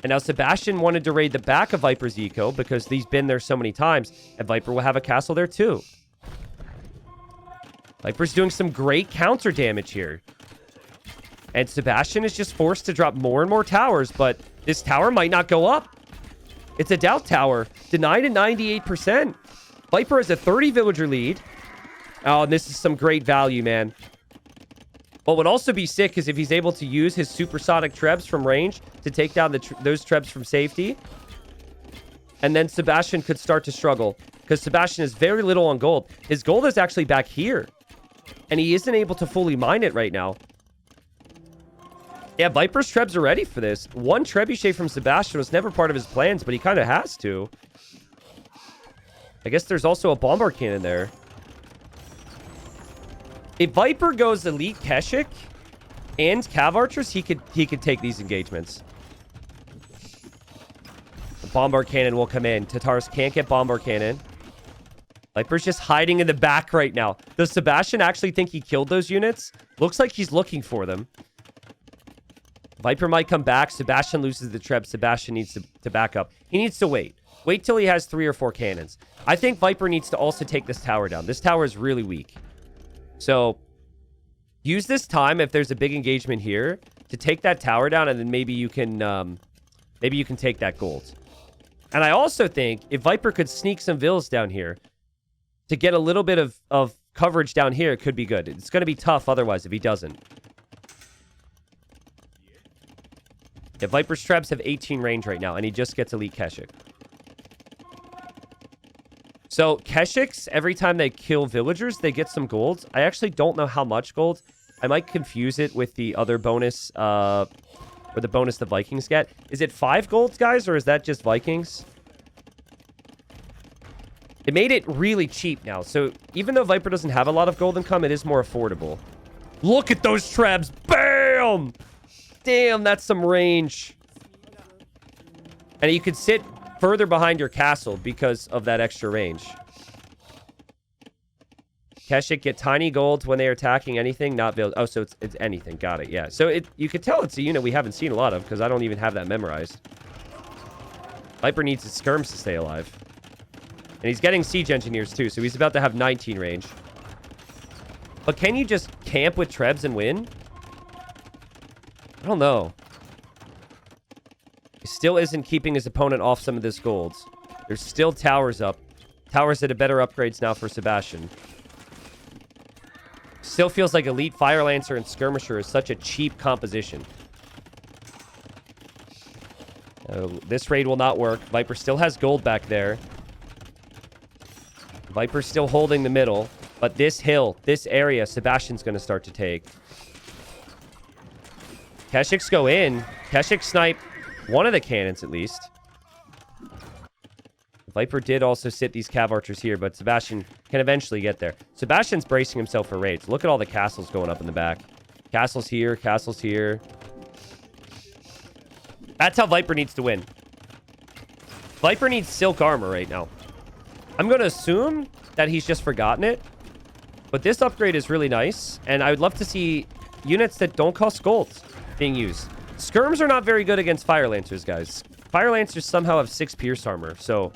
And now Sebastian wanted to raid the back of Viper's eco because he's been there so many times. And Viper will have a castle there, too. Viper's doing some great counter damage here. And Sebastian is just forced to drop more and more towers. But this tower might not go up. It's a doubt tower. Denied at 98%. Viper has a 30 villager lead. Oh, and this is some great value, man. What would also be sick is if he's able to use his supersonic trebs from range to take down those trebs from safety. And then Sebastian could start to struggle because Sebastian has very little on gold. His gold is actually back here. And he isn't able to fully mine it right now. Yeah, Viper's trebs are ready for this. One trebuchet from Sebastian was never part of his plans, but he kind of has to. I guess there's also a bombard cannon there. If Viper goes elite Keshik and Cav archers, he could take these engagements. The bombard cannon will come in. Tatars can't get bombard cannon. Viper's just hiding in the back right now. Does Sebastian actually think he killed those units? Looks like he's looking for them. Viper might come back. Sebastian loses the treb. Sebastian needs to back up. He needs to wait. Wait till he has 3 or 4 cannons. I think Viper needs to also take this tower down. This tower is really weak. So, use this time if there's a big engagement here to take that tower down, and then maybe you can take that gold. And I also think if Viper could sneak some vills down here to get a little bit of coverage down here, it could be good. It's going to be tough otherwise if he doesn't. Yeah, Viper's trebs have 18 range right now, and he just gets elite Keshik. So, Keshiks, every time they kill villagers, they get some gold. I actually don't know how much gold. I might confuse it with the other bonus, or the bonus the Vikings get. Is it 5 golds, guys, or is that just Vikings? It made it really cheap now. So, even though Viper doesn't have a lot of gold income, it is more affordable. Look at those trebs! Bam! Damn, that's some range. And you could sit further behind your castle because of that extra range. Keshik get tiny golds when they are attacking anything, not build. Oh, so it's anything. Got it. Yeah. So you could tell it's a unit we haven't seen a lot of because I don't even have that memorized. Viper needs his skirms to stay alive. And he's getting siege engineers too, so he's about to have 19 range. But can you just camp with trebs and win? I don't know. He still isn't keeping his opponent off some of this gold. There's still towers up. Towers that have better upgrades now for Sebastian. Still feels like elite Fire Lancer and Skirmisher is such a cheap composition. This raid will not work. Viper still has gold back there. Viper's still holding the middle. But this hill, this area, Sebastian's going to start to take. Keshiks go in. Keshik snipe one of the cannons at least. Viper did also sit these cav archers here, but Sebastian can eventually get there. Sebastian's bracing himself for raids. Look at all the castles going up in the back. Castles here, castles here. That's how Viper needs to win. Viper needs silk armor right now. I'm going to assume that he's just forgotten it. But this upgrade is really nice. And I would love to see units that don't cost gold being used. Skirms are not very good against Fire Lancers, guys. Fire Lancers somehow have 6 pierce armor. So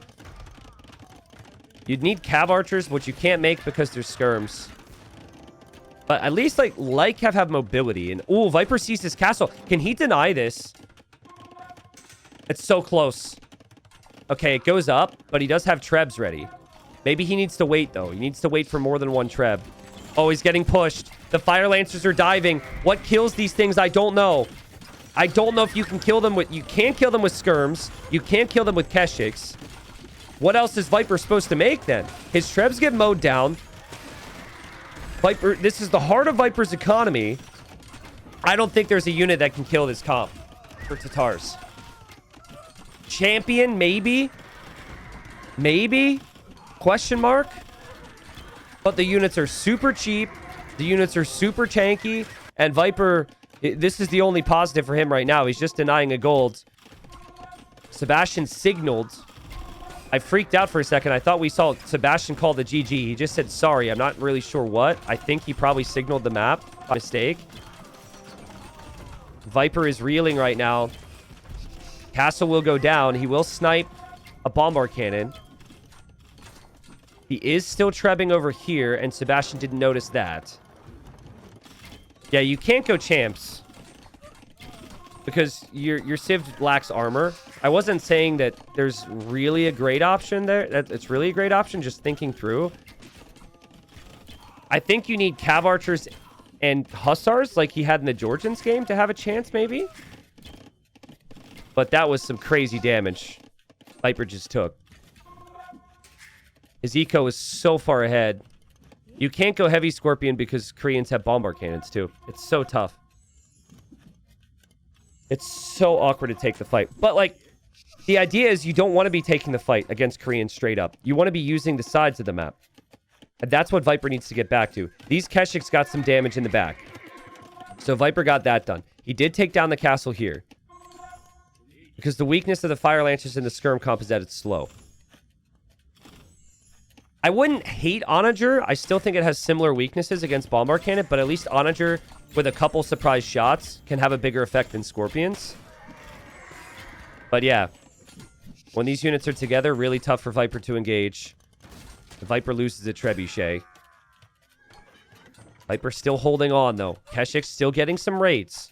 you'd need cav archers, which you can't make because there's skirms. But at least like have mobility. And ooh, Viper sees his castle. Can he deny this? It's so close. Okay, it goes up, but he does have trebs ready. Maybe he needs to wait, though. He needs to wait for more than one treb. Oh, he's getting pushed. The Fire Lancers are diving. What kills these things? I don't know. I don't know if you can kill them with... You can't kill them with skirms. You can't kill them with keshiks. What else is Viper supposed to make, then? His trebs get mowed down. Viper... This is the heart of Viper's economy. I don't think there's a unit that can kill this comp for Tatars. Champion, maybe? Maybe? Question mark? But the units are super cheap. The units are super tanky. And Viper, this is the only positive for him right now. He's just denying a gold. Sebastian signaled. I freaked out for a second. I thought we saw Sebastian call the GG. He just said sorry. I'm not really sure what. I think he probably signaled the map by mistake. Viper is reeling right now. Castle will go down. He will snipe a bombard cannon. He is still trebbing over here, and Sebastian didn't notice that. Yeah, you can't go champs because your Civ lacks armor. I wasn't saying that there's really a great option there. That it's really a great option, just thinking through. I think you need cav archers and hussars like he had in the Georgians game to have a chance, maybe. But that was some crazy damage Viper just took. His eco is so far ahead. You can't go heavy Scorpion because Koreans have bombard cannons too. It's so tough. It's so awkward to take the fight. But like, the idea is you don't want to be taking the fight against Koreans straight up. You want to be using the sides of the map. And that's what Viper needs to get back to. These Keshiks got some damage in the back. So Viper got that done. He did take down the castle here. Because the weakness of the Fire Lancers and the Skirm comp is that it's slow. I wouldn't hate Onager. I still think it has similar weaknesses against Bombard Cannon, but at least Onager, with a couple surprise shots, can have a bigger effect than Scorpions. But yeah, when these units are together, really tough for Viper to engage. The Viper loses a Trebuchet. Viper still holding on, though. Keshik's still getting some raids.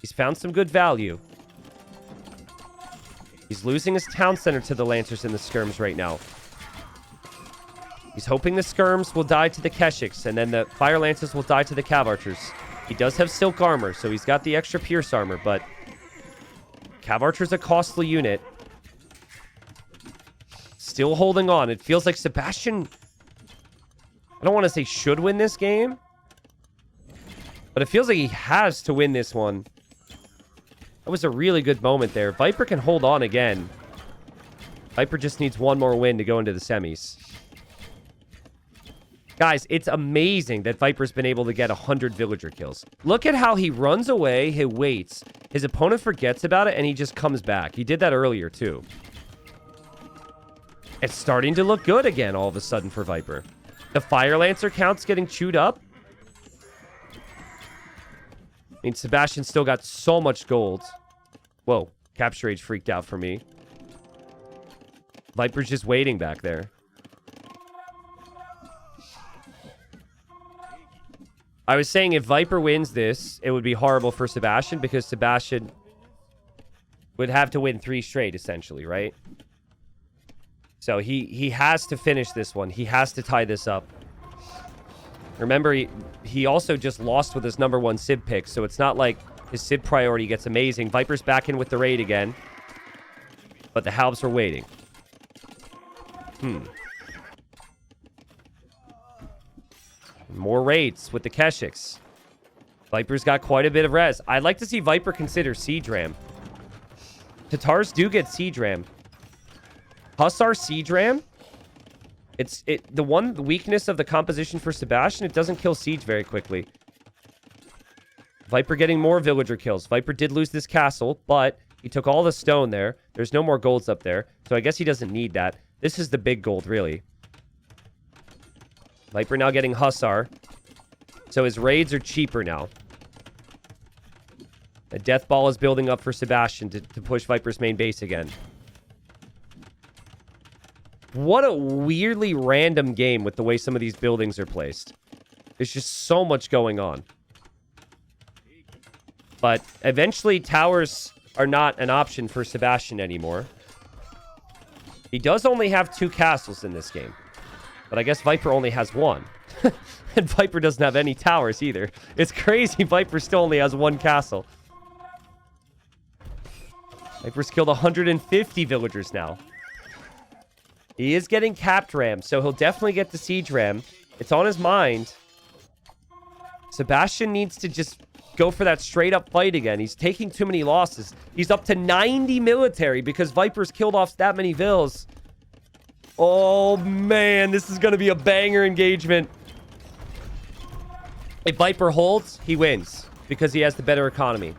He's found some good value. He's losing his town center to the Lancers and the Skirms right now. He's hoping the Skirms will die to the Keshiks, and then the Fire Lancers will die to the Cav Archers. He does have Silk Armor, so he's got the extra Pierce Armor, but Cav Archer's a costly unit. Still holding on. It feels like Sebastian, I don't want to say should win this game, but it feels like he has to win this one. That was a really good moment there. Viper can hold on again. Viper just needs one more win to go into the semis. Guys, it's amazing that Viper's been able to get 100 villager kills. Look at how he runs away, he waits. His opponent forgets about it, and he just comes back. He did that earlier, too. It's starting to look good again all of a sudden for Viper. The Fire Lancer count's getting chewed up. I mean, Sebastian still got so much gold. Whoa, Capture Age freaked out for me. Viper's just waiting back there. I was saying if Viper wins this, it would be horrible for Sebastian because Sebastian would have to win 3 straight, essentially, right? So he has to finish this one. He has to tie this up. Remember, he also just lost with his #1 Civ pick, so it's not like his Civ priority gets amazing. Viper's back in with the raid again. But the Halbs were waiting. More raids with the Keshiks. Viper's got quite a bit of res. I'd like to see Viper consider Siege Ram. Tatars do get Siege Ram. Hussar Siege Ram? The one weakness of the composition for Sebastian, it doesn't kill Siege very quickly. Viper getting more villager kills. Viper did lose this castle, but he took all the stone there. There's no more golds up there, so I guess he doesn't need that. This is the big gold, really. Viper now getting Hussar. So his raids are cheaper now. The Death Ball is building up for Sebastian to push Viper's main base again. What a weirdly random game with the way some of these buildings are placed. There's just so much going on. But eventually, towers are not an option for Sebastian anymore. He does only have 2 castles in this game. But I guess Viper only has 1. And Viper doesn't have any towers either. It's crazy. Viper still only has 1 castle. Viper's killed 150 villagers now. He is getting capped ram, so he'll definitely get the siege ram. It's on his mind. Sebastian needs to just go for that straight-up fight again. He's taking too many losses. He's up to 90 military because Viper's killed off that many vills. Oh, man. This is going to be a banger engagement. If Viper holds, he wins because he has the better economy.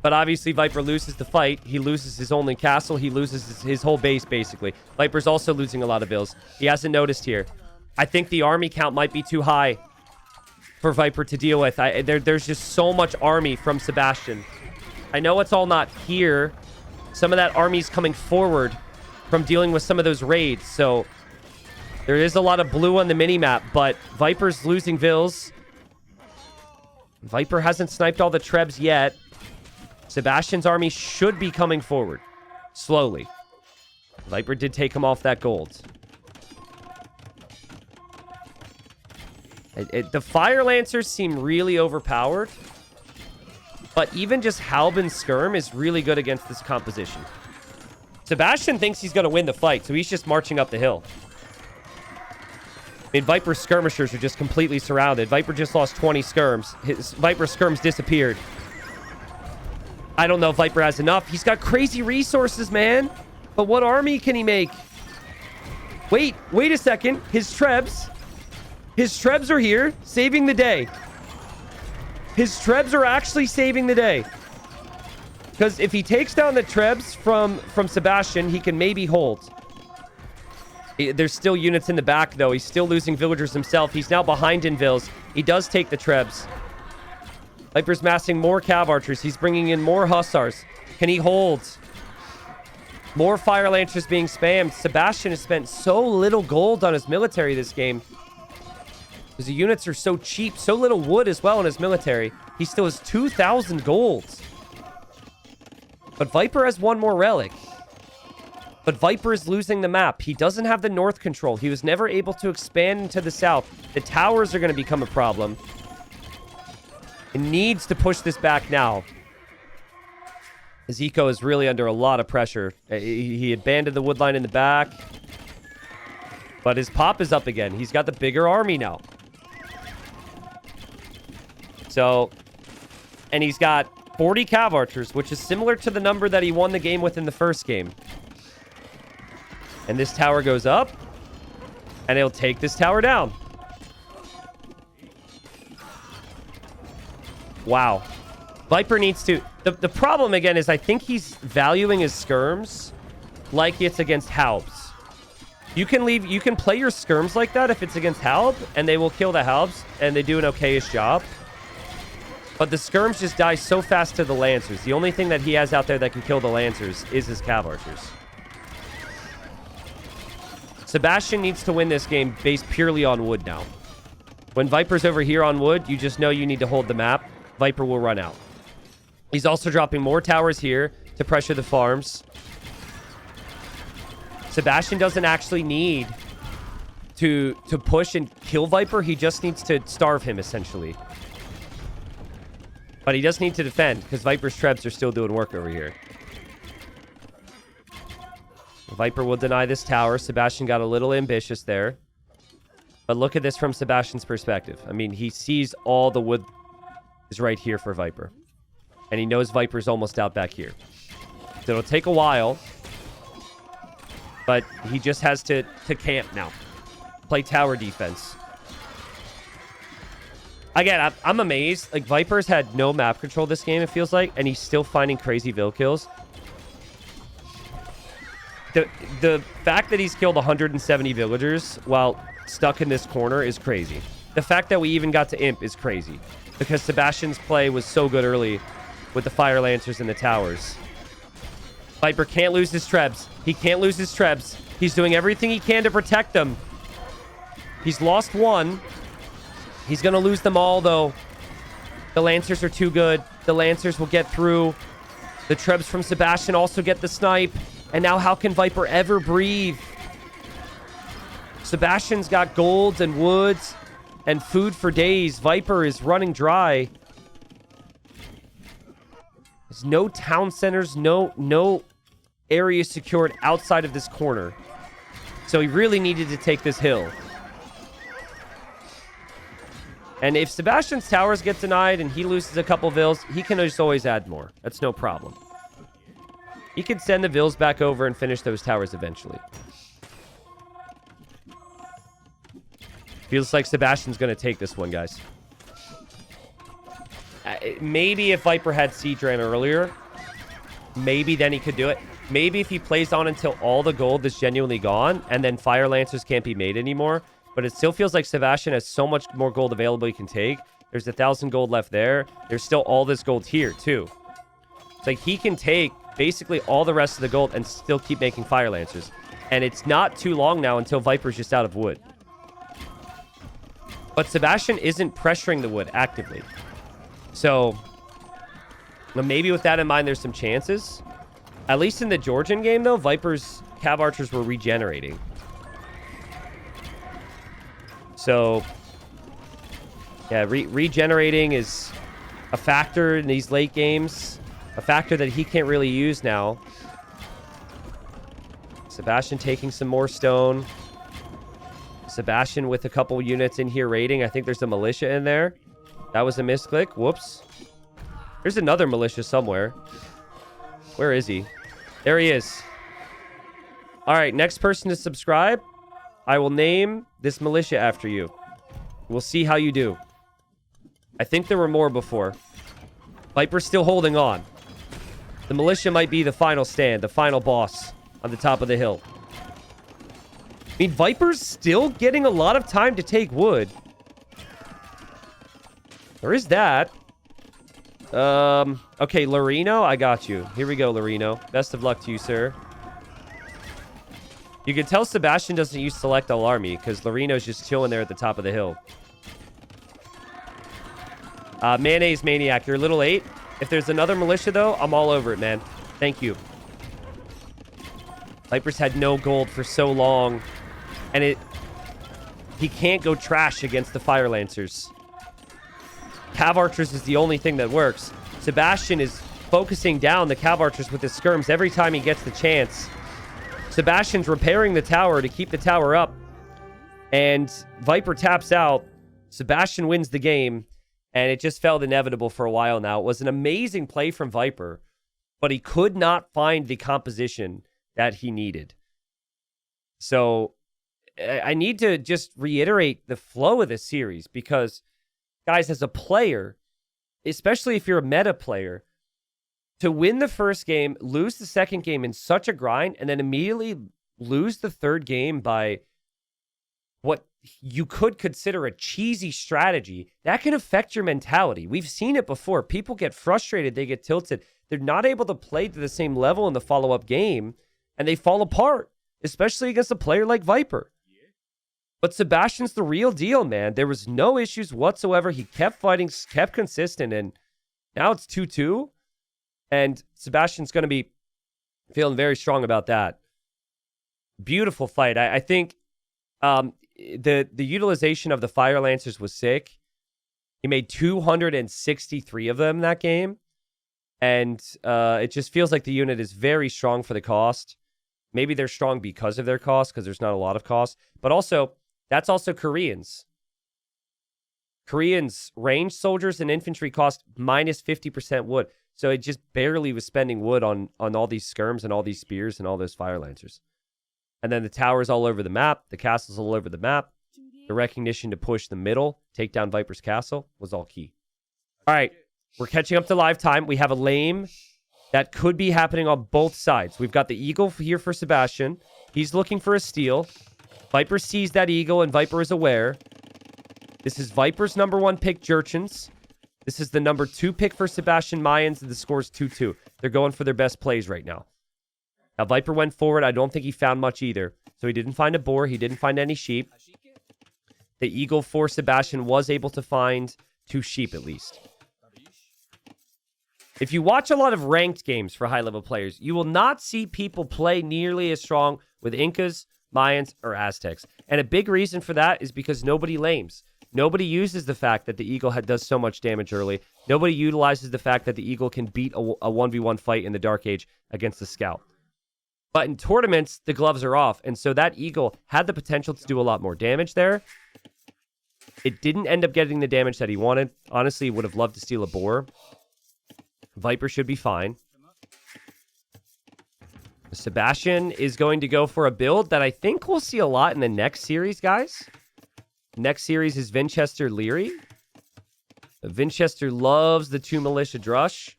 But obviously, Viper loses the fight. He loses his only castle. He loses his whole base, basically. Viper's also losing a lot of vills. He hasn't noticed here. I think the army count might be too high for Viper to deal with. There's just so much army from Sebastian. I know it's all not here. Some of that army's coming forward from dealing with some of those raids. So there is a lot of blue on the mini-map, but Viper's losing vills. Viper hasn't sniped all the trebs yet. Sebastian's army should be coming forward. Slowly. Viper did take him off that gold. The Fire Lancers seem really overpowered. But even just Halb and Skirm is really good against this composition. Sebastian thinks he's going to win the fight, so he's just marching up the hill. I mean, Viper's skirmishers are just completely surrounded. Viper just lost 20 skirms. His Viper's skirms disappeared. I don't know if Viper has enough. He's got crazy resources, man. But what army can he make? Wait a second. His trebs are here, saving the day. His trebs are actually saving the day. Because if he takes down the trebs from Sebastian, he can maybe hold. There's still units in the back, though. He's still losing villagers himself. He's now behind in vills. He does take the trebs. Viper's massing more cav archers. He's bringing in more hussars. Can he hold? More fire lancers being spammed. Sebastian has spent so little gold on his military this game. Because the units are so cheap. So little wood as well in his military. He still has 2,000 gold. But Viper has 1 more relic. But Viper is losing the map. He doesn't have the north control. He was never able to expand into the south. The towers are going to become a problem. It needs to push this back now. His eco is really under a lot of pressure. He abandoned the wood line in the back. But his pop is up again. He's got the bigger army now. So, and he's got 40 cav archers, which is similar to the number that he won the game with in the first game. And this tower goes up. And he'll take this tower down. Wow. Viper needs to... The problem, again, is I think he's valuing his skirms like it's against Halbs. You can play your skirms like that if it's against Halb, and they will kill the Halbs, and they do an okay-ish job. But the skirms just die so fast to the Lancers. The only thing that he has out there that can kill the Lancers is his cav archers. Sebastian needs to win this game based purely on wood now. When Viper's over here on wood, you just know you need to hold the map. Viper will run out. He's also dropping more towers here to pressure the farms. Sebastian doesn't actually need to push and kill Viper. He just needs to starve him, essentially. But he does need to defend, because Viper's trebs are still doing work over here. Viper will deny this tower. Sebastian got a little ambitious there. But look at this from Sebastian's perspective. I mean, he sees all the wood is right here for Viper. And he knows Viper's almost out back here. So it'll take a while. But he just has to camp now. Play tower defense. Again, I'm amazed. Like, Viper's had no map control this game, it feels like. And he's still finding crazy Vil kills. The fact that he's killed 170 villagers while stuck in this corner is crazy. The fact that we even got to Imp is crazy. Because Sebastian's play was so good early with the Fire Lancers and the towers. Viper can't lose his trebs. He can't lose his trebs. He's doing everything he can to protect them. He's lost one. He's going to lose them all, though. The Lancers are too good. The Lancers will get through. The trebs from Sebastian also get the snipe. And now how can Viper ever breathe? Sebastian's got golds and woods and food for days. Viper is running dry. There's no town centers, no areas secured outside of this corner. So he really needed to take this hill. And if Sebastian's towers get denied and he loses a couple Vils, he can just always add more. That's no problem. He can send the Vils back over and finish those towers eventually. Feels like Sebastian's going to take this one, guys. Maybe if Viper had Siege Ram earlier, maybe then he could do it. Maybe if he plays on until all the gold is genuinely gone, and then Fire Lancers can't be made anymore. But it still feels like Sebastian has so much more gold available he can take. There's 1,000 gold left there. There's still all this gold here, too. It's like he can take basically all the rest of the gold and still keep making Fire Lancers. And it's not too long now until Viper's just out of wood. But Sebastian isn't pressuring the wood actively. So, maybe with that in mind, there's some chances. At least in the Georgian game, though, Viper's Cav Archers were regenerating. So, yeah, regenerating is a factor in these late games. A factor that he can't really use now. Sebastian taking some more stone. Sebastian with a couple units in here raiding. I think there's a militia in there. That was a misclick. Whoops. There's another militia somewhere. Where is he? There he is. All right, next person to subscribe. I will name this militia after you. We'll see how you do. I think there were more before. Viper's still holding on. The militia might be the final stand, the final boss on the top of the hill. I mean, Viper's still getting a lot of time to take wood. There is that. Okay, Lorino, I got you. Here we go, Lorino. Best of luck to you, sir. You can tell Sebastian doesn't use Select All Army because Lorino's just chilling there at the top of the hill. Mayonnaise Maniac, you're a little late. If there's another militia, though, I'm all over it, man. Thank you. Viper's had no gold for so long. And he can't go trash against the Fire Lancers. Cav Archers is the only thing that works. Sebastian is focusing down the Cav Archers with his skirms every time he gets the chance. Sebastian's repairing the tower to keep the tower up. And Viper taps out. Sebastian wins the game. And it just felt inevitable for a while now. It was an amazing play from Viper. But he could not find the composition that he needed. So I need to just reiterate the flow of this series. Because, guys, as a player, especially if you're a meta player, to win the first game, lose the second game in such a grind, and then immediately lose the third game by what you could consider a cheesy strategy, that can affect your mentality. We've seen it before. People get frustrated. They get tilted. They're not able to play to the same level in the follow-up game, and they fall apart, especially against a player like Viper. But Sebastian's the real deal, man. There was no issues whatsoever. He kept fighting, kept consistent, and now it's 2-2. And Sebastian's going to be feeling very strong about that. Beautiful fight. I think the utilization of the Fire Lancers was sick. He made 263 of them that game. And it just feels like the unit is very strong for the cost. Maybe they're strong because of their cost, because there's not a lot of cost. But also, that's also Koreans. Koreans, ranged soldiers and infantry cost minus 50% wood. So it just barely was spending wood on all these skirms and all these spears and all those fire lancers. And then the towers all over the map, the castles all over the map. The recognition to push the middle, take down Viper's castle was all key. All right, we're catching up to live time. We have a lame that could be happening on both sides. We've got the eagle here for Sebastian. He's looking for a steal. Viper sees that eagle, and Viper is aware. This is Viper's number 1 pick, Jurchens. This is the number 2 pick for Sebastian Mayans, and the score's 2-2. They're going for their best plays right now. Now, Viper went forward. I don't think he found much either. So he didn't find a boar. He didn't find any sheep. The eagle for Sebastian was able to find 2 sheep at least. If you watch a lot of ranked games for high-level players, you will not see people play nearly as strong with Incas, Mayans, or Aztecs. And a big reason for that is because nobody lames. Nobody uses the fact that the eagle does so much damage early. Nobody utilizes the fact that the eagle can beat a 1v1 fight in the Dark Age against the scout. But in tournaments, the gloves are off. And so that eagle had the potential to do a lot more damage there. It didn't end up getting the damage that he wanted. Honestly, would have loved to steal a boar. Viper should be fine. Sebastian is going to go for a build that I think we'll see a lot in the next series, guys. Next series is Winchester Leary. Winchester loves the 2 militia drush.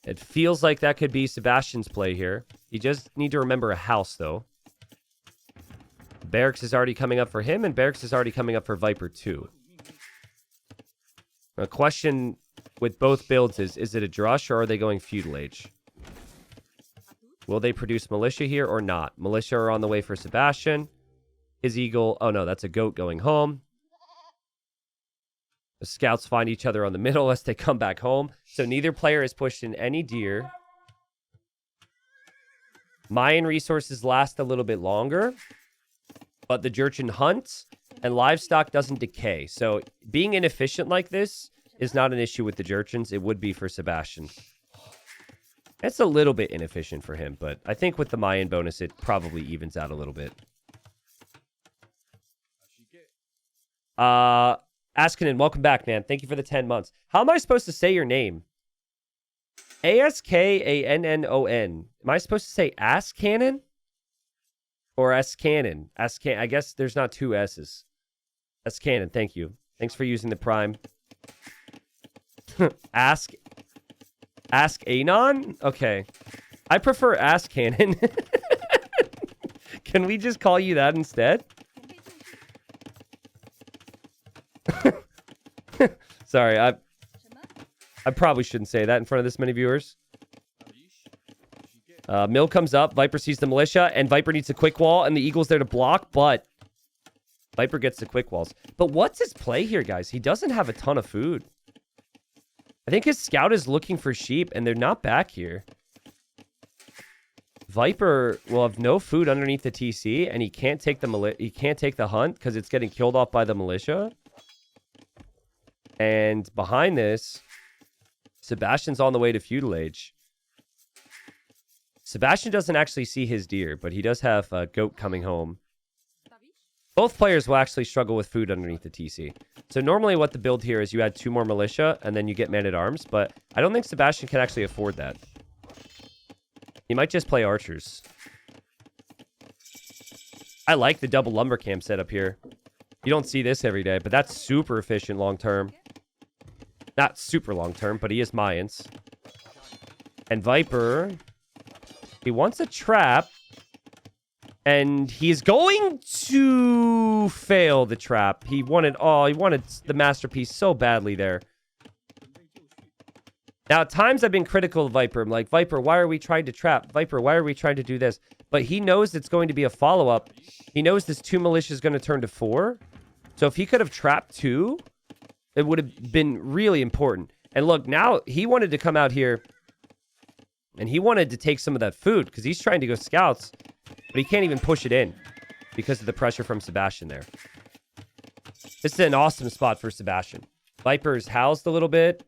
It feels like that could be Sebastian's play here. You just need to remember a house, though. Barracks is already coming up for him, and Barracks is already coming up for Viper, too. A question with both builds is it a drush, or are they going Feudal Age? Will they produce militia here or not? Militia are on the way for Sebastian. His eagle... Oh, no, that's a goat going home. The scouts find each other on the middle as they come back home. So neither player has pushed in any deer. Mayan resources last a little bit longer. But the Jurchen hunts, and livestock doesn't decay. So being inefficient like this is not an issue with the Jurchens. It would be for Sebastian. It's a little bit inefficient for him, but I think with the Mayan bonus, it probably evens out a little bit. Askinen, welcome back, man. Thank you for the 10 months. How am I supposed to say your name? Askanon. Am I supposed to say Askanon? Or Askanon? I guess there's not 2 S's. Askanon, thank you. Thanks for using the prime. Ask Anon? Okay. I prefer Askanon. Can we just call you that instead? Sorry, I probably shouldn't say that in front of this many viewers. Mill comes up, Viper sees the militia, and Viper needs a quick wall, and the eagle's there to block, but Viper gets the quick walls. But what's his play here, guys? He doesn't have a ton of food. I think his scout is looking for sheep, and they're not back here. Viper will have no food underneath the TC, and he can't take the hunt because it's getting killed off by the militia. And behind this, Sebastian's on the way to Feudal Age. Sebastian doesn't actually see his deer, but he does have a goat coming home. Both players will actually struggle with food underneath the TC. So normally what the build here is you add 2 more militia, and then you get man-at-arms, but I don't think Sebastian can actually afford that. He might just play archers. I like the double lumber camp setup here. You don't see this every day, but that's super efficient long-term. Not super long-term, but he is Mayans. And Viper, he wants a trap. And he's going to fail the trap. He wanted the masterpiece so badly there. Now, at times I've been critical of Viper. I'm like, Viper, why are we trying to trap? Viper, why are we trying to do this? But he knows it's going to be a follow-up. He knows this 2 militia is going to turn to 4. So if he could have trapped 2, it would have been really important. And look, now he wanted to come out here and he wanted to take some of that food because he's trying to go scouts, but he can't even push it in because of the pressure from Sebastian there. This is an awesome spot for Sebastian. Viper's housed a little bit.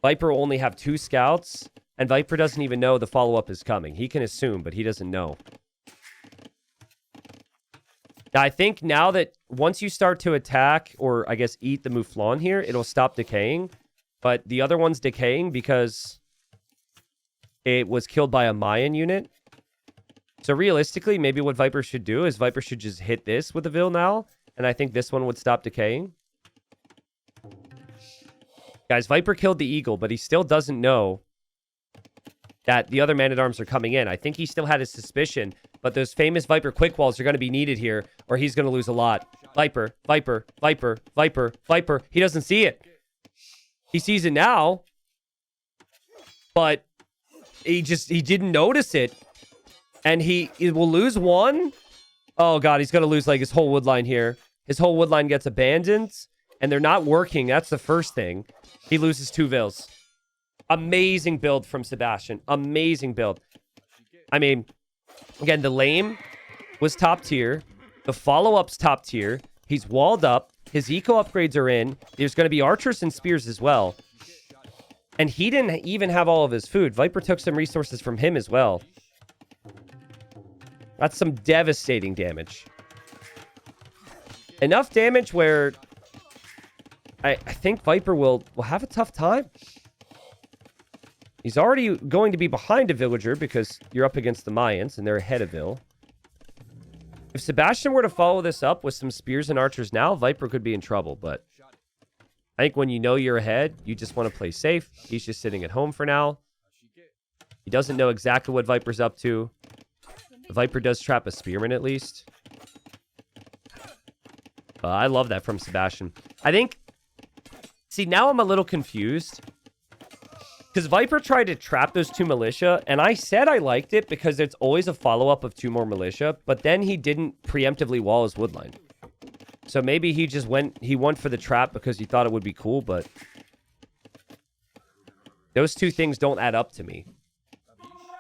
Viper will only have 2 scouts, And Viper doesn't even know the follow-up is coming. He can assume, but he doesn't know. Now, I think now that once you start to attack, or I guess eat the Mouflon here, it'll stop decaying. But the other one's decaying because it was killed by a Mayan unit. So realistically, maybe what Viper should do is Viper should just hit this with a Vil now. And I think this one would stop decaying. Guys, Viper killed the Eagle, but he still doesn't know that the other Man-at-Arms are coming in. I think he still had his suspicion, but those famous Viper quick walls are going to be needed here, or he's going to lose a lot. Viper, Viper, Viper, Viper, Viper. He doesn't see it. He sees it now, but he didn't notice it, and he will lose one. Oh, God, he's going to lose, like, his whole wood line here. His whole wood line gets abandoned, and they're not working. That's the first thing. He loses 2 Vils. Amazing build from Sebastian. Amazing build. I mean, again, the lame was top tier. The follow-up's top tier. He's walled up. His eco upgrades are in. There's going to be archers and spears as well. And he didn't even have all of his food. Viper took some resources from him as well. That's some devastating damage. Enough damage where I think Viper will have a tough time. He's already going to be behind a villager because you're up against the Mayans and they're ahead of Vil. If Sebastian were to follow this up with some spears and archers now, Viper could be in trouble. But I think when you know you're ahead, you just want to play safe. He's just sitting at home for now. He doesn't know exactly what Viper's up to. Viper does trap a spearman at least. I love that from Sebastian. I think... See, now I'm a little confused. Because Viper tried to trap those 2 militia, and I said I liked it because it's always a follow-up of 2 more militia, but then he didn't preemptively wall his woodline. So maybe he just went for the trap because he thought it would be cool, but those 2 things don't add up to me.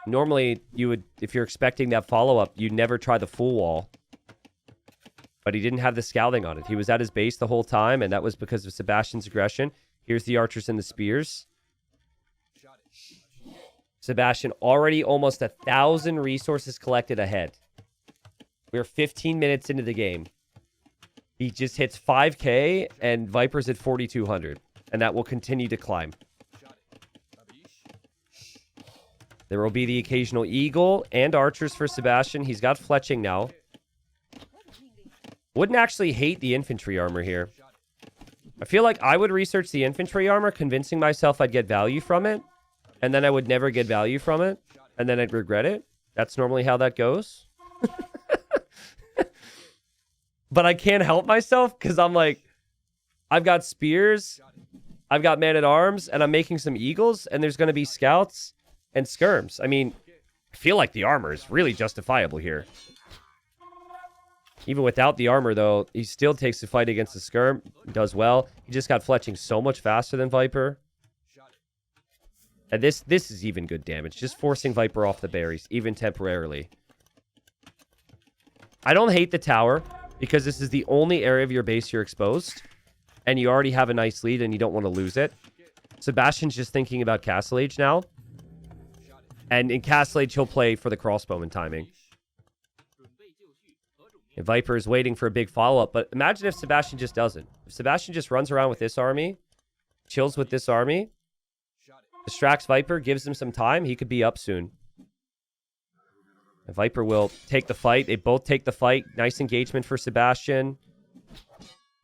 Normally, you would, if you're expecting that follow-up, you'd never try the full wall. But he didn't have the scouting on it. He was at his base the whole time, and that was because of Sebastian's aggression. Here's the archers and the spears. Sebastian already almost 1,000 resources collected ahead. We're 15 minutes into the game. He just hits 5k, and Viper's at 4,200. And that will continue to climb. There will be the occasional eagle and archers for Sebastian. He's got fletching now. Wouldn't actually hate the infantry armor here. I feel like I would research the infantry armor, convincing myself I'd get value from it. And then I would never get value from it. And then I'd regret it. That's normally how that goes. But I can't help myself because I'm like, I've got spears. I've got man-at-arms. And I'm making some eagles. And there's going to be scouts and skirms. I mean, I feel like the armor is really justifiable here. Even without the armor, though, he still takes the fight against the skirm. Does well. He just got fletching so much faster than Viper. And this is even good damage. Just forcing Viper off the berries, even temporarily. I don't hate the tower, because this is the only area of your base you're exposed. And you already have a nice lead, and you don't want to lose it. Sebastian's just thinking about Castle Age now. And in Castle Age, he'll play for the crossbowman timing. And Viper is waiting for a big follow-up. But imagine if Sebastian just doesn't. If Sebastian just runs around with this army, chills with this army, distracts Viper, gives him some time, he could be up soon. And Viper will take the fight. They both take the fight. Nice engagement for Sebastian.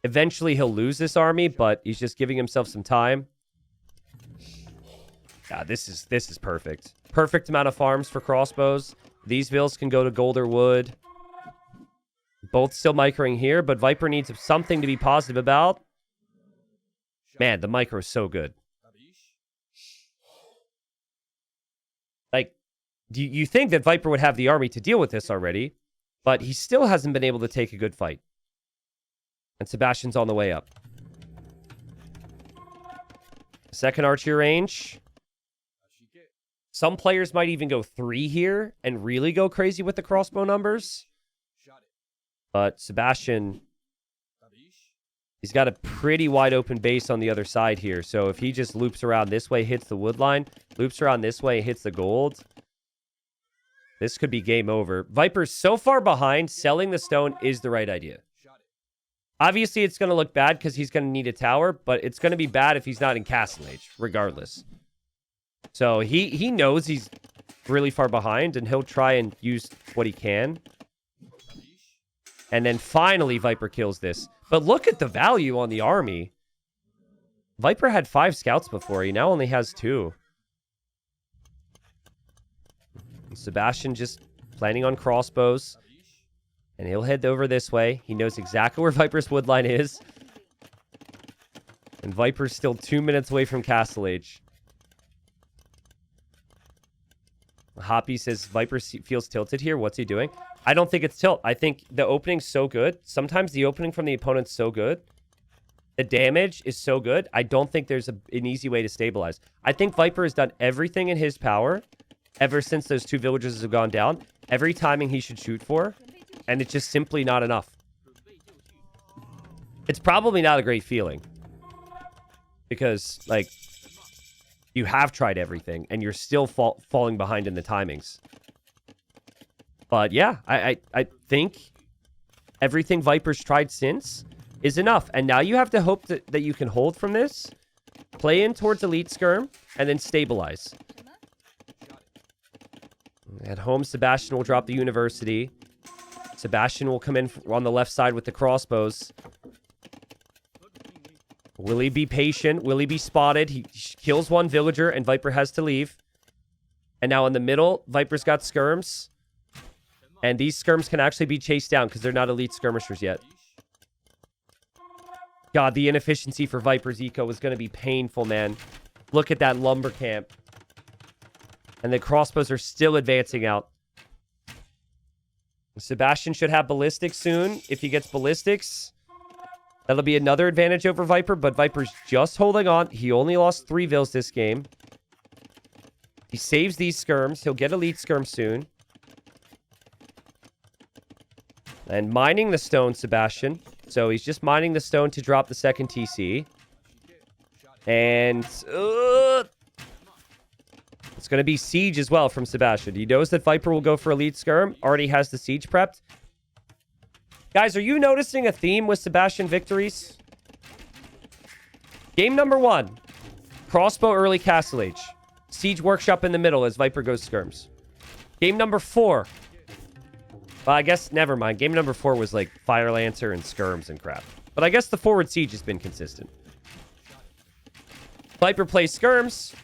Eventually, he'll lose this army, but he's just giving himself some time. Yeah, this is perfect. Perfect amount of farms for crossbows. These Vils can go to gold or wood. Both still microing here, but Viper needs something to be positive about. Man, the micro is so good. Like, you think that Viper would have the army to deal with this already, but he still hasn't been able to take a good fight. And Sebastian's on the way up. Second archer range. Some players might even go 3 here and really go crazy with the crossbow numbers. But Sebastian He's got a pretty wide open base on the other side here. So if he just loops around this way, hits the wood line, loops around this way, hits the gold, this could be game over. Viper's so far behind, selling the stone is the right idea. Obviously, it's going to look bad because he's going to need a tower, but it's going to be bad if he's not in Castle Age, regardless. So he knows he's really far behind, and he'll try and use what he can. And then finally, Viper kills this. But look at the value on the army. Viper had 5 scouts before. He now only has 2. And Sebastian just planning on crossbows. And he'll head over this way. He knows exactly where Viper's woodline is. And Viper's still 2 minutes away from Castle Age. Hoppy says Viper feels tilted here. What's he doing? I don't think it's tilt. I think the opening's so good. Sometimes the opening from the opponent's so good. The damage is so good. I don't think there's an easy way to stabilize. I think Viper has done everything in his power ever since those 2 villages have gone down. Every timing he should shoot for. And it's just simply not enough. It's probably not a great feeling. Because, like, you have tried everything, and you're still falling behind in the timings. But yeah, I think everything Viper's tried since is enough. And now you have to hope that you can hold from this, play in towards Elite Skirm, and then stabilize. At home, Sebastian will drop the University. Sebastian will come in on the left side with the crossbows. Will he be patient? Will he be spotted? He kills 1 villager, and Viper has to leave. And now in the middle, Viper's got skirms. And these skirms can actually be chased down because they're not elite skirmishers yet. God, the inefficiency for Viper's eco is going to be painful, man. Look at that lumber camp. And the crossbows are still advancing out. Sebastian should have ballistics soon. If he gets ballistics, that'll be another advantage over Viper, but Viper's just holding on. He only lost 3 vills this game. He saves these skirms. He'll get elite skirm soon. And mining the stone, Sebastian. So he's just mining the stone to drop the second TC. And it's going to be siege as well from Sebastian. He knows that Viper will go for elite skirm. Already has the siege prepped. Guys, are you noticing a theme with Sebastian victories? Game number 1. Crossbow early Castle Age. Siege workshop in the middle as Viper goes skirms. Game number 4. Well, I guess, never mind. Game number 4 was like Fire Lancer and skirms and crap. But I guess the forward siege has been consistent. Viper plays skirms.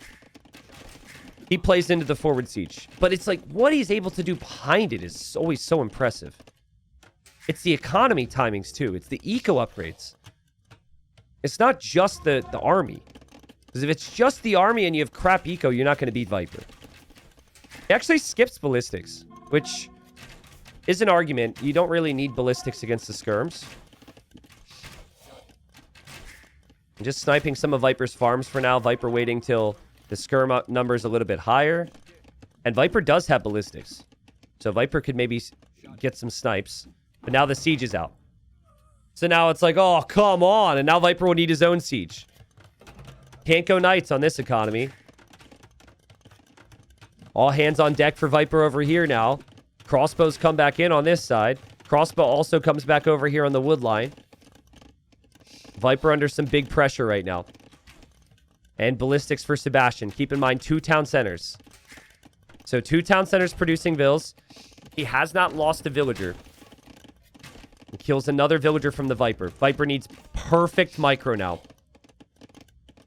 He plays into the forward siege. But it's like, what he's able to do behind it is always so impressive. It's the economy timings, too. It's the eco upgrades. It's not just the army. Because if it's just the army and you have crap eco, you're not going to beat Viper. He actually skips ballistics, which is an argument. You don't really need ballistics against the skirms. I'm just sniping some of Viper's farms for now. Viper waiting till the skirm number is a little bit higher. And Viper does have ballistics. So Viper could maybe get some snipes. But now the siege is out. So now it's like, oh, come on. And now Viper will need his own siege. Can't go knights on this economy. All hands on deck for Viper over here now. Crossbows come back in on this side. Crossbow also comes back over here on the wood line. Viper under some big pressure right now. And ballistics for Sebastian. Keep in mind, 2 town centers. So 2 town centers producing vills. He has not lost a villager. He kills another villager from the Viper. Viper needs perfect micro now.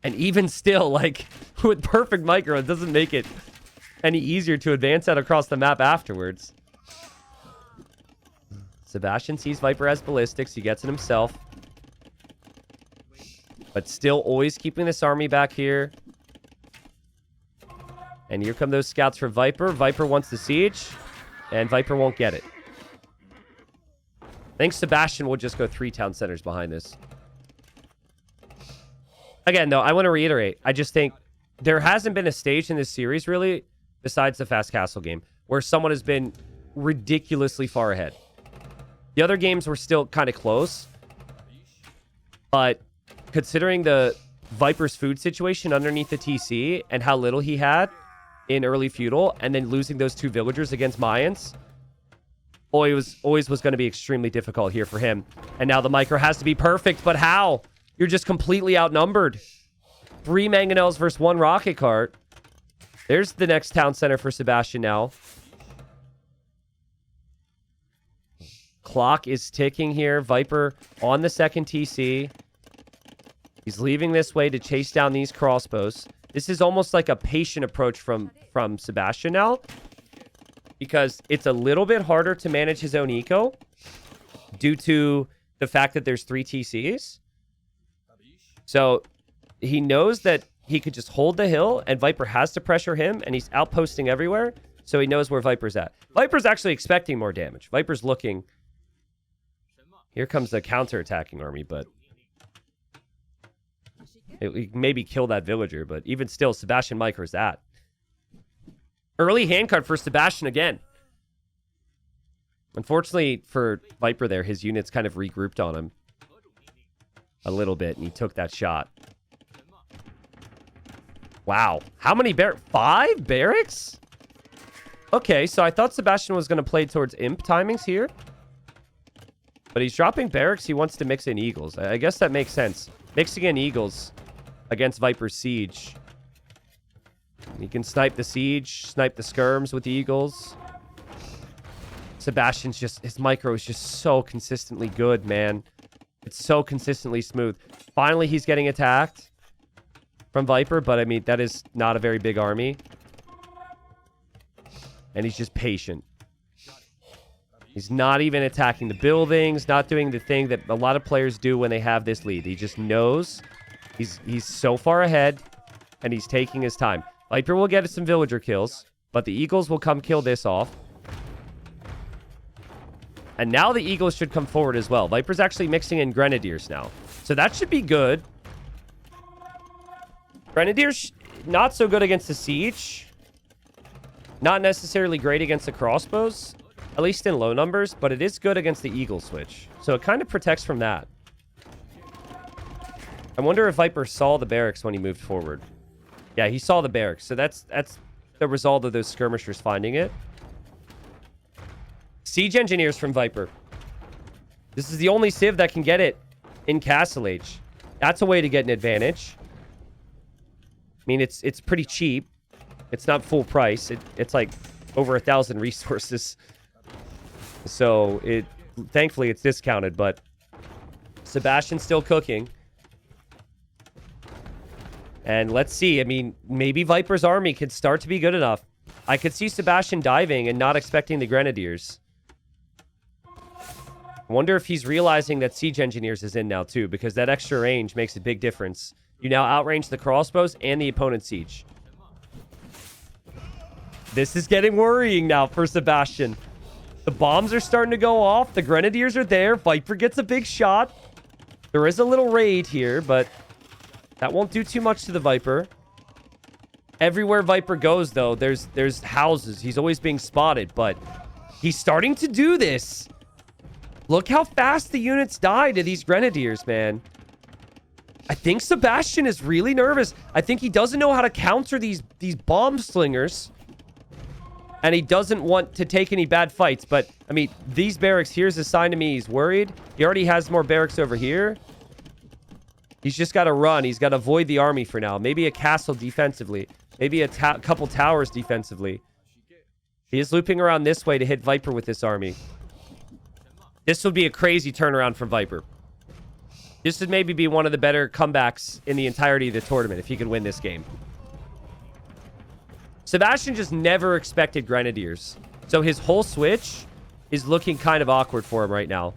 And even still, like, with perfect micro, it doesn't make it any easier to advance out across the map afterwards. Sebastian sees Viper as ballistics. He gets it himself. But still always keeping this army back here. And here come those scouts for Viper. Viper wants the siege. And Viper won't get it. I think Sebastian will just go 3 town centers behind this. Again, though, I want to reiterate. I just think there hasn't been a stage in this series, really, besides the Fast Castle game, where someone has been ridiculously far ahead. The other games were still kind of close. But considering the Viper's food situation underneath the TC and how little he had in early Feudal, and then losing those 2 villagers against Mayans, always was going to be extremely difficult here for him. And now the micro has to be perfect, but how? You're just completely outnumbered. 3 mangonels versus 1 rocket cart. There's the next town center for Sebastian now. Clock is ticking here. Viper on the second TC. He's leaving this way to chase down these crossbows. This is almost like a patient approach from Sebastian now, because it's a little bit harder to manage his own eco due to the fact that there's 3 TCs. So he knows that he could just hold the hill, and Viper has to pressure him, and he's outposting everywhere, so he knows where Viper's at. Viper's actually expecting more damage. Viper's looking. Here comes the counter-attacking army, but it maybe kill that villager, but even still, Sebastian micros that. Early handcard for Sebastian again. Unfortunately for Viper there, his units kind of regrouped on him a little bit, and he took that shot. Wow. How many 5 barracks? Okay, so I thought Sebastian was going to play towards imp timings here. But he's dropping barracks. He wants to mix in eagles. I guess that makes sense. Mixing in eagles against Viper's siege. He can snipe the siege, snipe the skirms with the eagles. Sebastian's just... his micro is just so consistently good, man. It's so consistently smooth. Finally, he's getting attacked from Viper, but I mean, that is not a very big army. And he's just patient. He's not even attacking the buildings, not doing the thing that a lot of players do when they have this lead. He just knows he's so far ahead, and he's taking his time. Viper will get some villager kills, but the Eagles will come kill this off. And now the Eagles should come forward as well. Viper's actually mixing in Grenadiers now. So that should be good. Grenadiers, not so good against the siege. Not necessarily great against the crossbows, at least in low numbers, but it is good against the Eagle switch. So it kind of protects from that. I wonder if Viper saw the barracks when he moved forward. Yeah, he saw the barracks. So that's the result of those skirmishers finding it. Siege engineers from Viper. This is the only civ that can get it in Castle Age. That's a way to get an advantage. I mean, it's pretty cheap. It's not full price. It's like over 1,000 resources. So thankfully it's discounted, but Sebastian's still cooking. And let's see. I mean, maybe Viper's army could start to be good enough. I could see Sebastian diving and not expecting the Grenadiers. I wonder if he's realizing that Siege Engineers is in now too, because that extra range makes a big difference. You now outrange the crossbows and the opponent's siege. This is getting worrying now for Sebastian. The bombs are starting to go off. The Grenadiers are there. Viper gets a big shot. There is a little raid here, but that won't do too much to the Viper. Everywhere Viper goes, though, there's houses. He's always being spotted, but he's starting to do this. Look how fast the units die to these Grenadiers, man. I think Sebastian is really nervous. I think he doesn't know how to counter these bomb slingers. And he doesn't want to take any bad fights. But, I mean, these barracks, here's a sign to me he's worried. He already has more barracks over here. He's just got to run. He's got to avoid the army for now. Maybe a castle defensively. Maybe a couple towers defensively. He is looping around this way to hit Viper with this army. This would be a crazy turnaround from Viper. This would maybe be one of the better comebacks in the entirety of the tournament if he could win this game. Sebastian just never expected Grenadiers. So his whole switch is looking kind of awkward for him right now.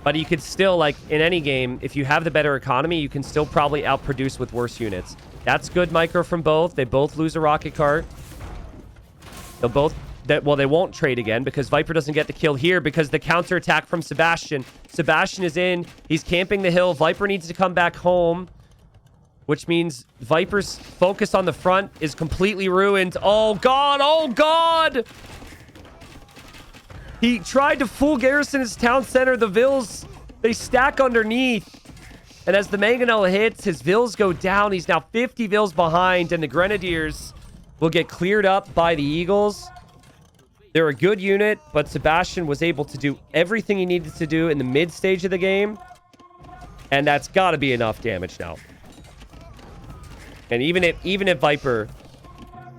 But he could still, like, in any game, if you have the better economy, you can still probably outproduce with worse units. That's good micro from both. They both lose a rocket cart. They'll both... well, they won't trade again because Viper doesn't get the kill here because the counterattack from Sebastian. Sebastian is in. He's camping the hill. Viper needs to come back home, which means Viper's focus on the front is completely ruined. Oh, God. Oh, God. He tried to full garrison his town center. The vills, They stack underneath. And as the Mangonel hits, his Vills go down. He's now 50 Vills behind, and the Grenadiers will get cleared up by the Eagles. They're a good unit, but Sebastian was able to do everything he needed to do in the mid stage of the game. And that's got to be enough damage now. And even if Viper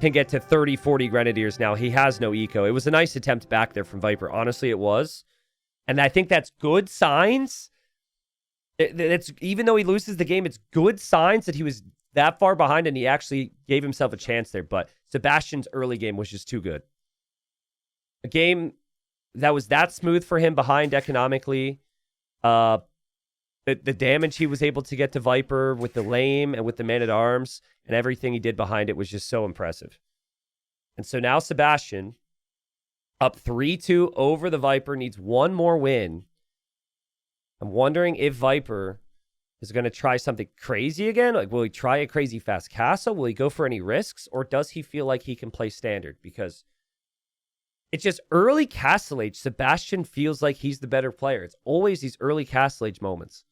can get to 30, 40 Grenadiers now, he has no eco. It was a nice attempt back there from Viper. Honestly, it was. And I think that's good signs. It's, even though he loses the game, it's good signs that he was that far behind and he actually gave himself a chance there. But Sebastian's early game was just too good. A game that was that smooth for him behind economically. The damage he was able to get to Viper with the lame and with the man-at-arms and everything he did behind it was just so impressive. And so now Sebastian, up 3-2 over the Viper, needs one more win. I'm wondering if Viper is going to try something crazy again. Like, will he try a crazy fast castle? Will he go for any risks? Or does he feel like he can play standard? Because it's just early Castle Age. Sebastian feels like he's the better player. It's always these early Castle Age moments.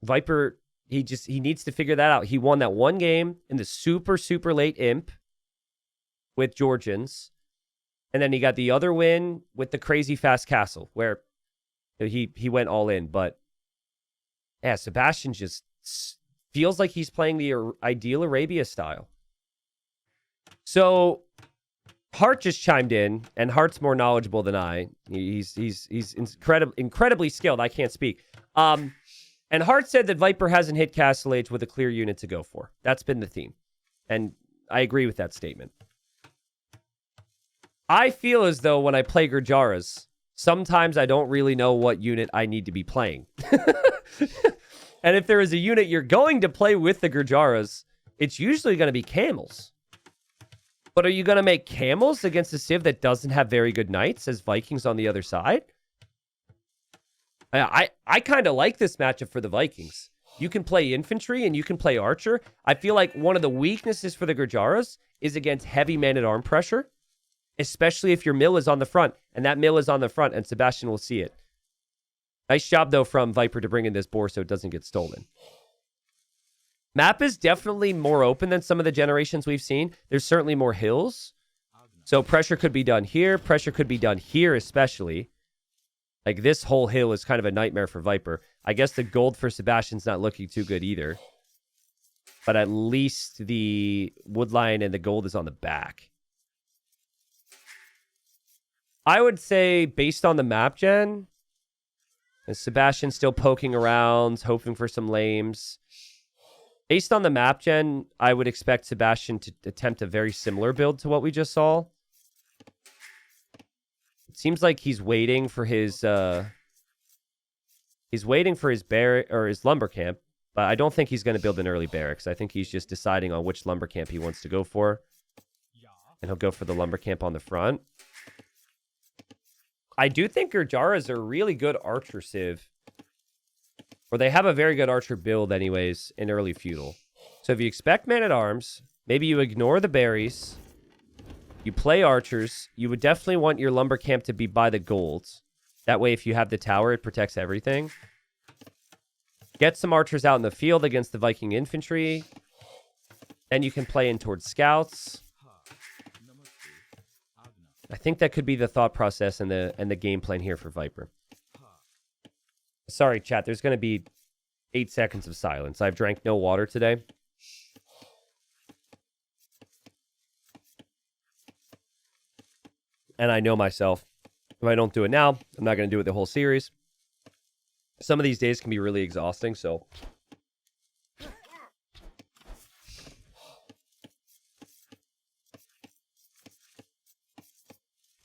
Viper, he needs to figure that out. He won that one game in the super, super late Imp with Georgians. And then he got the other win with the crazy fast castle where he went all in. But yeah, Sebastian just feels like he's playing the ideal Arabia style. So Hart just chimed in, and Hart's more knowledgeable than I. He's incredibly skilled. I can't speak. And Hart said that Viper hasn't hit Castle Age with a clear unit to go for. That's been the theme. And I agree with that statement. I feel as though when I play Gurjaras, sometimes I don't really know what unit I need to be playing. And if there is a unit you're going to play with the Gurjaras, it's usually going to be camels. But are you going to make camels against a Civ that doesn't have very good knights as Vikings on the other side? I kind of like this matchup for the Vikings. You can play infantry and you can play archer. I feel like one of the weaknesses for the Gurjaras is against heavy man-at-arm pressure, especially if your mill is on the front, and that mill is on the front, and Sebastian will see it. Nice job, though, from Viper to bring in this boar so it doesn't get stolen. Map is definitely more open than some of the generations we've seen. There's certainly more hills. So pressure could be done here. Pressure could be done here, especially. Like, this whole hill is kind of a nightmare for Viper. I guess the gold for Sebastian's not looking too good either. But at least the woodline and the gold is on the back. I would say, based on the map gen, is Sebastian still poking around, hoping for some lames. Based on the map gen, I would expect Sebastian to attempt a very similar build to what we just saw. It seems like he's waiting for his barrack or his lumber camp, but I don't think he's going to build an early barracks. I think he's just deciding on which lumber camp he wants to go for, and he'll go for the lumber camp on the front. I do think Gurjaras are a really good archer civ, or they have a very good archer build anyways in early feudal. So if you expect man-at-arms, maybe you ignore the berries, you play archers, you would definitely want your lumber camp to be by the golds. That way, if you have the tower, it protects everything. Get some archers out in the field against the Viking infantry. Then you can play in towards scouts. I think that could be the thought process and the game plan here for Viper. Sorry, chat. There's going to be 8 seconds of silence. I've drank no water today. And I know myself. If I don't do it now, I'm not going to do it the whole series. Some of these days can be really exhausting, so...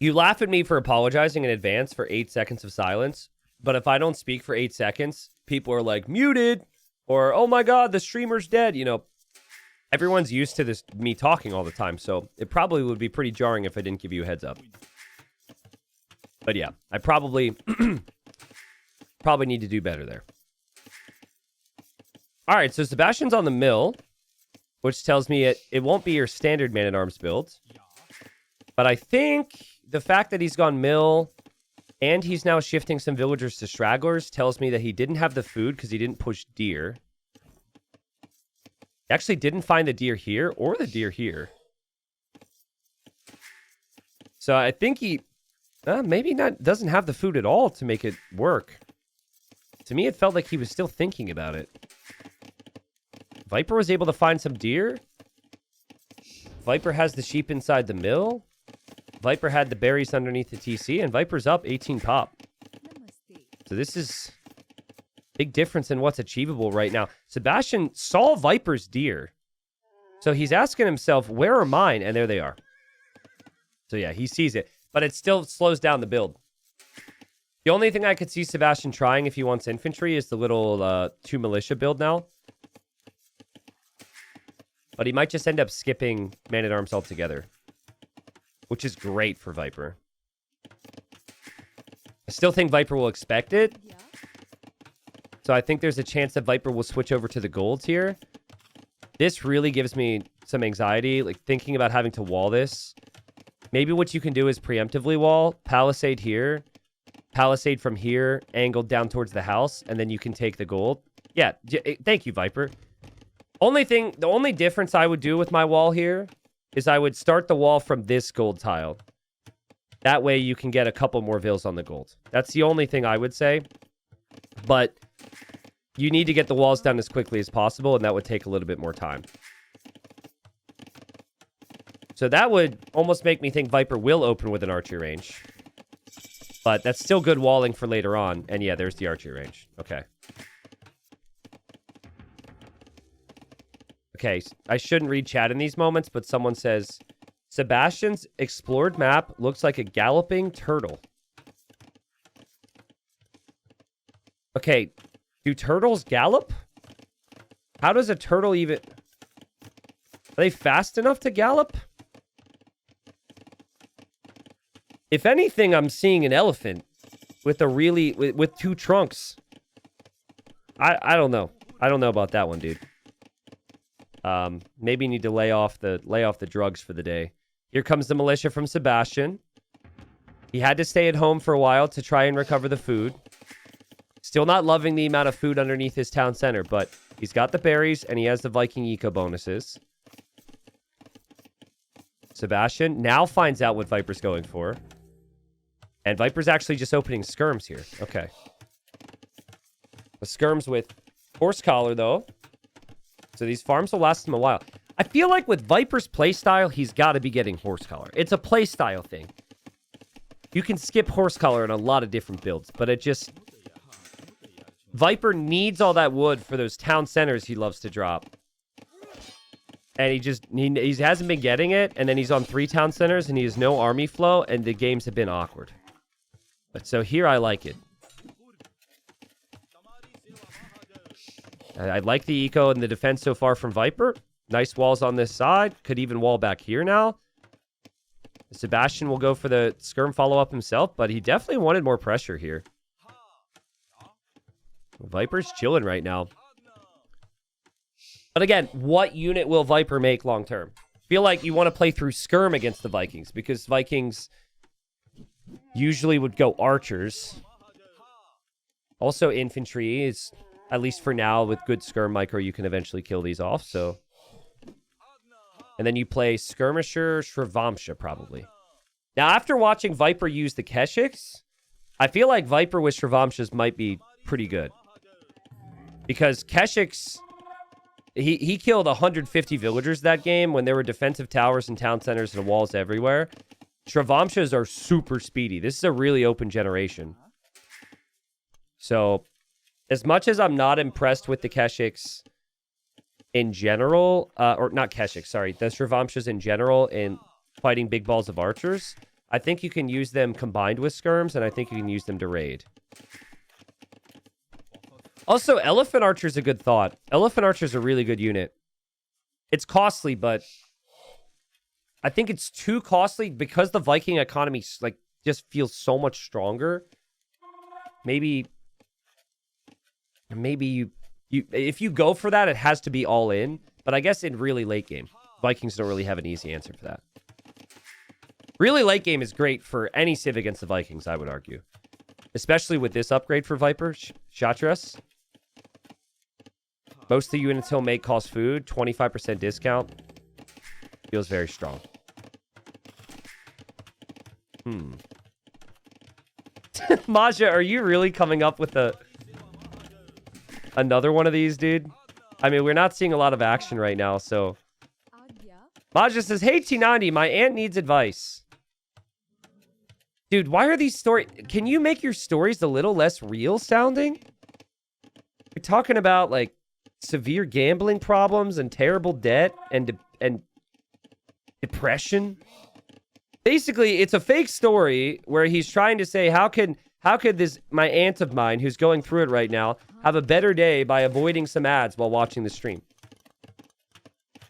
You laugh at me for apologizing in advance for 8 seconds of silence, but if I don't speak for 8 seconds, people are like, muted, or, oh my god, the streamer's dead. You know, everyone's used to this, me talking all the time, so it probably would be pretty jarring if I didn't give you a heads up. But yeah, I probably need to do better there. All right, so Sebastian's on the mill, which tells me it won't be your standard man-at-arms build. But I think the fact that he's gone mill And he's now shifting some villagers to stragglers. Tells me that he didn't have the food because he didn't push deer. He actually didn't find the deer here or the deer here. So I think he maybe doesn't have the food at all to make it work. To me, it felt like he was still thinking about it. Viper was able to find some deer. Viper has the sheep inside the mill. Viper had the berries underneath the TC, and Viper's up 18 pop. So this is big difference in what's achievable right now. Sebastian saw Viper's deer. So he's asking himself, where are mine? And there they are. So yeah, he sees it. But it still slows down the build. The only thing I could see Sebastian trying if he wants infantry is the little 2 militia build now. But he might just end up skipping man-at-arms altogether. Which is great for Viper. I still think Viper will expect it. So I think there's a chance that Viper will switch over to the golds here. This really gives me some anxiety, like thinking about having to wall this. Maybe what you can do is preemptively wall, palisade here, palisade from here, angled down towards the house, and then you can take the gold. Yeah, thank you, Viper. The only difference I would do with my wall here is I would start the wall from this gold tile. That way you can get a couple more vills on the gold. That's the only thing I would say. But you need to get the walls down as quickly as possible, and that would take a little bit more time. So that would almost make me think Viper will open with an archery range. But that's still good walling for later on. And yeah, there's the archery range. Okay. Okay, I shouldn't read chat in these moments, but someone says, Sebastian's explored map looks like a galloping turtle. Okay, do turtles gallop? How does a turtle even... Are they fast enough to gallop? If anything, I'm seeing an elephant with a really... with 2 trunks. I don't know. I don't know about that one, dude. Maybe need to lay off the drugs for the day. Here comes the militia from Sebastian. He had to stay at home for a while to try and recover the food. Still not loving the amount of food underneath his town center, but he's got the berries and he has the Viking eco bonuses. Sebastian now finds out what Viper's going for. And Viper's actually just opening skirms here. Okay. The skirms with horse collar, though. So these farms will last him a while. I feel like with Viper's playstyle, he's got to be getting horse collar. It's a playstyle thing. You can skip horse collar in a lot of different builds, but it just... Viper needs all that wood for those town centers he loves to drop. And he hasn't been getting it, and then he's on 3 town centers, and he has no army flow, and the games have been awkward. But so here I like it. I like the eco and the defense so far from Viper. Nice walls on this side. Could even wall back here now. Sebastian will go for the skirm follow-up himself, but he definitely wanted more pressure here. Viper's chilling right now. But again, what unit will Viper make long-term? Feel like you want to play through skirm against the Vikings, because Vikings usually would go archers. Also, infantry is... At least for now, with good skirm micro, you can eventually kill these off, so... And then you play Skirmisher, Shrivamsha, probably. Now, after watching Viper use the Keshiks, I feel like Viper with Shrivamshas might be pretty good. Because Keshiks... He killed 150 villagers that game when there were defensive towers and town centers and walls everywhere. Shrivamshas are super speedy. This is a really open generation. So... As much as I'm not impressed with the Keshiks in general, or not Keshiks, sorry, the Shrivamshas in general in fighting big balls of archers, I think you can use them combined with skirms, and I think you can use them to raid. Also, Elephant Archer's a good thought. Elephant Archer's a really good unit. It's costly, but I think it's too costly because the Viking economy like just feels so much stronger. Maybe you if you go for that, it has to be all in. But I guess in really late game, Vikings don't really have an easy answer for that. Really late game is great for any civ against the Vikings, I would argue. Especially with this upgrade for Viper, Shatras. Most of the units he'll make cost food, 25% discount. Feels very strong. Maja, are you really coming up with another one of these, dude? I mean, we're not seeing a lot of action right now, so... Maja says, hey, T90, my aunt needs advice. Dude, why are these stories... Can you make your stories a little less real sounding? We're talking about, like, severe gambling problems and terrible debt and depression. Basically, it's a fake story where he's trying to say, how could this, my aunt of mine, who's going through it right now, have a better day by avoiding some ads while watching the stream?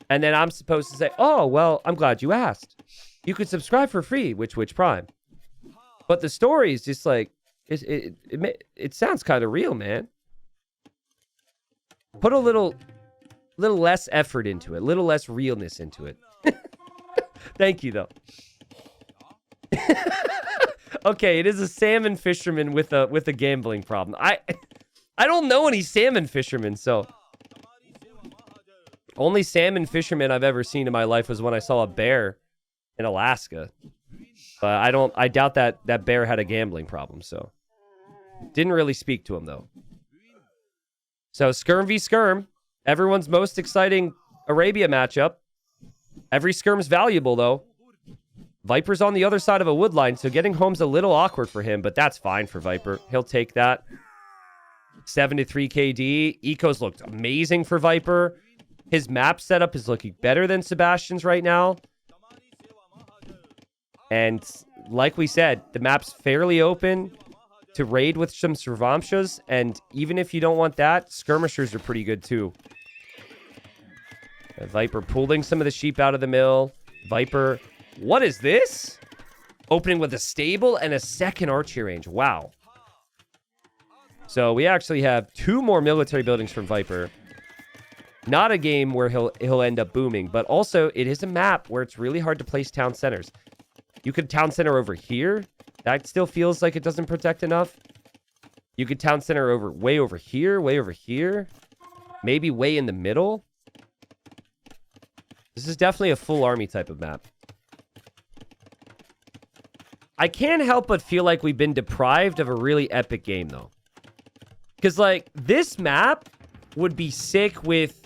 And then I'm supposed to say, oh, well, I'm glad you asked. You could subscribe for free, which Prime. But the story is just like, it sounds kind of real, man. Put a little less effort into it, a little less realness into it. Thank you, though. Okay, it is a salmon fisherman with a gambling problem. I don't know any salmon fishermen, so only salmon fisherman I've ever seen in my life was when I saw a bear in Alaska. But I doubt that bear had a gambling problem, so didn't really speak to him though. So Skirm v Skirm, everyone's most exciting Arabia matchup. Every Skirm's valuable though. Viper's on the other side of a wood line, so getting home's a little awkward for him, but that's fine for Viper. He'll take that. 7-3 KD. Eco's looked amazing for Viper. His map setup is looking better than Sebastian's right now. And like we said, the map's fairly open to raid with some Servamshas, and even if you don't want that, skirmishers are pretty good too. Viper pulling some of the sheep out of the mill. Viper... What is this? Opening with a stable and a second archery range. Wow. So we actually have 2 more military buildings from Viper. Not a game where he'll end up booming, but also it is a map where it's really hard to place town centers. You could town center over here. That still feels like it doesn't protect enough. You could town center way over here, way over here. Maybe way in the middle. This is definitely a full army type of map. I can't help but feel like we've been deprived of a really epic game, though. Because, like, this map would be sick with,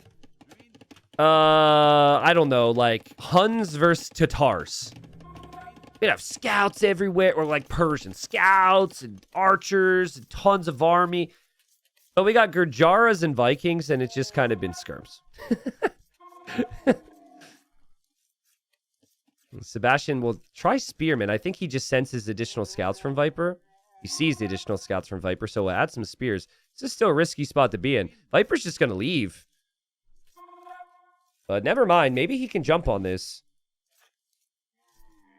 I don't know, like, Huns versus Tatars. You'd have scouts everywhere, or, like, Persian scouts and archers and tons of army. But we got Gurjaras and Vikings, and it's just kind of been skirms. Sebastian will try Spearman. I think he just senses additional scouts from Viper. He sees the additional scouts from Viper, so we'll add some spears. This is still a risky spot to be in. Viper's just going to leave. But never mind. Maybe he can jump on this.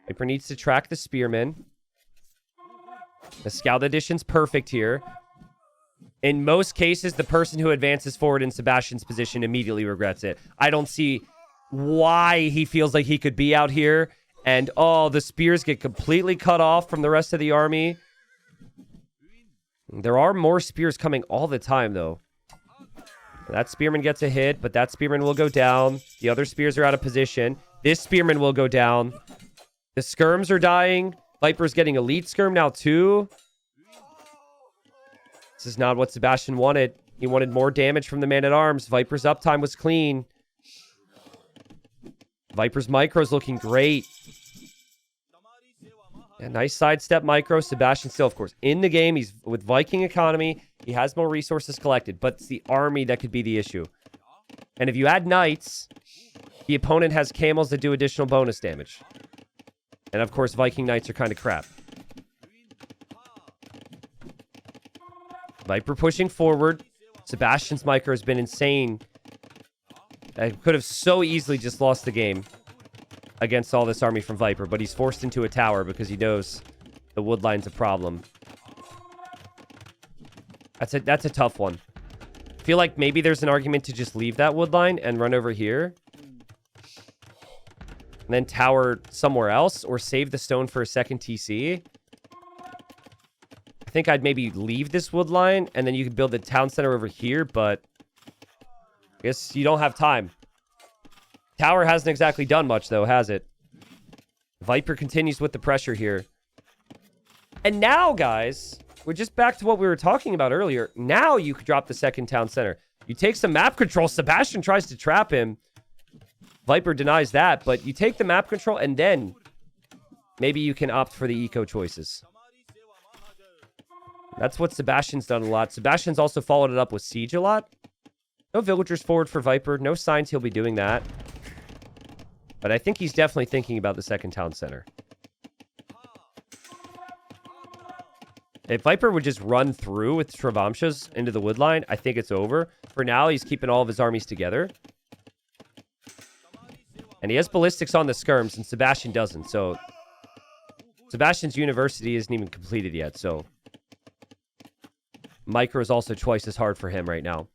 Viper needs to track the Spearman. The scout addition's perfect here. In most cases, the person who advances forward in Sebastian's position immediately regrets it. I don't see why he feels like he could be out here. And, oh, the spears get completely cut off from the rest of the army. There are more spears coming all the time, though. That spearman gets a hit, but that spearman will go down. The other spears are out of position. This spearman will go down. The skirms are dying. Viper's getting elite skirm now, too. This is not what Sebastian wanted. He wanted more damage from the man-at-arms. Viper's uptime was clean. Viper's micro's looking great. Yeah, nice sidestep micro. Sebastian still, of course, in the game. He's with Viking economy. He has more resources collected, but it's the army that could be the issue. And if you add knights, the opponent has camels that do additional bonus damage. And of course, Viking knights are kind of crap. Viper pushing forward. Sebastian's micro has been insane. I could have so easily just lost the game against all this army from Viper, but he's forced into a tower because he knows the wood line's a problem. That's a tough one. I feel like maybe there's an argument to just leave that wood line and run over here. And then tower somewhere else, or save the stone for a second TC. I think I'd maybe leave this wood line, and then you can build the town center over here, but I guess you don't have time. Tower hasn't exactly done much, though, has it? Viper continues with the pressure here. And now, guys, we're just back to what we were talking about earlier. Now you could drop the second town center. You take some map control. Sebastian tries to trap him. Viper denies that, but you take the map control, and then maybe you can opt for the eco choices. That's what Sebastian's done a lot. Sebastian's also followed it up with siege a lot. No villagers forward for Viper. No signs he'll be doing that. But I think he's definitely thinking about the second town center. If Viper would just run through with Travamshas into the wood line, I think it's over. For now, he's keeping all of his armies together. And he has ballistics on the skirms, and Sebastian doesn't. So Sebastian's university isn't even completed yet. So micro is also twice as hard for him right now.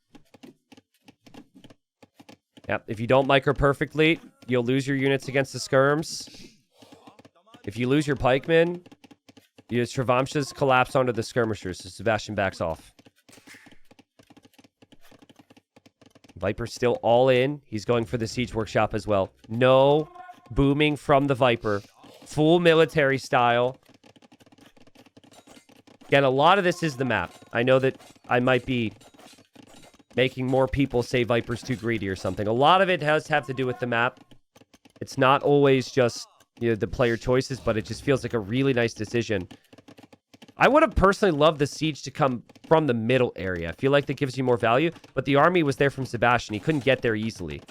Yep, if you don't micro perfectly, you'll lose your units against the skirms. If you lose your pikemen, your Travamshas collapse onto the skirmishers, so Sebastian backs off. Viper's still all in. He's going for the siege workshop as well. No booming from the Viper. Full military style. Again, a lot of this is the map. I know that I might be making more people say Viper's too greedy or something. A lot of it does have to do with the map. It's not always just, you know, the player choices, but it just feels like a really nice decision. I would have personally loved the siege to come from the middle area. I feel like that gives you more value, but the army was there from Sebastian. He couldn't get there easily.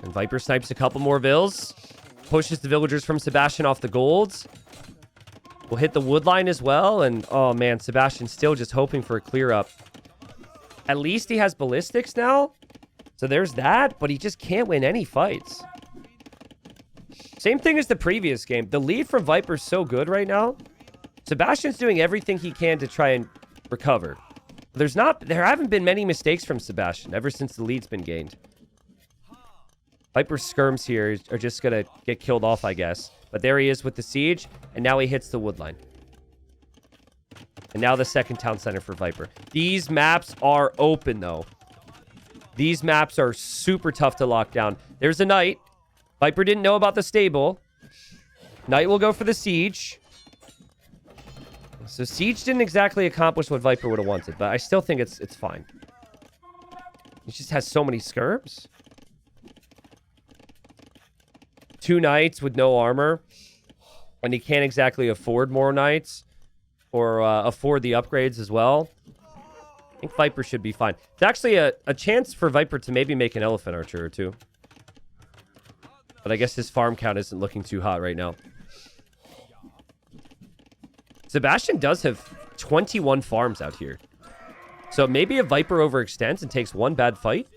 And Viper snipes a couple more vills. Pushes the villagers from Sebastian off the golds. We'll hit the wood line as well. And, oh man, Sebastian's still just hoping for a clear up. At least he has ballistics now. So there's that, but he just can't win any fights. Same thing as the previous game. The lead from Viper's so good right now. Sebastian's doing everything he can to try and recover. There haven't been many mistakes from Sebastian ever since the lead's been gained. Viper's skirms here are just going to get killed off, I guess. But there he is with the siege, and now he hits the wood line. And now the second town center for Viper. These maps are open, though. These maps are super tough to lock down. There's a knight. Viper didn't know about the stable. Knight will go for the siege. So siege didn't exactly accomplish what Viper would have wanted, but I still think it's fine. He just has so many skirms. 2 knights with no armor. And he can't exactly afford more knights. Or afford the upgrades as well. I think Viper should be fine. It's actually a chance for Viper to maybe make an elephant archer or two. But I guess his farm count isn't looking too hot right now. Sebastian does have 21 farms out here. So maybe if Viper overextends and takes one bad fight,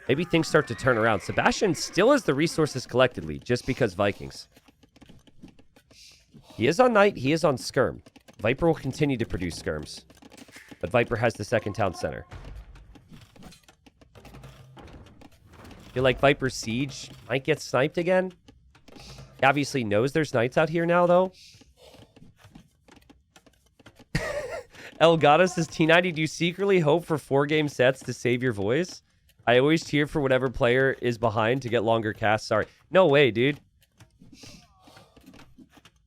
maybe things start to turn around. Sebastian still has the resources collectively, just because Vikings. He is on Knight, he is on Skirm. Viper will continue to produce Skirms. But Viper has the second town center. I feel like Viper's siege might get sniped again. He obviously knows there's knights out here now, though. Elgato says, T90, do you secretly hope for 4-game sets to save your voice? I always cheer for whatever player is behind to get longer casts. Sorry. No way, dude.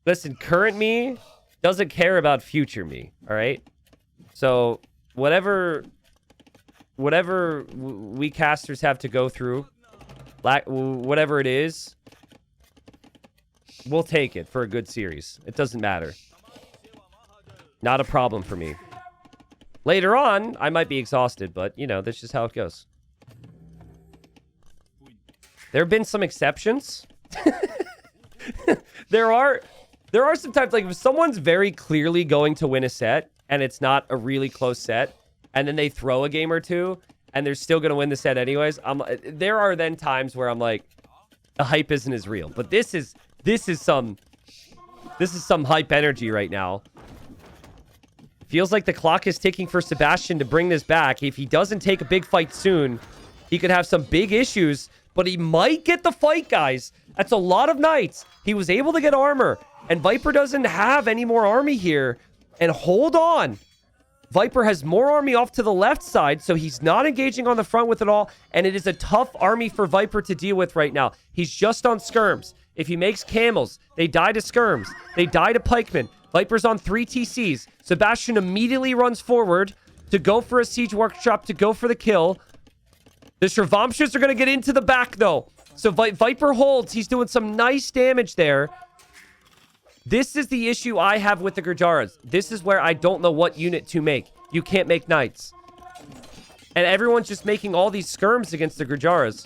Listen, current me doesn't care about future me, all right? So whatever we casters have to go through, whatever it is, we'll take it for a good series. It doesn't matter. Not a problem for me. Later on, I might be exhausted, but, you know, that's just how it goes. There have been some exceptions. There are some times, like, if someone's very clearly going to win a set, and it's not a really close set, and then they throw a game or two, and they're still going to win the set anyways, there are then times where I'm like, the hype isn't as real. But this is some hype energy right now. Feels like the clock is ticking for Sebastian to bring this back. If he doesn't take a big fight soon, he could have some big issues, but he might get the fight, guys. That's a lot of knights. He was able to get armor. And Viper doesn't have any more army here. And hold on. Viper has more army off to the left side, so he's not engaging on the front with it all. And it is a tough army for Viper to deal with right now. He's just on skirms. If he makes camels, they die to skirms. They die to pikemen. Viper's on 3 TCs. Sebastian immediately runs forward to go for a siege workshop, to go for the kill. The Shravamshas are going to get into the back, though. So Viper holds. He's doing some nice damage there. This is the issue I have with the Gujaras. This is where I don't know what unit to make. You can't make knights. And everyone's just making all these skirms against the Gujaras.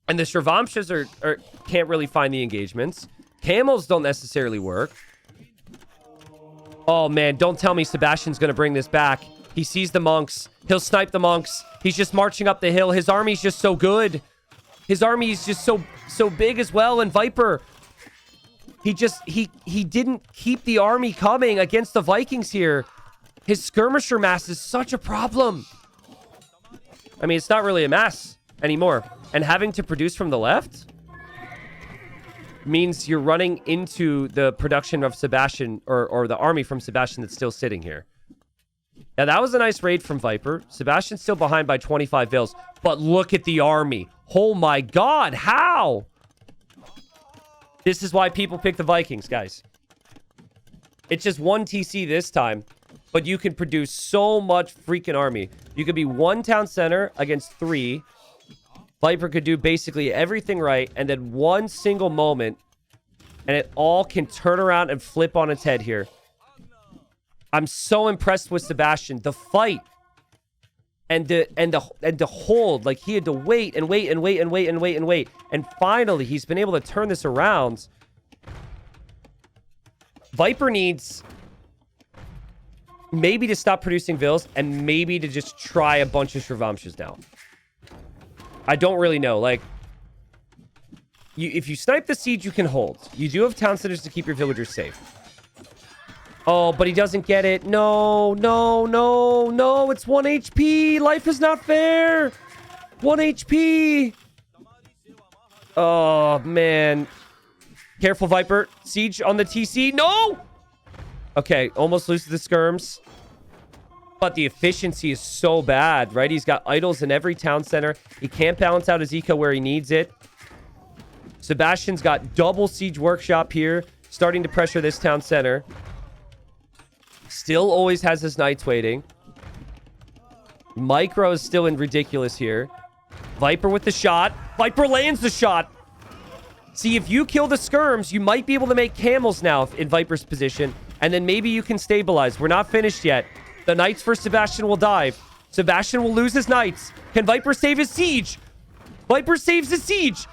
And the Shravamshas can't really find the engagements. Camels don't necessarily work. Oh, man. Don't tell me Sebastian's going to bring this back. He sees the monks. He'll snipe the monks. He's just marching up the hill. His army's just so good. His army is just so big as well. And Viper, he didn't keep the army coming against the Vikings here. His skirmisher mass is such a problem. I mean, it's not really a mass anymore. And having to produce from the left means you're running into the production of Sebastian or the army from Sebastian that's still sitting here. Now, that was a nice raid from Viper. Sebastian's still behind by 25 vills. But look at the army. Oh my god, how? This is why people pick the Vikings, guys. It's just 1 TC this time, but you can produce so much freaking army. You could be 1 town center against 3. Viper could do basically everything right, and then 1 single moment, and it all can turn around and flip on its head here. I'm so impressed with Sebastian. The fight and the hold, like he had to wait and wait and wait and wait and wait and wait. And finally, he's been able to turn this around. Viper needs maybe to stop producing vills and maybe to just try a bunch of Shravamshas now. I don't really know. Like, if you snipe the siege, you can hold. You do have town centers to keep your villagers safe. Oh, but he doesn't get it. No, no, no, no. It's 1 HP. Life is not fair. 1 HP. Oh, man. Careful, Viper. Siege on the TC. No! Okay, almost loses the skirms. But the efficiency is so bad, right? He's got idols in every town center. He can't balance out his eco where he needs it. Sebastian's got double siege workshop here, starting to pressure this town center. Still always has his knights waiting. Micro is still in ridiculous here. Viper with the shot. Viper lands the shot. See, if you kill the skirms, you might be able to make camels now in Viper's position. And then maybe you can stabilize. We're not finished yet. The knights for Sebastian will dive. Sebastian will lose his knights. Can Viper save his siege? Viper saves his siege.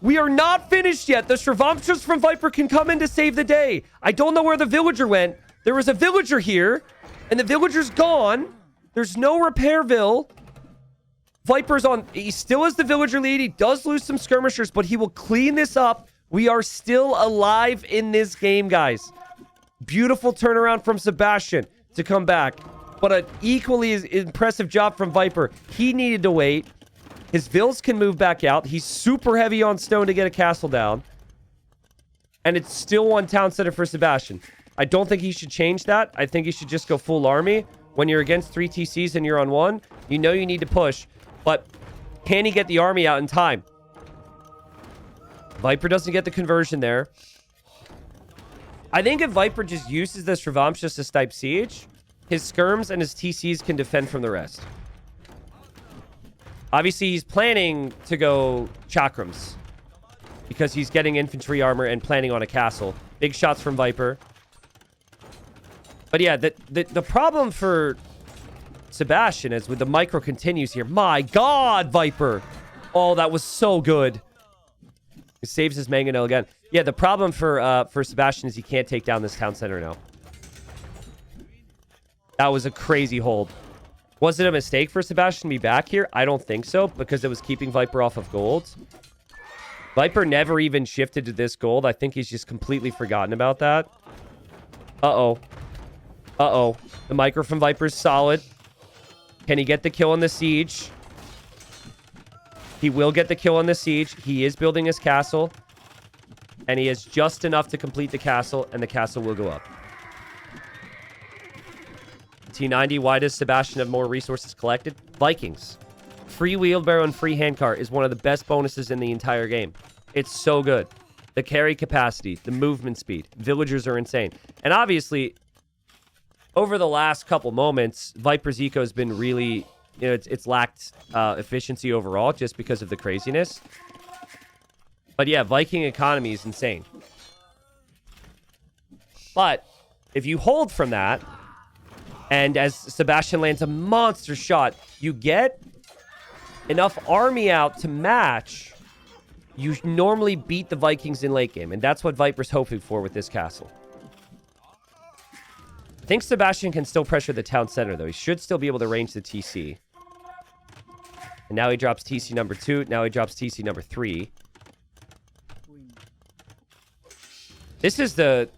We are not finished yet. The Shravamshas from Viper can come in to save the day. I don't know where the villager went. There was a villager here, and the villager's gone. There's no repairville. Viper's on. He still has the villager lead. He does lose some skirmishers, but he will clean this up. We are still alive in this game, guys. Beautiful turnaround from Sebastian to come back. But an equally as impressive job from Viper. He needed to wait. His vills can move back out. He's super heavy on stone to get a castle down. And it's still 1 town center for Sebastian. I don't think he should change that. I think he should just go full army. When you're against 3 TCs and you're on 1, you know you need to push. But can he get the army out in time? Viper doesn't get the conversion there. I think if Viper just uses the Shravamshas to snipe siege, his skirms and his TCs can defend from the rest. Obviously, he's planning to go chakrams because he's getting infantry armor and planning on a castle. Big shots from Viper. But yeah, the problem for Sebastian is with the micro continues here. My God, Viper. Oh, that was so good. He saves his mangonel again. Yeah, the problem for Sebastian is he can't take down this town center now. That was a crazy hold. Was it a mistake for Sebastian to be back here? I don't think so, because it was keeping Viper off of gold. Viper never even shifted to this gold. I think he's just completely forgotten about that. Uh-oh. Uh-oh. The micro from Viper's solid. Can he get the kill on the siege? He will get the kill on the siege. He is building his castle. And he has just enough to complete the castle, and the castle will go up. T90, why does Sebastian have more resources collected? Vikings. Free wheelbarrow and free handcart is one of the best bonuses in the entire game. It's so good. The carry capacity, the movement speed, villagers are insane. And obviously, over the last couple moments, Viper's eco has been really, you know, it's lacked efficiency overall just because of the craziness. But yeah, Viking economy is insane. But if you hold from that, and as Sebastian lands a monster shot, you get enough army out to match, you normally beat the Vikings in late game. And that's what Viper's hoping for with this castle. I think Sebastian can still pressure the town center, though. He should still be able to range the TC. And now he drops TC number 2. Now he drops TC number 3. This is the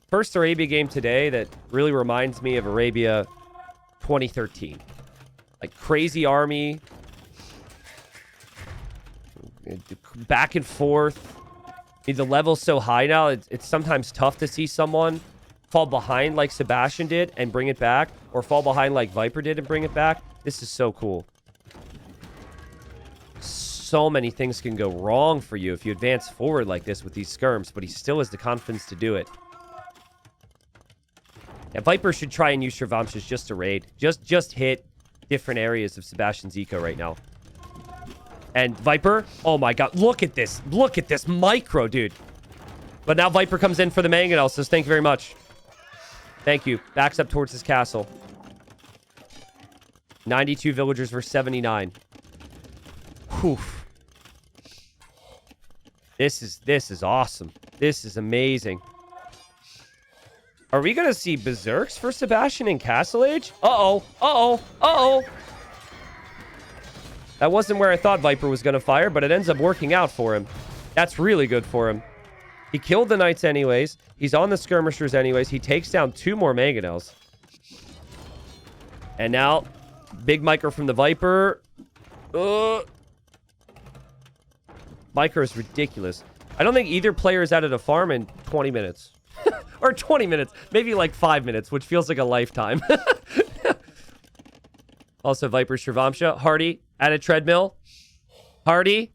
first Arabia game today that really reminds me of Arabia 2013. Like, crazy army. Back and forth. The level's so high now, it's sometimes tough to see someone fall behind like Sebastian did and bring it back, or fall behind like Viper did and bring it back. This is so cool. So many things can go wrong for you if you advance forward like this with these skirms, but he still has the confidence to do it. Yeah, Viper should try and use showdown just to raid. Just hit different areas of Sebastian's eco right now. And Viper, oh my god, look at this. Look at this micro, dude. But now Viper comes in for the mangonel, says thank you very much. Thank you. Backs up towards his castle. 92 villagers versus 79. Whew. This is awesome. This is amazing. Are we going to see berserks for Sebastian in Castle Age? Uh-oh. Uh-oh. Uh-oh. That wasn't where I thought Viper was going to fire, but it ends up working out for him. That's really good for him. He killed the knights anyways. He's on the skirmishers anyways. He takes down 2 more mangonels. And now, big micro from the Viper. Micro is ridiculous. I don't think either player is out of the farm in 20 minutes. Or 20 minutes. Maybe like 5 minutes, which feels like a lifetime. Also, Viper Shravamsha. Hardy, add a treadmill. Hardy,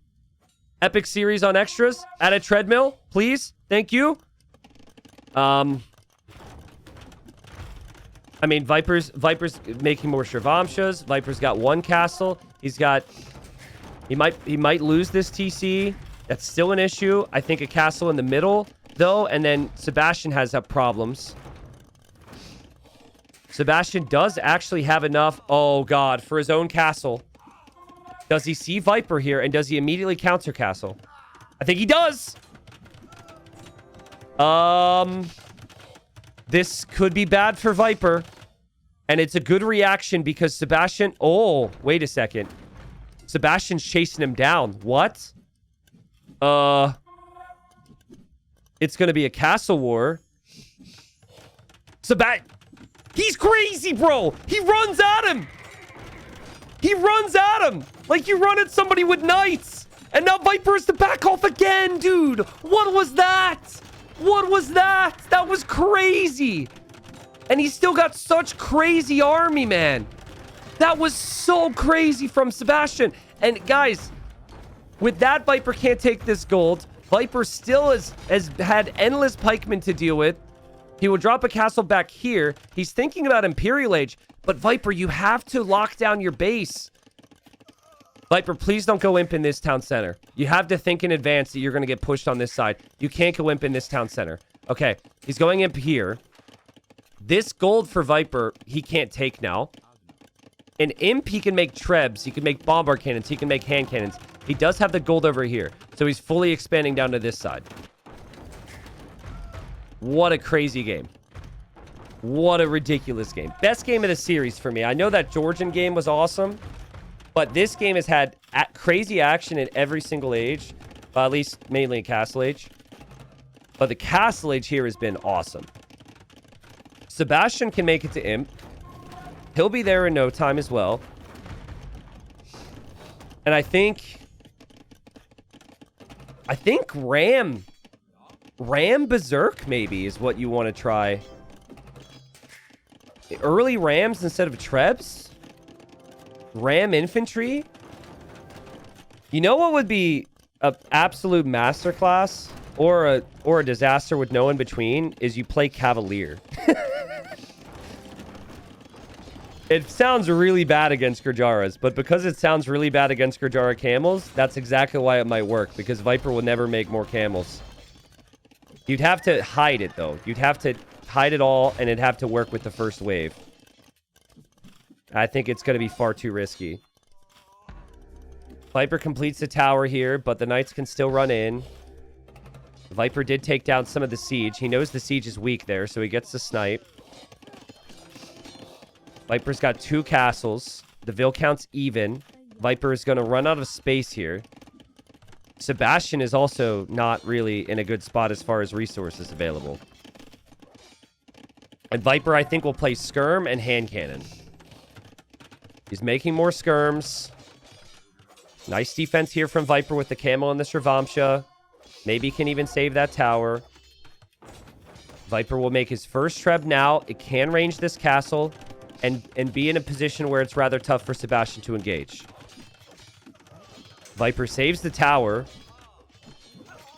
Epic Series on extras. Add a treadmill, please. Thank you. I mean, Viper's making more Shravamshas. Viper's got 1 castle. He might lose this TC. That's still an issue. I think a castle in the middle, though, and then Sebastian has problems. Sebastian does actually have enough, oh god, for his own castle. Does he see Viper here, and does he immediately counter castle? I think he does. This could be bad for Viper. And it's a good reaction because Sebastian... Oh, wait a second. Sebastian's chasing him down. What? It's going to be a castle war. He's crazy, bro. He runs at him. He runs at him. Like you run at somebody with knights. And now Viper is to back off again, dude. What was that? What was that? That was crazy. And he's still got such crazy army, man. That was so crazy from Sebastian. And guys, with that, Viper can't take this gold. Viper still has had endless pikemen to deal with. He will drop a castle back here. He's thinking about Imperial Age. But Viper, you have to lock down your base. Viper, please don't go imp in this town center. You have to think in advance that you're going to get pushed on this side. You can't go imp in this town center. Okay, he's going imp here. This gold for Viper, he can't take now. In imp, he can make trebs. He can make bombard cannons. He can make hand cannons. He does have the gold over here. So he's fully expanding down to this side. What a crazy game. What a ridiculous game. Best game of the series for me. I know that Georgian game was awesome. But this game has had crazy action in every single age. At least mainly in Castle Age. But the Castle Age here has been awesome. Sebastian can make it to imp. He'll be there in no time as well. And I think I think Ram Berserk maybe is what you want to try. Early Rams instead of Trebs? Ram Infantry? You know what would be an absolute masterclass or a disaster with no in between is you play Cavalier. It sounds really bad against Gurjaras, but because it sounds really bad against Gurjara camels, that's exactly why it might work, because Viper will never make more camels. You'd have to hide it, though. You'd have to hide it all, and it'd have to work with the first wave. I think it's going to be far too risky. Viper completes the tower here, but the Knights can still run in. Viper did take down some of the siege. He knows the siege is weak there, so he gets the snipe. Viper's got 2 castles. The Viscount's even. Viper is going to run out of space here. Sebastian is also not really in a good spot as far as resources available. And Viper, I think, will play Skirm and Hand Cannon. He's making more Skirms. Nice defense here from Viper with the Camel and the Shrivamsha. Maybe can even save that tower. Viper will make his first Treb now. It can range this castle and be in a position where it's rather tough for Sebastian to engage. Viper saves the tower.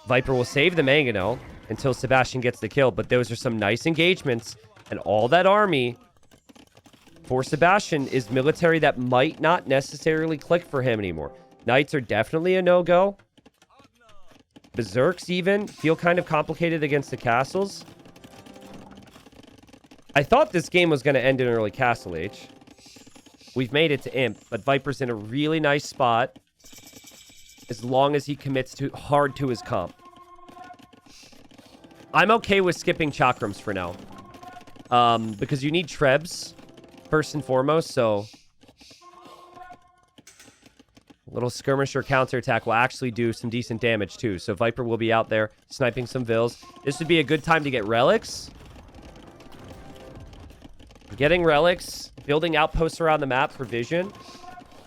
Viper will save the Mangonel until Sebastian gets the kill. But those are some nice engagements. And all that army for Sebastian is military that might not necessarily click for him anymore. Knights are definitely a no-go. Berserks even feel kind of complicated against the castles. I thought this game was going to end in early Castle Age. We've made it to Imp, but Viper's in a really nice spot as long as he commits hard to his comp. I'm okay with skipping Chakrams for now. Because you need Trebs first and foremost, so a little skirmisher counterattack will actually do some decent damage too. So Viper will be out there sniping some Vils. This would be a good time to get relics. Getting relics, building outposts around the map for vision.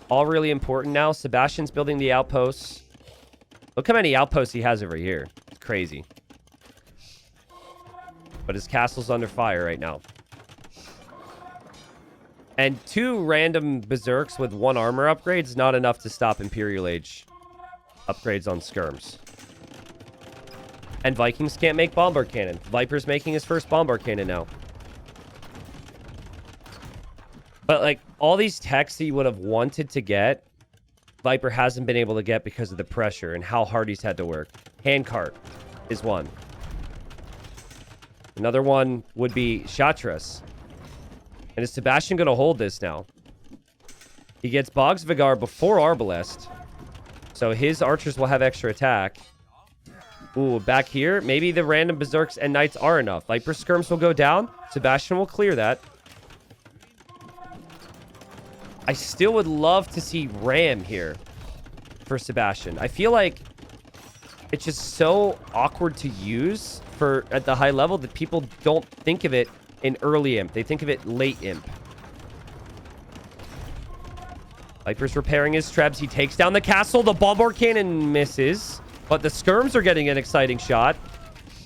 All really important now. Sebastian's building the outposts. Look how many outposts he has over here. It's crazy. But his castle's under fire right now. And 2 random Berserks with 1 armor upgrade's not enough to stop Imperial Age upgrades on skirms. And Vikings can't make bombard cannon. Viper's making his first bombard cannon now. But, like, all these techs that you would have wanted to get, Viper hasn't been able to get because of the pressure and how hard he's had to work. Handcart is one. Another one would be Shatras. And is Sebastian going to hold this now? He gets Boggs Vigar before Arbalest. So his archers will have extra attack. Ooh, back here, maybe the random Berserks and Knights are enough. Viper skirms will go down. Sebastian will clear that. I still would love to see Ram here for Sebastian. I feel like it's just so awkward to use at the high level that people don't think of it in early imp. They think of it late imp. Viper's repairing his trebs. He takes down the castle. The bombard cannon misses, but the skirms are getting an exciting shot.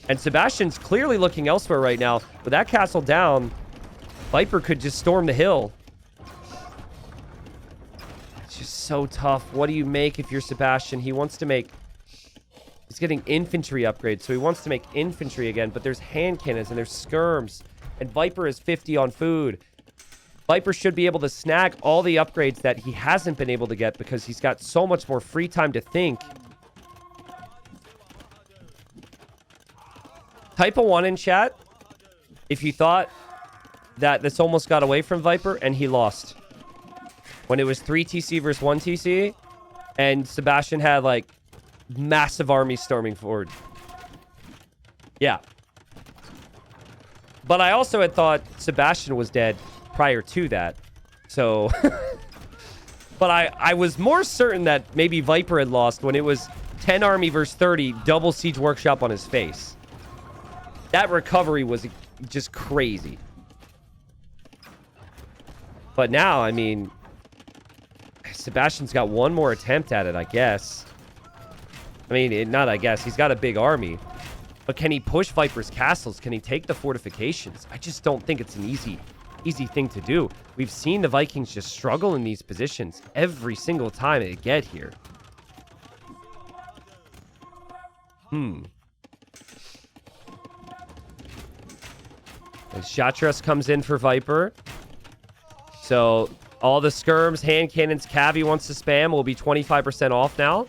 And Sebastian's clearly looking elsewhere right now. With that castle down, Viper could just storm the hill. It's just so tough. What do you make if you're Sebastian? He wants to make... He's getting infantry upgrades, so he wants to make infantry again. But there's hand cannons and there's skirms. And Viper is 50 on food. Viper should be able to snag all the upgrades that he hasn't been able to get because he's got so much more free time to think. Type a 1 in chat if you thought that this almost got away from Viper and he lost. When it was 3 TC versus 1 TC and Sebastian had like massive armies storming forward. Yeah. But I also had thought Sebastian was dead prior to that. So, but I was more certain that maybe Viper had lost when it was 10 army versus 30, double siege workshop on his face. That recovery was just crazy. But now, I mean, Sebastian's got one more attempt at it, I guess. I mean, not I guess. He's got a big army. But can he push Viper's castles? Can he take the fortifications? I just don't think it's an easy thing to do. We've seen the Vikings just struggle in these positions every single time they get here. Shatras comes in for Viper. So all the skirms, hand cannons, Cavi wants to spam will be 25% off now.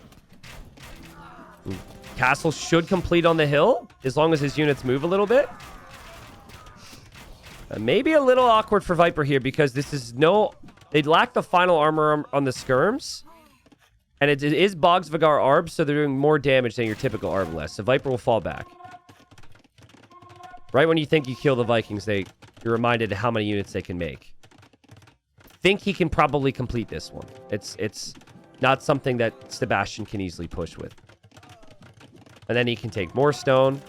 Castle should complete on the hill as long as his units move a little bit. Maybe a little awkward for Viper here because this is they lack the final armor on the skirms. And it is Boggs Vagar Arb, so they're doing more damage than your typical Arbalest. So Viper will fall back. Right when you think you kill the Vikings, you're reminded of how many units they can make. Think he can probably complete this one. It's not something that Sebastian can easily push with. And then he can take more stone.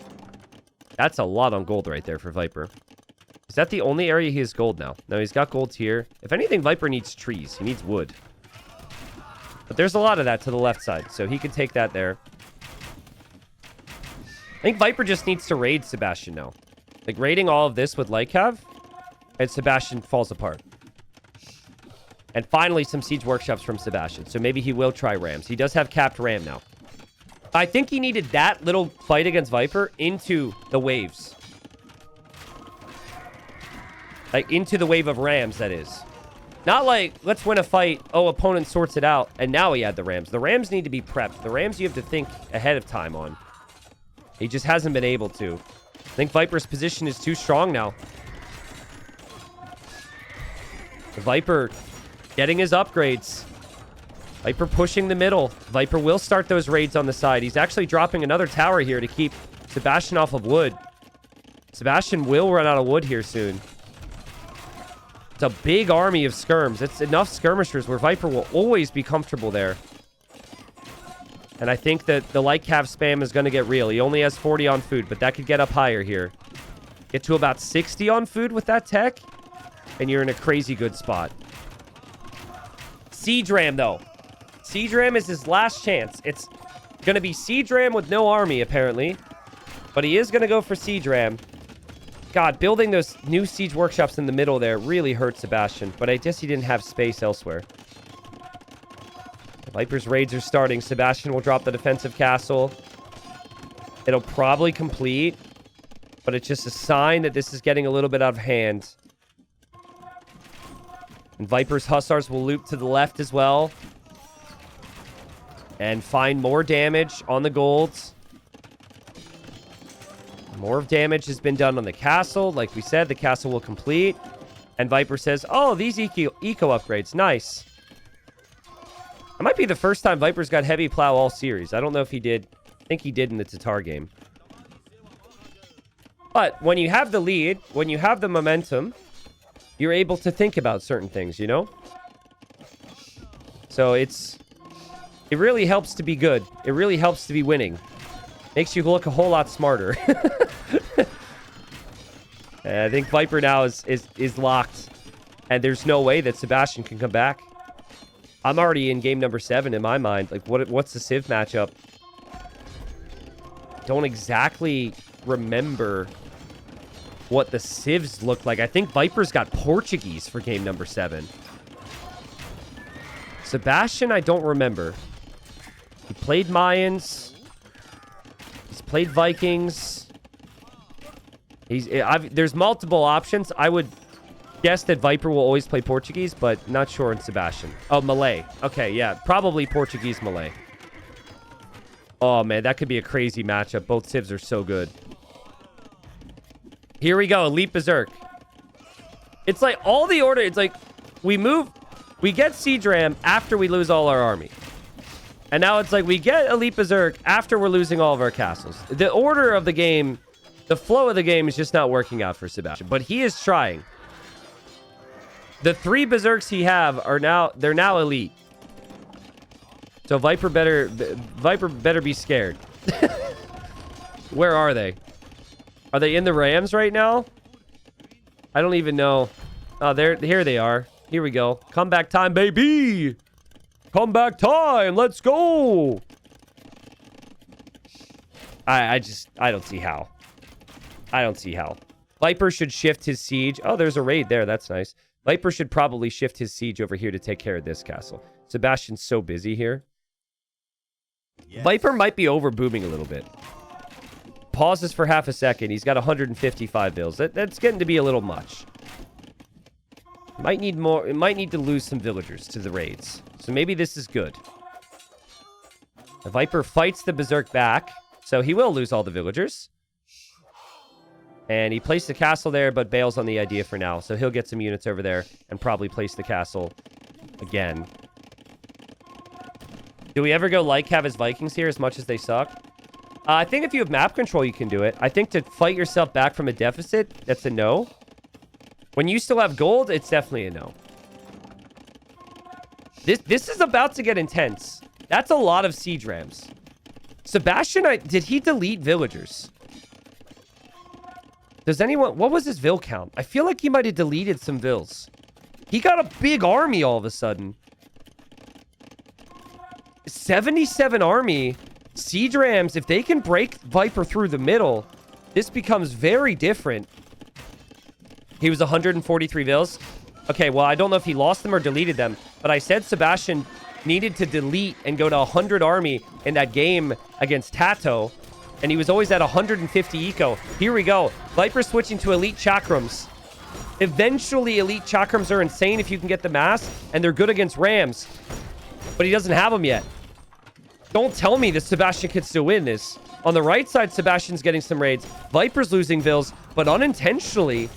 That's a lot on gold right there for Viper. Is that the only area he has gold now? No, he's got gold here. If anything, Viper needs trees. He needs wood. But there's a lot of that to the left side, so he can take that there. I think Viper just needs to raid Sebastian now. Like, raiding all of this with Lycav, and Sebastian falls apart. And finally, some siege workshops from Sebastian. So maybe he will try rams. He does have capped ram now. I think he needed that little fight against Viper into the waves. Like, into the wave of rams, that is. Not like, let's win a fight. Oh, opponent sorts it out. And now he had the rams. The rams need to be prepped. The rams you have to think ahead of time on. He just hasn't been able to. I think Viper's position is too strong now. The Viper getting his upgrades. Viper pushing the middle. Viper will start those raids on the side. He's actually dropping another tower here to keep Sebastian off of wood. Sebastian will run out of wood here soon. It's a big army of skirms. It's enough skirmishers where Viper will always be comfortable there. And I think that the Lycav spam is going to get real. He only has 40 on food, but that could get up higher here. Get to about 60 on food with that tech, and you're in a crazy good spot. Siege Ram, though. Siege Ram is his last chance. It's going to be Siege Ram with no army, apparently. But he is going to go for Siege Ram. God, building those new siege workshops in the middle there really hurt Sebastian. But I guess he didn't have space elsewhere. Viper's raids are starting. Sebastian will drop the defensive castle. It'll probably complete. But it's just a sign that this is getting a little bit out of hand. And Viper's Hussars will loop to the left as well. And find more damage on the golds. More damage has been done on the castle. Like we said, the castle will complete. And Viper says, oh, these eco upgrades. Nice. That might be the first time Viper's got heavy plow all series. I don't know if he did. I think he did in the Tatar game. But when you have the lead, when you have the momentum, you're able to think about certain things, you know? So it really helps to be good. It really helps to be winning. Makes you look a whole lot smarter. I think Viper now is locked. And there's no way that Sebastian can come back. I'm already in game number 7 in my mind. Like, what's the Civ matchup? Don't exactly remember what the Civs looked like. I think Viper's got Portuguese for game number 7. Sebastian, I don't remember. He played Mayans. He's played Vikings. There's multiple options. I would guess that Viper will always play Portuguese, but not sure in Sebastian. Oh, Malay. Okay, yeah. Probably Portuguese Malay. Oh, man. That could be a crazy matchup. Both Civs are so good. Here we go. Elite Berserk. It's like all the order. It's like we get Siege Ram after we lose all our army. And now it's like we get Elite Berserk after we're losing all of our castles. The order of the game, the flow of the game is just not working out for Sebastian. But he is trying. The 3 Berserks he have they're now elite. So Viper better be scared. Where are they? Are they in the Rams right now? I don't even know. Oh, here they are. Here we go. Comeback time, baby. Comeback time. Let's go. I don't see how. I don't see how. Viper should shift his siege. Oh, there's a raid there. That's nice. Viper should probably shift his siege over here to take care of this castle. Sebastian's so busy here. Yes. Viper might be over booming a little bit. Pauses for half a second. He's got 155 bills. That's getting to be a little much. Might need more. It might need to lose some villagers to the raids. So maybe this is good. The Viper fights the Berserk back. So he will lose all the villagers. And he placed the castle there, but bails on the idea for now. So he'll get some units over there and probably place the castle again. Do we ever go like have his Vikings here as much as they suck? I think if you have map control, you can do it. I think to fight yourself back from a deficit, that's a no. When you still have gold, it's definitely a no. This is about to get intense. That's a lot of siege rams. Sebastian, did he delete villagers? Does anyone... What was his vill count? I feel like he might have deleted some vills. He got a big army all of a sudden. 77 army. Siege rams, if they can break Viper through the middle, this becomes very different. He was 143 vills. Okay, well, I don't know if he lost them or deleted them, but I said Sebastian needed to delete and go to 100 army in that game against Tato, and he was always at 150 eco. Here we go. Viper switching to elite chakrams. Eventually, elite chakrams are insane if you can get the mass, and they're good against rams, but he doesn't have them yet. Don't tell me that Sebastian could still win this. On the right side, Sebastian's getting some raids. Viper's losing vills, but unintentionally,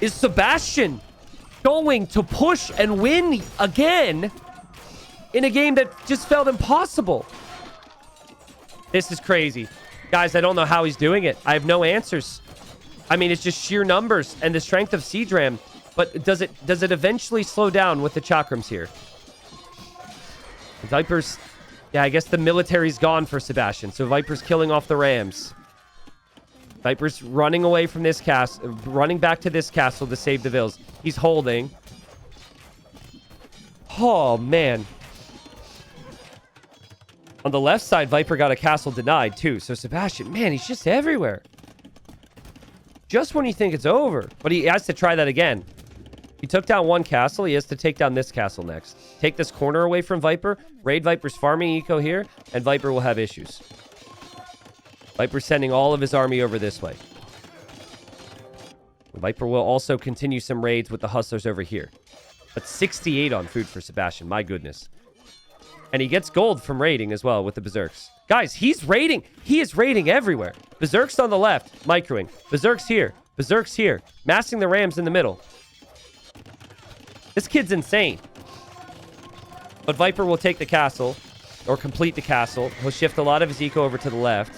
is Sebastian going to push and win again in a game that just felt impossible? This is crazy. Guys, I don't know how he's doing it. I have no answers. I mean, it's just sheer numbers and the strength of Siege Ram. But does it eventually slow down with the chakrams here? Viper's... Yeah, I guess the military's gone for Sebastian. So Viper's killing off the rams. Viper's running away from this castle, running back to this castle to save the vills. He's holding. Oh, man. On the left side, Viper got a castle denied, too. So Sebastian, man, he's just everywhere. Just when you think it's over. But he has to try that again. He took down one castle. He has to take down this castle next. Take this corner away from Viper. Raid Viper's farming eco here, and Viper will have issues. Viper's sending all of his army over this way. Viper will also continue some raids with the hustlers over here. But 68 on food for Sebastian. My goodness. And he gets gold from raiding as well with the Berserks. Guys, he's raiding. He is raiding everywhere. Berserks on the left. Microing. Berserks here. Berserks here. Massing the rams in the middle. This kid's insane. But Viper will take the castle. Or complete the castle. He'll shift a lot of his eco over to the left.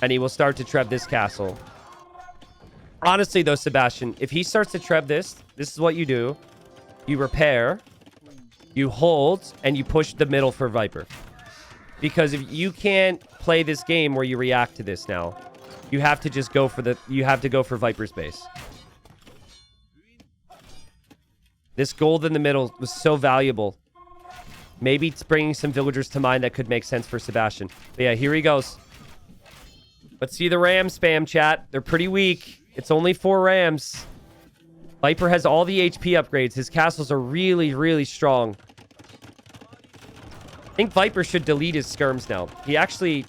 And he will start to treb this castle. Honestly, though, Sebastian, if he starts to treb this is what you do. You repair. You hold. And you push the middle for Viper. Because if you can't play this game where you react to this now, you have to just go for Viper's base. This gold in the middle was so valuable. Maybe it's bringing some villagers to mind that could make sense for Sebastian. But yeah, here he goes. Let's see the ram spam, chat. They're pretty weak. It's only 4 rams. Viper has all the HP upgrades. His castles are really, really strong. I think Viper should delete his skirms now. He actually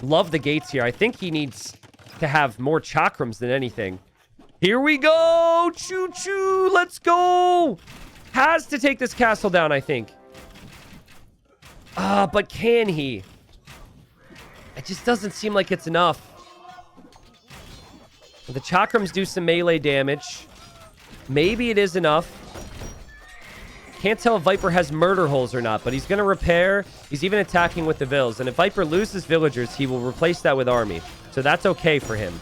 loved the gates here. I think he needs to have more chakrams than anything. Here we go! Choo-choo! Let's go! Has to take this castle down, I think. But can he? It just doesn't seem like it's enough. The chakrams do some melee damage. Maybe it is enough. Can't tell if Viper has murder holes or not, but he's going to repair. He's even attacking with the vills. And if Viper loses villagers, he will replace that with army. So that's okay for him.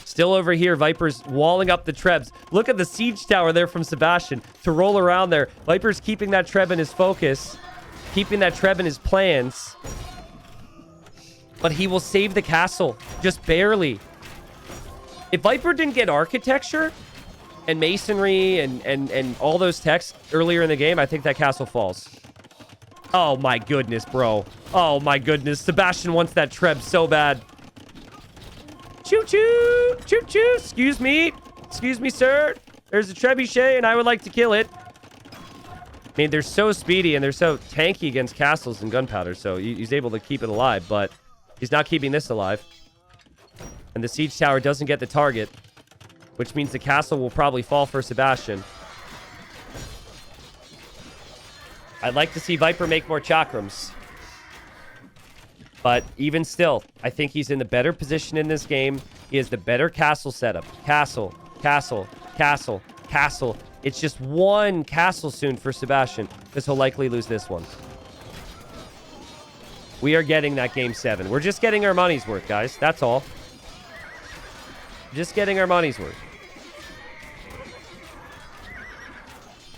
Still over here, Viper's walling up the trebs. Look at the siege tower there from Sebastian to roll around there. Viper's keeping that treb in his focus. Keeping that treb in his plans. But he will save the castle. Just barely. If Viper didn't get architecture and masonry and all those techs earlier in the game, I think that castle falls. Oh, my goodness, bro. Oh, my goodness. Sebastian wants that Treb so bad. Choo-choo! Choo-choo! Excuse me. Excuse me, sir. There's a trebuchet, and I would like to kill it. I mean, they're so speedy, and they're so tanky against castles and gunpowder, so he's able to keep it alive, but he's not keeping this alive. And the siege tower doesn't get the target, which means the castle will probably fall for Sebastian. I'd like to see Viper make more chakrams. But even still, I think he's in the better position in this game. He has the better castle setup. Castle, castle, castle, castle. It's just one castle soon for Sebastian, because he'll likely lose this one. We are getting that game 7. We're just getting our money's worth, guys. That's all. Just getting our money's worth.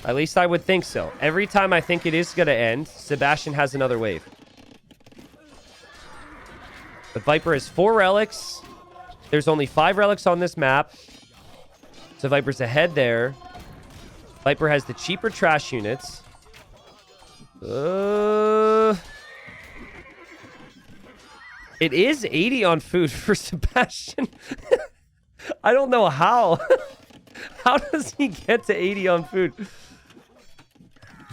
At least I would think so. Every time I think it is going to end, Sebastian has another wave. But Viper has 4 relics. There's only 5 relics on this map. So Viper's ahead there. Viper has the cheaper trash units. It is 80 on food for Sebastian. I don't know how. How does he get to 80 on food?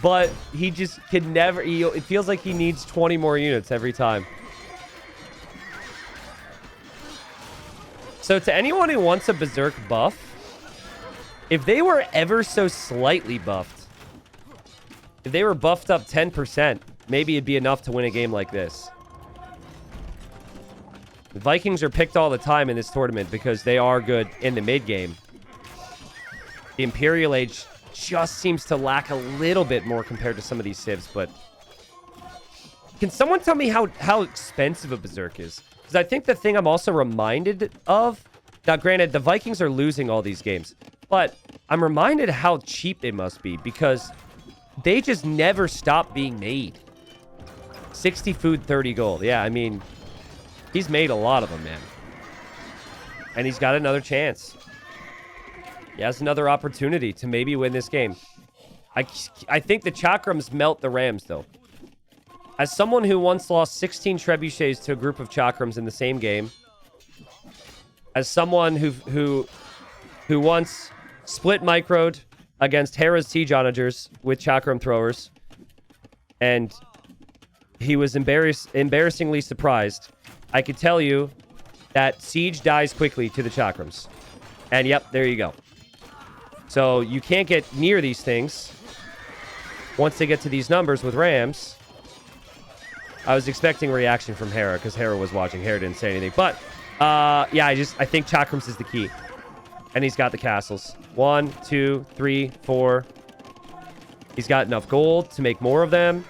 But he just can never... it feels like he needs 20 more units every time. So to anyone who wants a Berserk buff, if they were ever so slightly buffed, if they were buffed up 10%, maybe it'd be enough to win a game like this. The Vikings are picked all the time in this tournament because they are good in the mid game. The Imperial Age just seems to lack a little bit more compared to some of these civs, but... Can someone tell me how expensive a Berserk is? Because I think the thing I'm also reminded of... Now, granted, the Vikings are losing all these games, but I'm reminded how cheap they must be because they just never stop being made. 60 food, 30 gold. Yeah, I mean, he's made a lot of them, man. And he's got another chance. He has another opportunity to maybe win this game. I think the chakrams melt the Rams, though. As someone who once lost 16 trebuchets to a group of chakrams in the same game, as someone who once split microed against Hera's siege onagers with chakram throwers, and he was embarrassingly surprised, I could tell you that siege dies quickly to the chakrams. And yep, there you go. So you can't get near these things once they get to these numbers with Rams. I was expecting a reaction from Hera because Hera was watching. Hera didn't say anything. But, yeah, I think chakrams is the key. And he's got the castles. 1, 2, 3, 4. He's got enough gold to make more of them.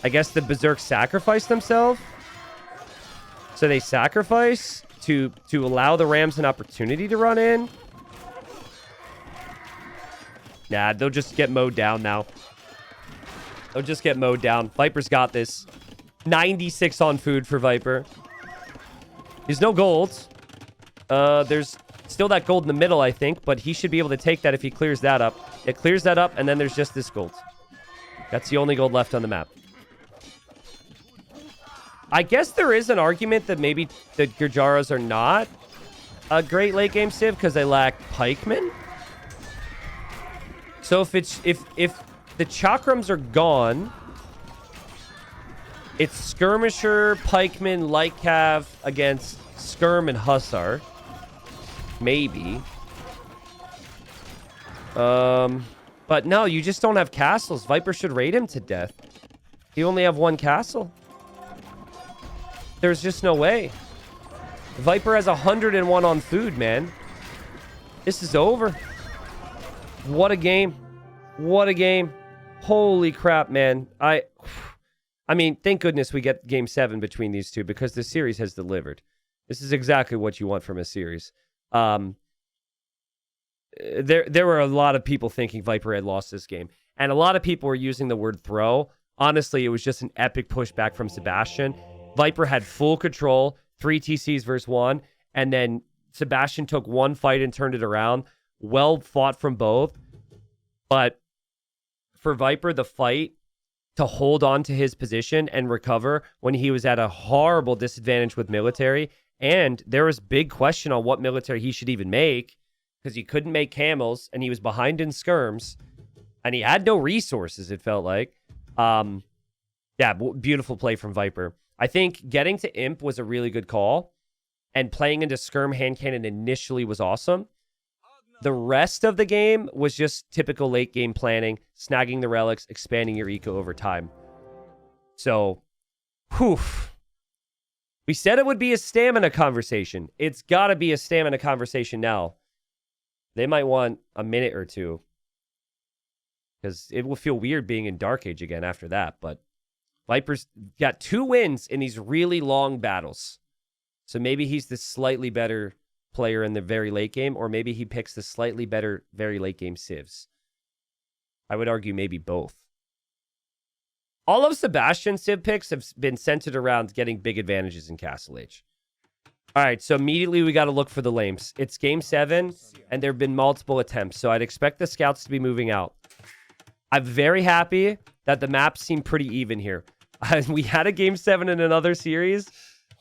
I guess the Berserk sacrificed themselves. So they sacrifice to allow the Rams an opportunity to run in. Nah, they'll just get mowed down now. They'll just get mowed down. Viper's got this. 96 on food for Viper. There's no gold. There's still that gold in the middle, I think, but he should be able to take that if he clears that up. It clears that up, and then there's just this gold. That's the only gold left on the map. I guess there is an argument that maybe the Gurjaras are not a great late game civ because they lack pikemen. So if the chakrams are gone, it's skirmisher, pikeman, light cav against skirm and hussar. Maybe. But no, you just don't have castles. Viper should raid him to death. You only have one castle. There's just no way. Viper has 101 on food, man. This is over. What a game. What a game. Holy crap, man. I mean, thank goodness we get game 7 between these two because the series has delivered. This is exactly what you want from a series. There were a lot of people thinking Viper had lost this game. And a lot of people were using the word throw. Honestly, it was just an epic pushback from Sebastian. Viper had full control, 3 TCs versus 1, and then Sebastian took one fight and turned it around. Well fought from both. But for Viper the fight to hold on to his position and recover when he was at a horrible disadvantage with military. And there was big question on what military he should even make because he couldn't make camels and he was behind in skirms and he had no resources, it felt like. Yeah, beautiful play from Viper. I think getting to Imp was a really good call, and playing into Skirm hand cannon initially was awesome. The rest of the game was just typical late game planning, snagging the relics, expanding your eco over time. So, whew. We said it would be a stamina conversation. It's got to be a stamina conversation now. They might want a minute or two, because it will feel weird being in Dark Age again after that. But Viper's got 2 wins in these really long battles. So maybe he's the slightly better player in the very late game, or maybe he picks the slightly better very late game civs. I would argue maybe both. All of Sebastian's civ picks have been centered around getting big advantages in Castle Age. All right, so immediately we got to look for the lames. It's game 7, and there have been multiple attempts, so I'd expect the scouts to be moving out. I'm very happy that the maps seem pretty even here. We had a game 7 in another series,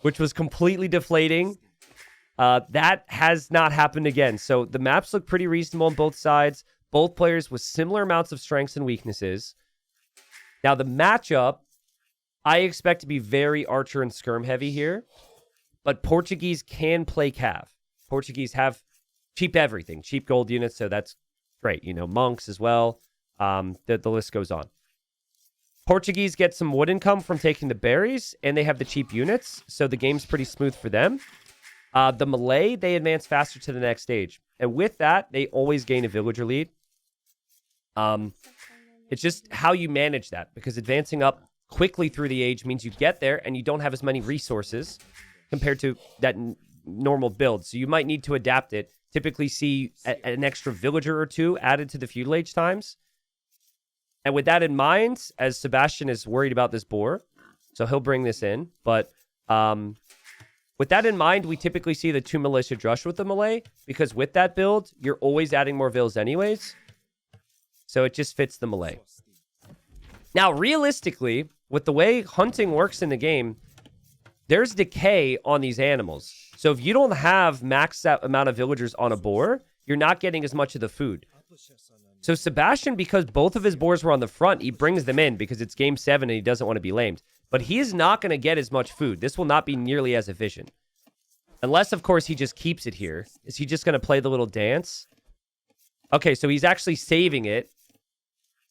which was completely deflating. That has not happened again. So the maps look pretty reasonable on both sides. Both players with similar amounts of strengths and weaknesses. Now the matchup, I expect to be very Archer and Skirm heavy here. But Portuguese can play Cav. Portuguese have cheap everything. Cheap gold units, so that's great. You know, monks as well. The list goes on. Portuguese get some wood income from taking the berries, and they have the cheap units, so the game's pretty smooth for them. The Malay, they advance faster to the next stage. And with that, they always gain a villager lead. It's just how you manage that, because advancing up quickly through the age means you get there and you don't have as many resources compared to that normal build. So you might need to adapt it. Typically see an extra villager or 2 added to the Feudal Age times. And with that in mind, as Sebastian is worried about this boar, so he'll bring this in. But with that in mind, we typically see the 2 militia drush with the Malay, because with that build, you're always adding more vills anyways. So it just fits the Malay. Now, realistically, with the way hunting works in the game, there's decay on these animals. So if you don't have maxed out amount of villagers on a boar, you're not getting as much of the food. So Sebastian, because both of his boars were on the front, he brings them in because it's game 7 and he doesn't want to be lamed. But he is not going to get as much food. This will not be nearly as efficient. Unless, of course, he just keeps it here. Is he just going to play the little dance? Okay, so he's actually saving it.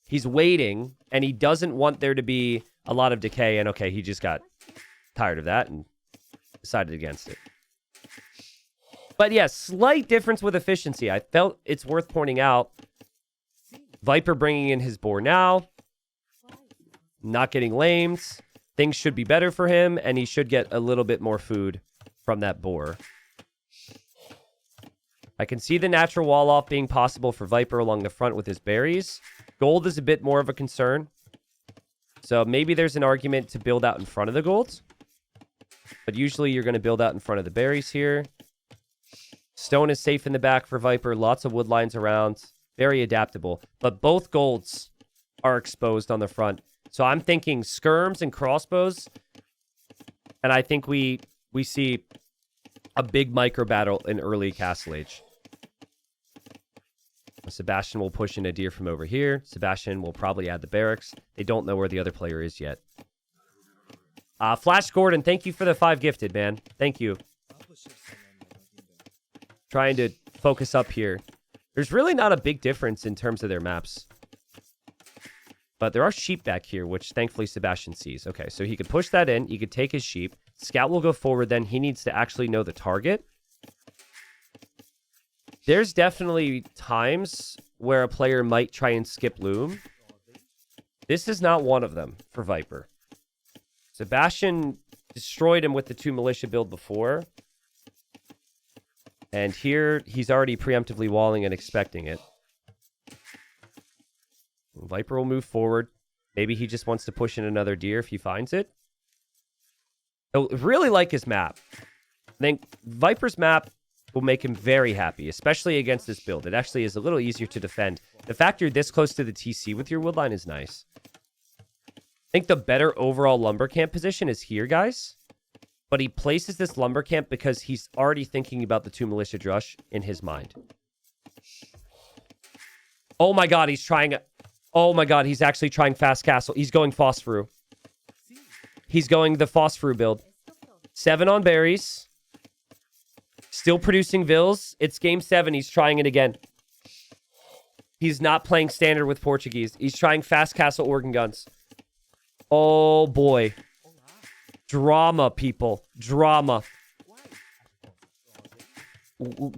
He's waiting, and he doesn't want there to be a lot of decay. And okay, he just got tired of that and decided against it. But yeah, slight difference with efficiency. I felt it's worth pointing out. Viper bringing in his boar now. Not getting lamed. Things should be better for him, and he should get a little bit more food from that boar. I can see the natural wall off being possible for Viper along the front with his berries. Gold is a bit more of a concern. So maybe there's an argument to build out in front of the gold. But usually you're going to build out in front of the berries here. Stone is safe in the back for Viper. Lots of wood lines around. Very adaptable. But both golds are exposed on the front. So I'm thinking skirms and crossbows. And I think we see a big micro battle in early Castle Age. Sebastian will push in a deer from over here. Sebastian will probably add the barracks. They don't know where the other player is yet. Flash Gordon, thank you for the 5 gifted, man. Thank you. Trying to focus up here. There's really not a big difference in terms of their maps. But there are sheep back here, which thankfully Sebastian sees. Okay, so he could push that in. He could take his sheep. Scout will go forward then. He needs to actually know the target. There's definitely times where a player might try and skip loom. This is not one of them for Viper. Sebastian destroyed him with the 2 militia build before. And here, he's already preemptively walling and expecting it. Viper will move forward. Maybe he just wants to push in another deer if he finds it. I really like his map. I think Viper's map will make him very happy, especially against this build. It actually is a little easier to defend. The fact you're this close to the TC with your woodline is nice. I think the better overall lumber camp position is here, guys. But he places this lumber camp because he's already thinking about the 2 militia drush in his mind. Oh my god, he's trying... Oh my god, he's actually trying fast castle. He's going phosphor. He's going the phosphor build. 7 on berries. Still producing vills. It's game 7. He's trying it again. He's not playing standard with Portuguese. He's trying fast castle organ guns. Oh boy. Drama, people. Drama.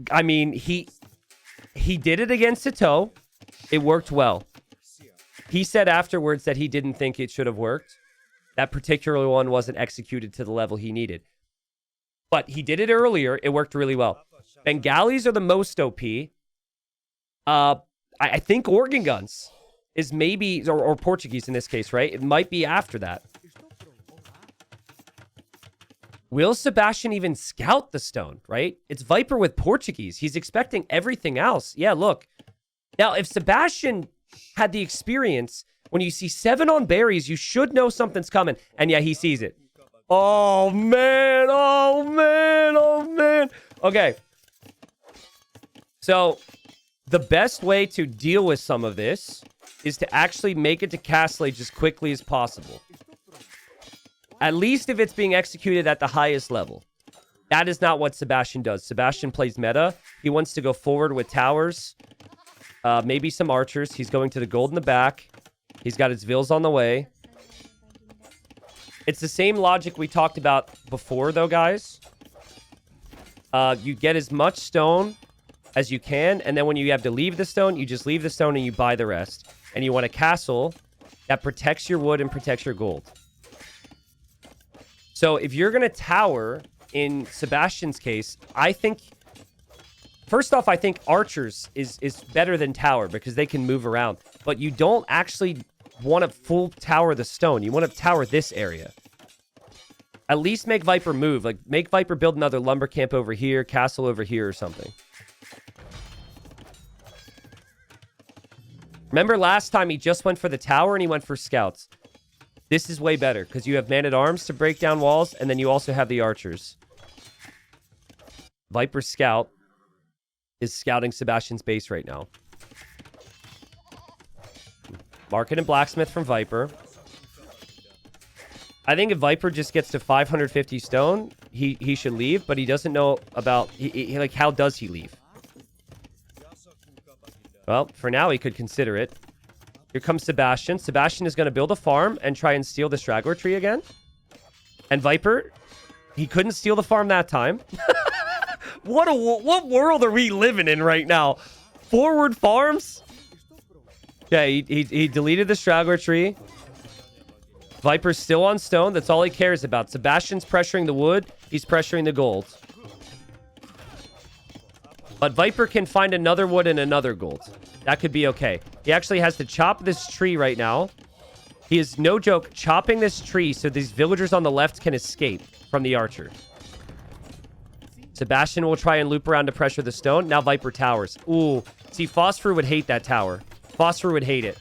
I mean, he did it against Tatar. It worked well. He said afterwards that he didn't think it should have worked. That particular one wasn't executed to the level he needed. But he did it earlier. It worked really well. Bengalis are the most OP. I think organ guns is maybe, or Portuguese in this case, right? It might be after that. Will Sebastian even scout the stone, right? It's Viper with Portuguese. He's expecting everything else. Yeah, look. Now, if Sebastian had the experience, when you see 7 on berries, you should know something's coming. And yeah, he sees it. Oh, man. Oh, man. Oh, man. Okay. So, the best way to deal with some of this is to actually make it to Castle Age as quickly as possible. At least if it's being executed at the highest level. That is not what Sebastian does. Sebastian plays meta. He wants to go forward with towers. Maybe some archers. He's going to the gold in the back. He's got his vills on the way. It's the same logic we talked about before, though, guys. You get as much stone as you can, and then when you have to leave the stone, you just leave the stone and you buy the rest. And you want a castle that protects your wood and protects your gold. So if you're going to tower, in Sebastian's case, I think... First off, I think archers is better than tower because they can move around. But you don't actually want to full tower the stone. You want to tower this area. At least make Viper move. Like, make Viper build another lumber camp over here, castle over here or something. Remember last time he just went for the tower and he went for scouts. This is way better because you have man-at-arms to break down walls and then you also have the archers. Viper scout is scouting Sebastian's base right now. Market and blacksmith from Viper. I think if Viper just gets to 550 stone, he should leave, but he doesn't know about... like, how does he leave? Well, for now, he could consider it. Here comes Sebastian. Sebastian is going to build a farm and try and steal the straggler tree again. And Viper, he couldn't steal the farm that time. What world are we living in right now? Forward farms? Yeah, he deleted the straggler tree. Viper's still on stone. That's all he cares about. Sebastian's pressuring the wood. He's pressuring the gold. But Viper can find another wood and another gold. That could be okay. He actually has to chop this tree right now. He is, no joke, chopping this tree so these villagers on the left can escape from the archer. Sebastian will try and loop around to pressure the stone. Now Viper towers. Ooh. See, Phosphor would hate that tower. Phosphor would hate it.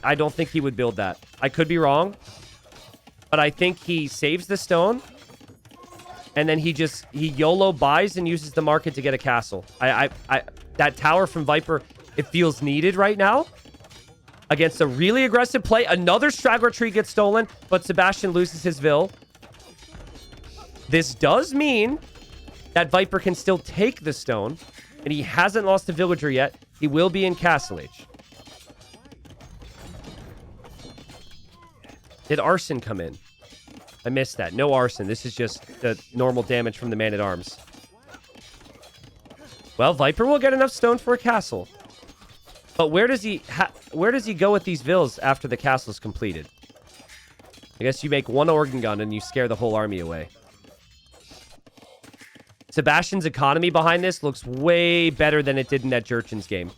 I don't think he would build that. I could be wrong. But I think he saves the stone. And then he YOLO buys and uses the market to get a castle. That tower from Viper, it feels needed right now. Against a really aggressive play. Another straggler tree gets stolen, but Sebastian loses his Vil. This does mean that Viper can still take the stone. And he hasn't lost a villager yet. He will be in Castle Age. Did arson come in? I missed that. No arson. This is just the normal damage from the man-at-arms. Well, Viper will get enough stone for a castle. But where does he go with these vills after the castle is completed? I guess you make one organ gun and you scare the whole army away. Sebastian's economy behind this looks way better than it did in that Jurchen's game.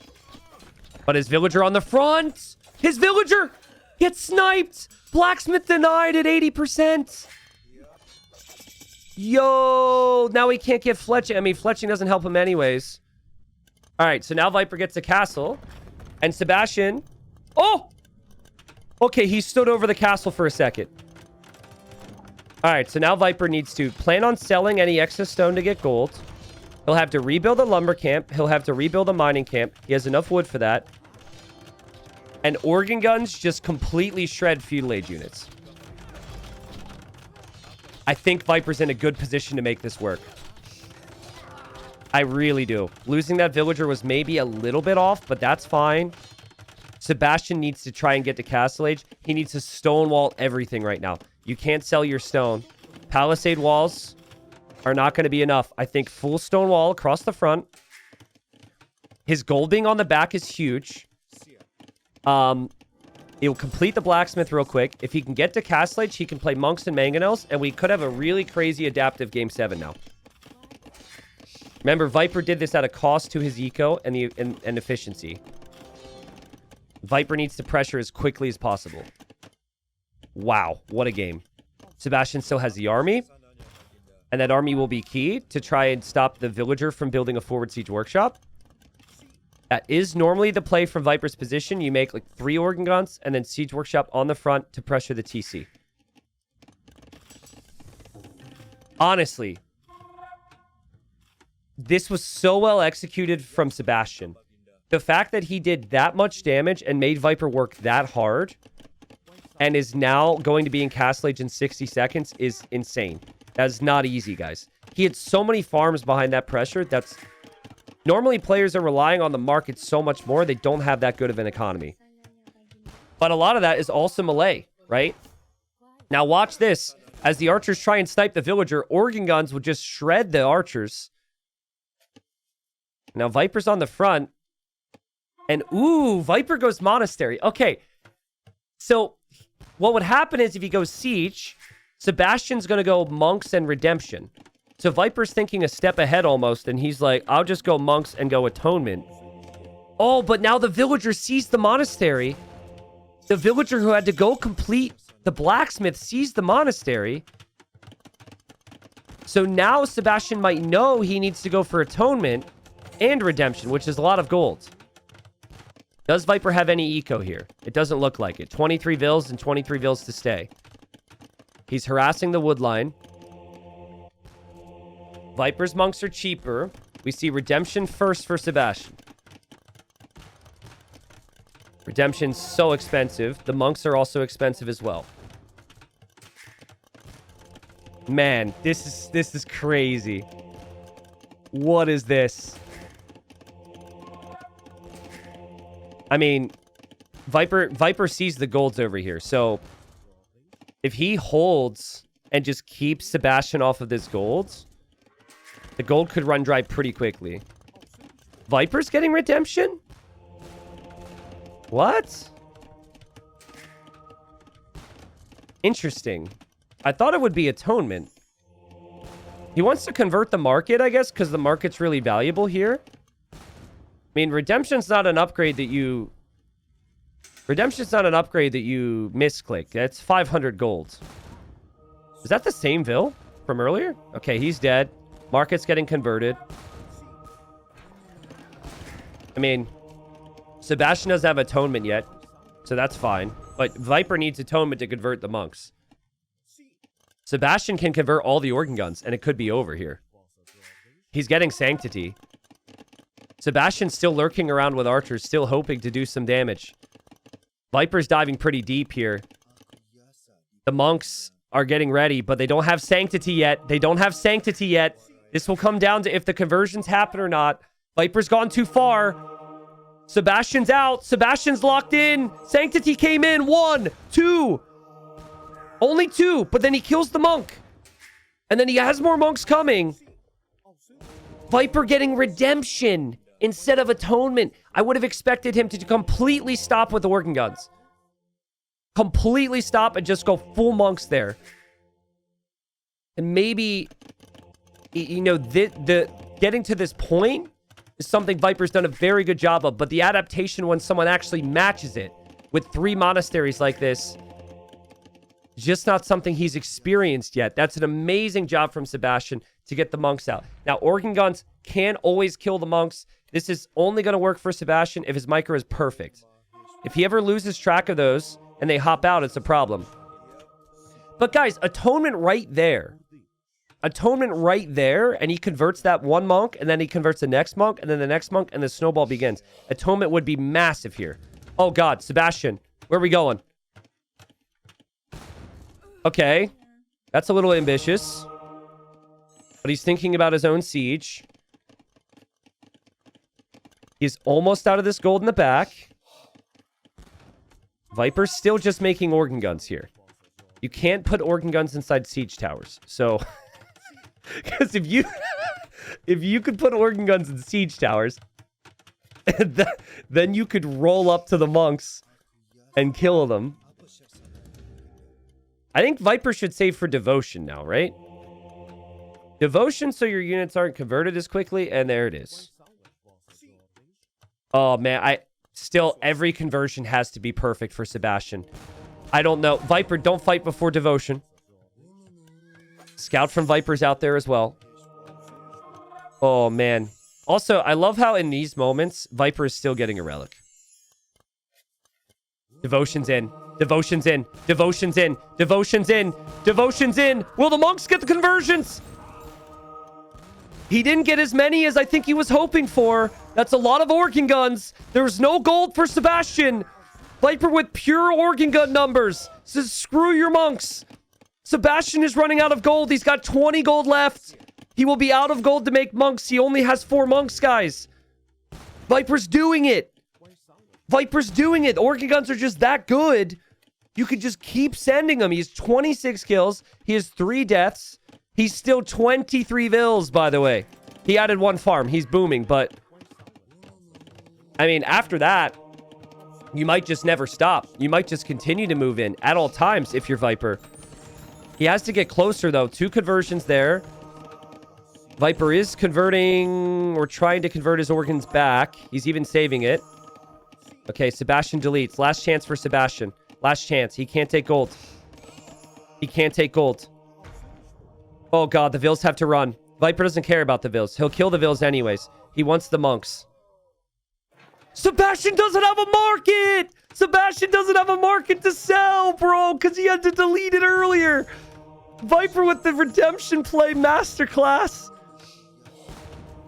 But his villager on the front! His villager gets sniped! Blacksmith denied at 80%! Yo, now he can't get fletching. I mean, fletching doesn't help him anyways. All right, so now Viper gets a castle. And Sebastian... Oh! Okay, he stood over the castle for a second. All right, so now Viper needs to plan on selling any excess stone to get gold. He'll have to rebuild a lumber camp. He'll have to rebuild a mining camp. He has enough wood for that. And organ guns just completely shred Feudal Age units. I think Viper's in a good position to make this work. I really do. Losing that villager was maybe a little bit off, but that's fine. Sebastian needs to try and get to Castle Age. He needs to stonewall everything right now. You can't sell your stone. Palisade walls are not going to be enough. I think full stone wall across the front. His gold being on the back is huge. He'll complete the blacksmith real quick. If he can get to Castle Age, he can play monks and mangonels, and we could have a really crazy adaptive game 7 now. Remember, Viper did this at a cost to his eco and efficiency. Viper needs to pressure as quickly as possible. Wow, what a game. Sebastian still has the army, and that army will be key to try and stop the villager from building a forward siege workshop. That is normally the play from Viper's position. You make like 3 organ guns and then siege workshop on the front to pressure the TC. Honestly, this was so well executed from Sebastian. The fact that he did that much damage and made Viper work that hard and is now going to be in Castle Age in 60 seconds is insane. That's not easy, guys. He had so many farms behind that pressure. That's... Normally, players are relying on the market so much more. They don't have that good of an economy. But a lot of that is also melee, right? Now, watch this. As the archers try and snipe the villager, organ guns will just shred the archers. Now, Viper's on the front. And, ooh, Viper goes monastery. Okay. So, what would happen is if he goes siege, Sebastian's going to go monks and redemption. So Viper's thinking a step ahead almost, and he's like, I'll just go monks and go atonement. Oh, but now the villager sees the monastery. The villager who had to go complete the blacksmith sees the monastery. So now Sebastian might know he needs to go for atonement and redemption, which is a lot of gold. Does Viper have any eco here? It doesn't look like it. 23 vills and 23 vills to stay. He's harassing the wood line. Viper's monks are cheaper. We see redemption first for Sebastian. Redemption's so expensive. The monks are also expensive as well. Man, this is crazy. What is this? I mean, Viper sees the golds over here. So if he holds and just keeps Sebastian off of this gold, the gold could run dry pretty quickly. Viper's getting redemption? What? Interesting. I thought it would be atonement. He wants to convert the market, I guess, because the market's really valuable here. I mean, redemption's not an upgrade that you... Redemption's not an upgrade that you misclick. That's 500 gold. Is that the same Vil from earlier? Okay, he's dead. Market's getting converted. I mean, Sebastian doesn't have atonement yet, so that's fine. But Viper needs atonement to convert the monks. Sebastian can convert all the organ guns, and it could be over here. He's getting sanctity. Sebastian's still lurking around with archers, still hoping to do some damage. Viper's diving pretty deep here. The monks are getting ready, but they don't have sanctity yet. They don't have sanctity yet. This will come down to if the conversions happen or not. Viper's gone too far. Sebastian's out. Sebastian's locked in. Sanctity came in. 1, 2. Only 2, but then he kills the monk. And then he has more monks coming. Viper getting redemption instead of atonement. I would have expected him to completely stop with the organ guns. Completely stop and just go full monks there. And maybe, you know, the getting to this point is something Viper's done a very good job of. But the adaptation when someone actually matches it with 3 monasteries like this, Just not something he's experienced yet. That's an amazing job from Sebastian to get the monks out. Now, organ guns can always kill the monks. This is only going to work for Sebastian if his micro is perfect. If he ever loses track of those and they hop out, it's a problem. But guys, atonement right there. Atonement right there, and he converts that one monk, and then he converts the next monk, and then the next monk, and the snowball begins. Atonement would be massive here. Oh God, Sebastian, where are we going? Okay, that's a little ambitious. But he's thinking about his own siege. He's almost out of this gold in the back. Viper's still just making organ guns here. You can't put organ guns inside siege towers. So, because if you could put organ guns in siege towers, then you could roll up to the monks and kill them. I think Viper should save for devotion now, right? Devotion so your units aren't converted as quickly, and there it is. Oh man, every conversion has to be perfect for Sebastian. I don't know. Viper, don't fight before devotion. Scout from Viper's out there as well. Oh man. Also, I love how in these moments, Viper is still getting a relic. Devotion's in. Devotion's in. Devotion's in. Devotion's in. Devotion's in. Will the monks get the conversions? He didn't get as many as I think he was hoping for. That's a lot of organ guns. There's no gold for Sebastian. Viper with pure organ gun numbers says, screw your monks. Sebastian is running out of gold. He's got 20 gold left. He will be out of gold to make monks. He only has 4 monks, guys. Viper's doing it. Viper's doing it. Organ guns are just that good. You could just keep sending them. He has 26 kills. He has 3 deaths. He's still 23 vills, by the way. He added 1 farm. He's booming, but... I mean, after that, you might just never stop. You might just continue to move in at all times if you're Viper. He has to get closer, though. 2 conversions there. Viper is converting or trying to convert his organs back. He's even saving it. Okay, Sebastian deletes. Last chance for Sebastian. Last chance. He can't take gold. He can't take gold. Oh, God. The vills have to run. Viper doesn't care about the vills. He'll kill the vills anyways. He wants the monks. Sebastian doesn't have a market! Sebastian doesn't have a market to sell, bro, because he had to delete it earlier. Viper with the redemption play masterclass.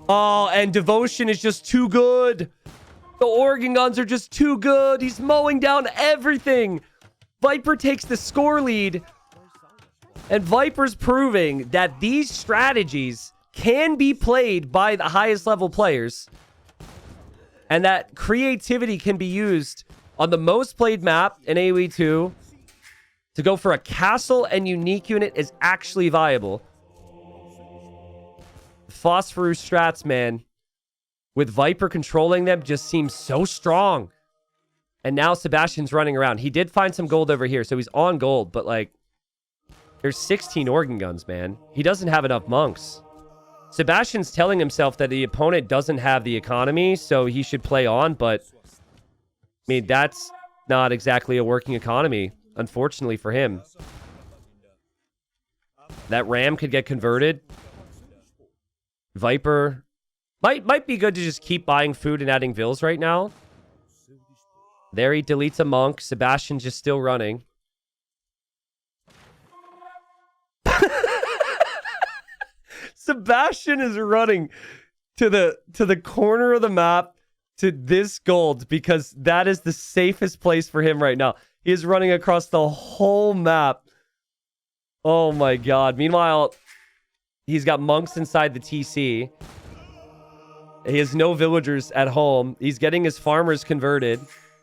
Oh, and devotion is just too good. The organ guns are just too good. He's mowing down everything. Viper takes the score lead. And Viper's proving that these strategies can be played by the highest level players. And that creativity can be used on the most played map in AoE 2 to go for a castle and unique unit is actually viable. Phosphorus strats, man, with Viper controlling them just seems so strong. And now Sebastian's running around. He did find some gold over here, so he's on gold, but like, there's 16 organ guns, man. He doesn't have enough monks. Sebastian's telling himself that the opponent doesn't have the economy, so he should play on, but I mean, that's not exactly a working economy, unfortunately for him. That ram could get converted. Viper might be good to just keep buying food and adding vills right now. There he deletes a monk. Sebastian's just still running. Sebastian is running to the corner of the map to this gold because that is the safest place for him right now. He is running across the whole map. Oh my God. Meanwhile, he's got monks inside the TC. He has no villagers at home. He's getting his farmers converted.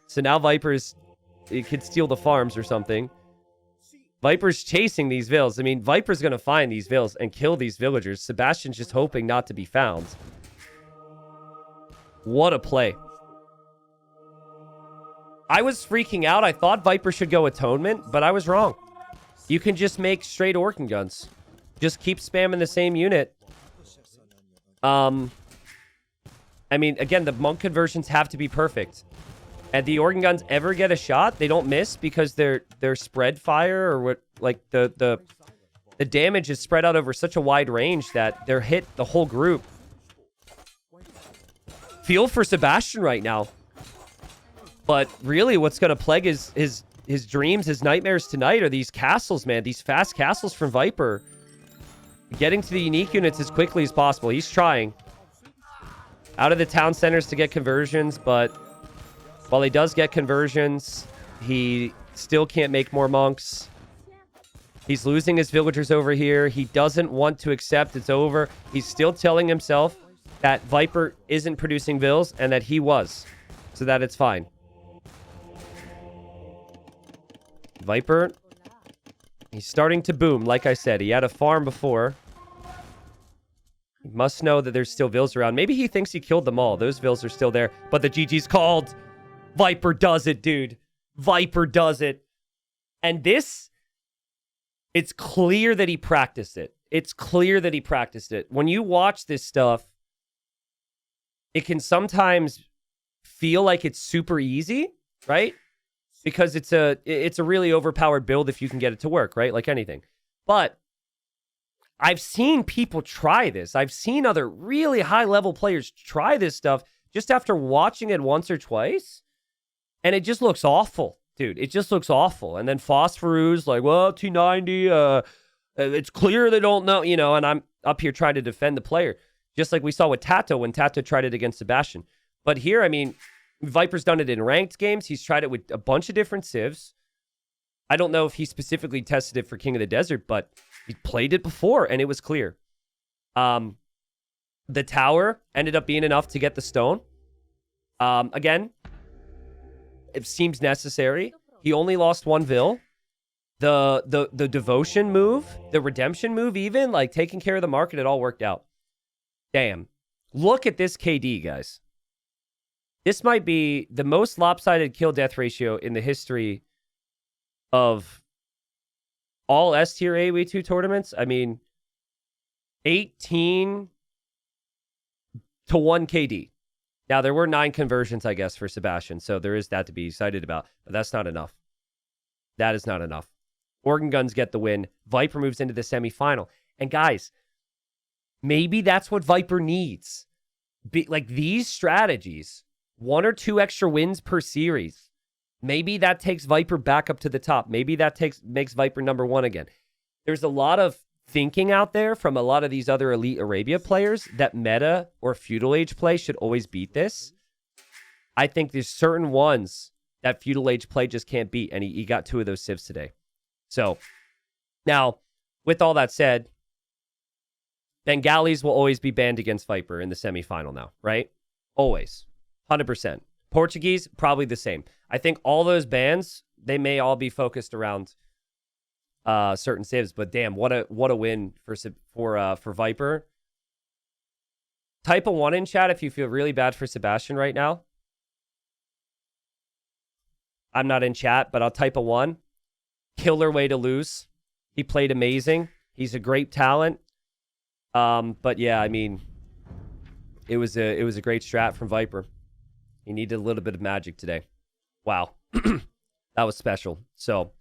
So now he could steal the farms or something. Viper's chasing these vills. I mean, Viper's going to find these vills and kill these villagers. Sebastian's just hoping not to be found. What a play. I was freaking out. I thought Viper should go Atonement, but I was wrong. You can just make straight organ guns. Just keep spamming the same unit. I mean, again, the monk conversions have to be perfect. And the organ guns ever get a shot, they don't miss because they're spread fire or like the damage is spread out over such a wide range that they're hit the whole group. Feel for Sebastian right now. But really what's going to plague his dreams, his nightmares tonight are these castles, man. These fast castles from Viper. Getting to the unique units as quickly as possible. He's trying. Out of the town centers to get conversions, but while he does get conversions, he still can't make more monks. He's losing his villagers over here. He doesn't want to accept it's over. He's still telling himself that Viper isn't producing vills and that he was, so that it's fine. Viper, he's starting to boom. Like I said, he had a farm before. He must know that there's still vills around. Maybe he thinks he killed them all. Those vills are still there, but the GG's called. Viper does it, dude. Viper does it. And this, it's clear that he practiced it. It's clear that he practiced it. When you watch this stuff, it can sometimes feel like it's super easy, right? Because it's a really overpowered build if you can get it to work, right? Like anything. But I've seen people try this. I've seen other really high-level players try this stuff just after watching it once or twice. And it just looks awful, dude. It just looks awful. And then Phosphorus, like, well, T90, it's clear they don't know, you know, and I'm up here trying to defend the player. Just like we saw with Tato when Tato tried it against Sebastian. But here, I mean, Viper's done it in ranked games. He's tried it with a bunch of different civs. I don't know if he specifically tested it for King of the Desert, but he played it before, and it was clear. The tower ended up being enough to get the stone. Again, it seems necessary. He only lost one vill. The devotion move, the redemption move even, like taking care of the market, it all worked out. Damn. Look at this KD, guys. This might be the most lopsided kill-death ratio in the history of all S-tier AoE2 tournaments. I mean, 18 to 1 KD. Now, there were 9 conversions, I guess, for Sebastian, so there is that to be excited about, but that's not enough. That is not enough. Organ Guns get the win. Viper moves into the semifinal. And guys, maybe that's what Viper needs. Like these strategies, 1 or 2 extra wins per series. Maybe that takes Viper back up to the top. Maybe that makes Viper #1 again. There's a lot of thinking out there from a lot of these other Elite Arabia players that meta or Feudal Age play should always beat this. I think there's certain ones that Feudal Age play just can't beat, and he got 2 of those civs today. So, now, with all that said, Bengalis will always be banned against Viper in the semifinal now, right? Always. 100%. Portuguese, probably the same. I think all those bans, they may all be focused around certain civs, but damn, what a win for Viper. Type a 1 in chat if you feel really bad for Sebastian right now. I'm not in chat, but I'll type a 1. Killer way to lose. He played amazing. He's a great talent. But yeah, I mean, it was a great strat from Viper. He needed a little bit of magic today. Wow. That was special. So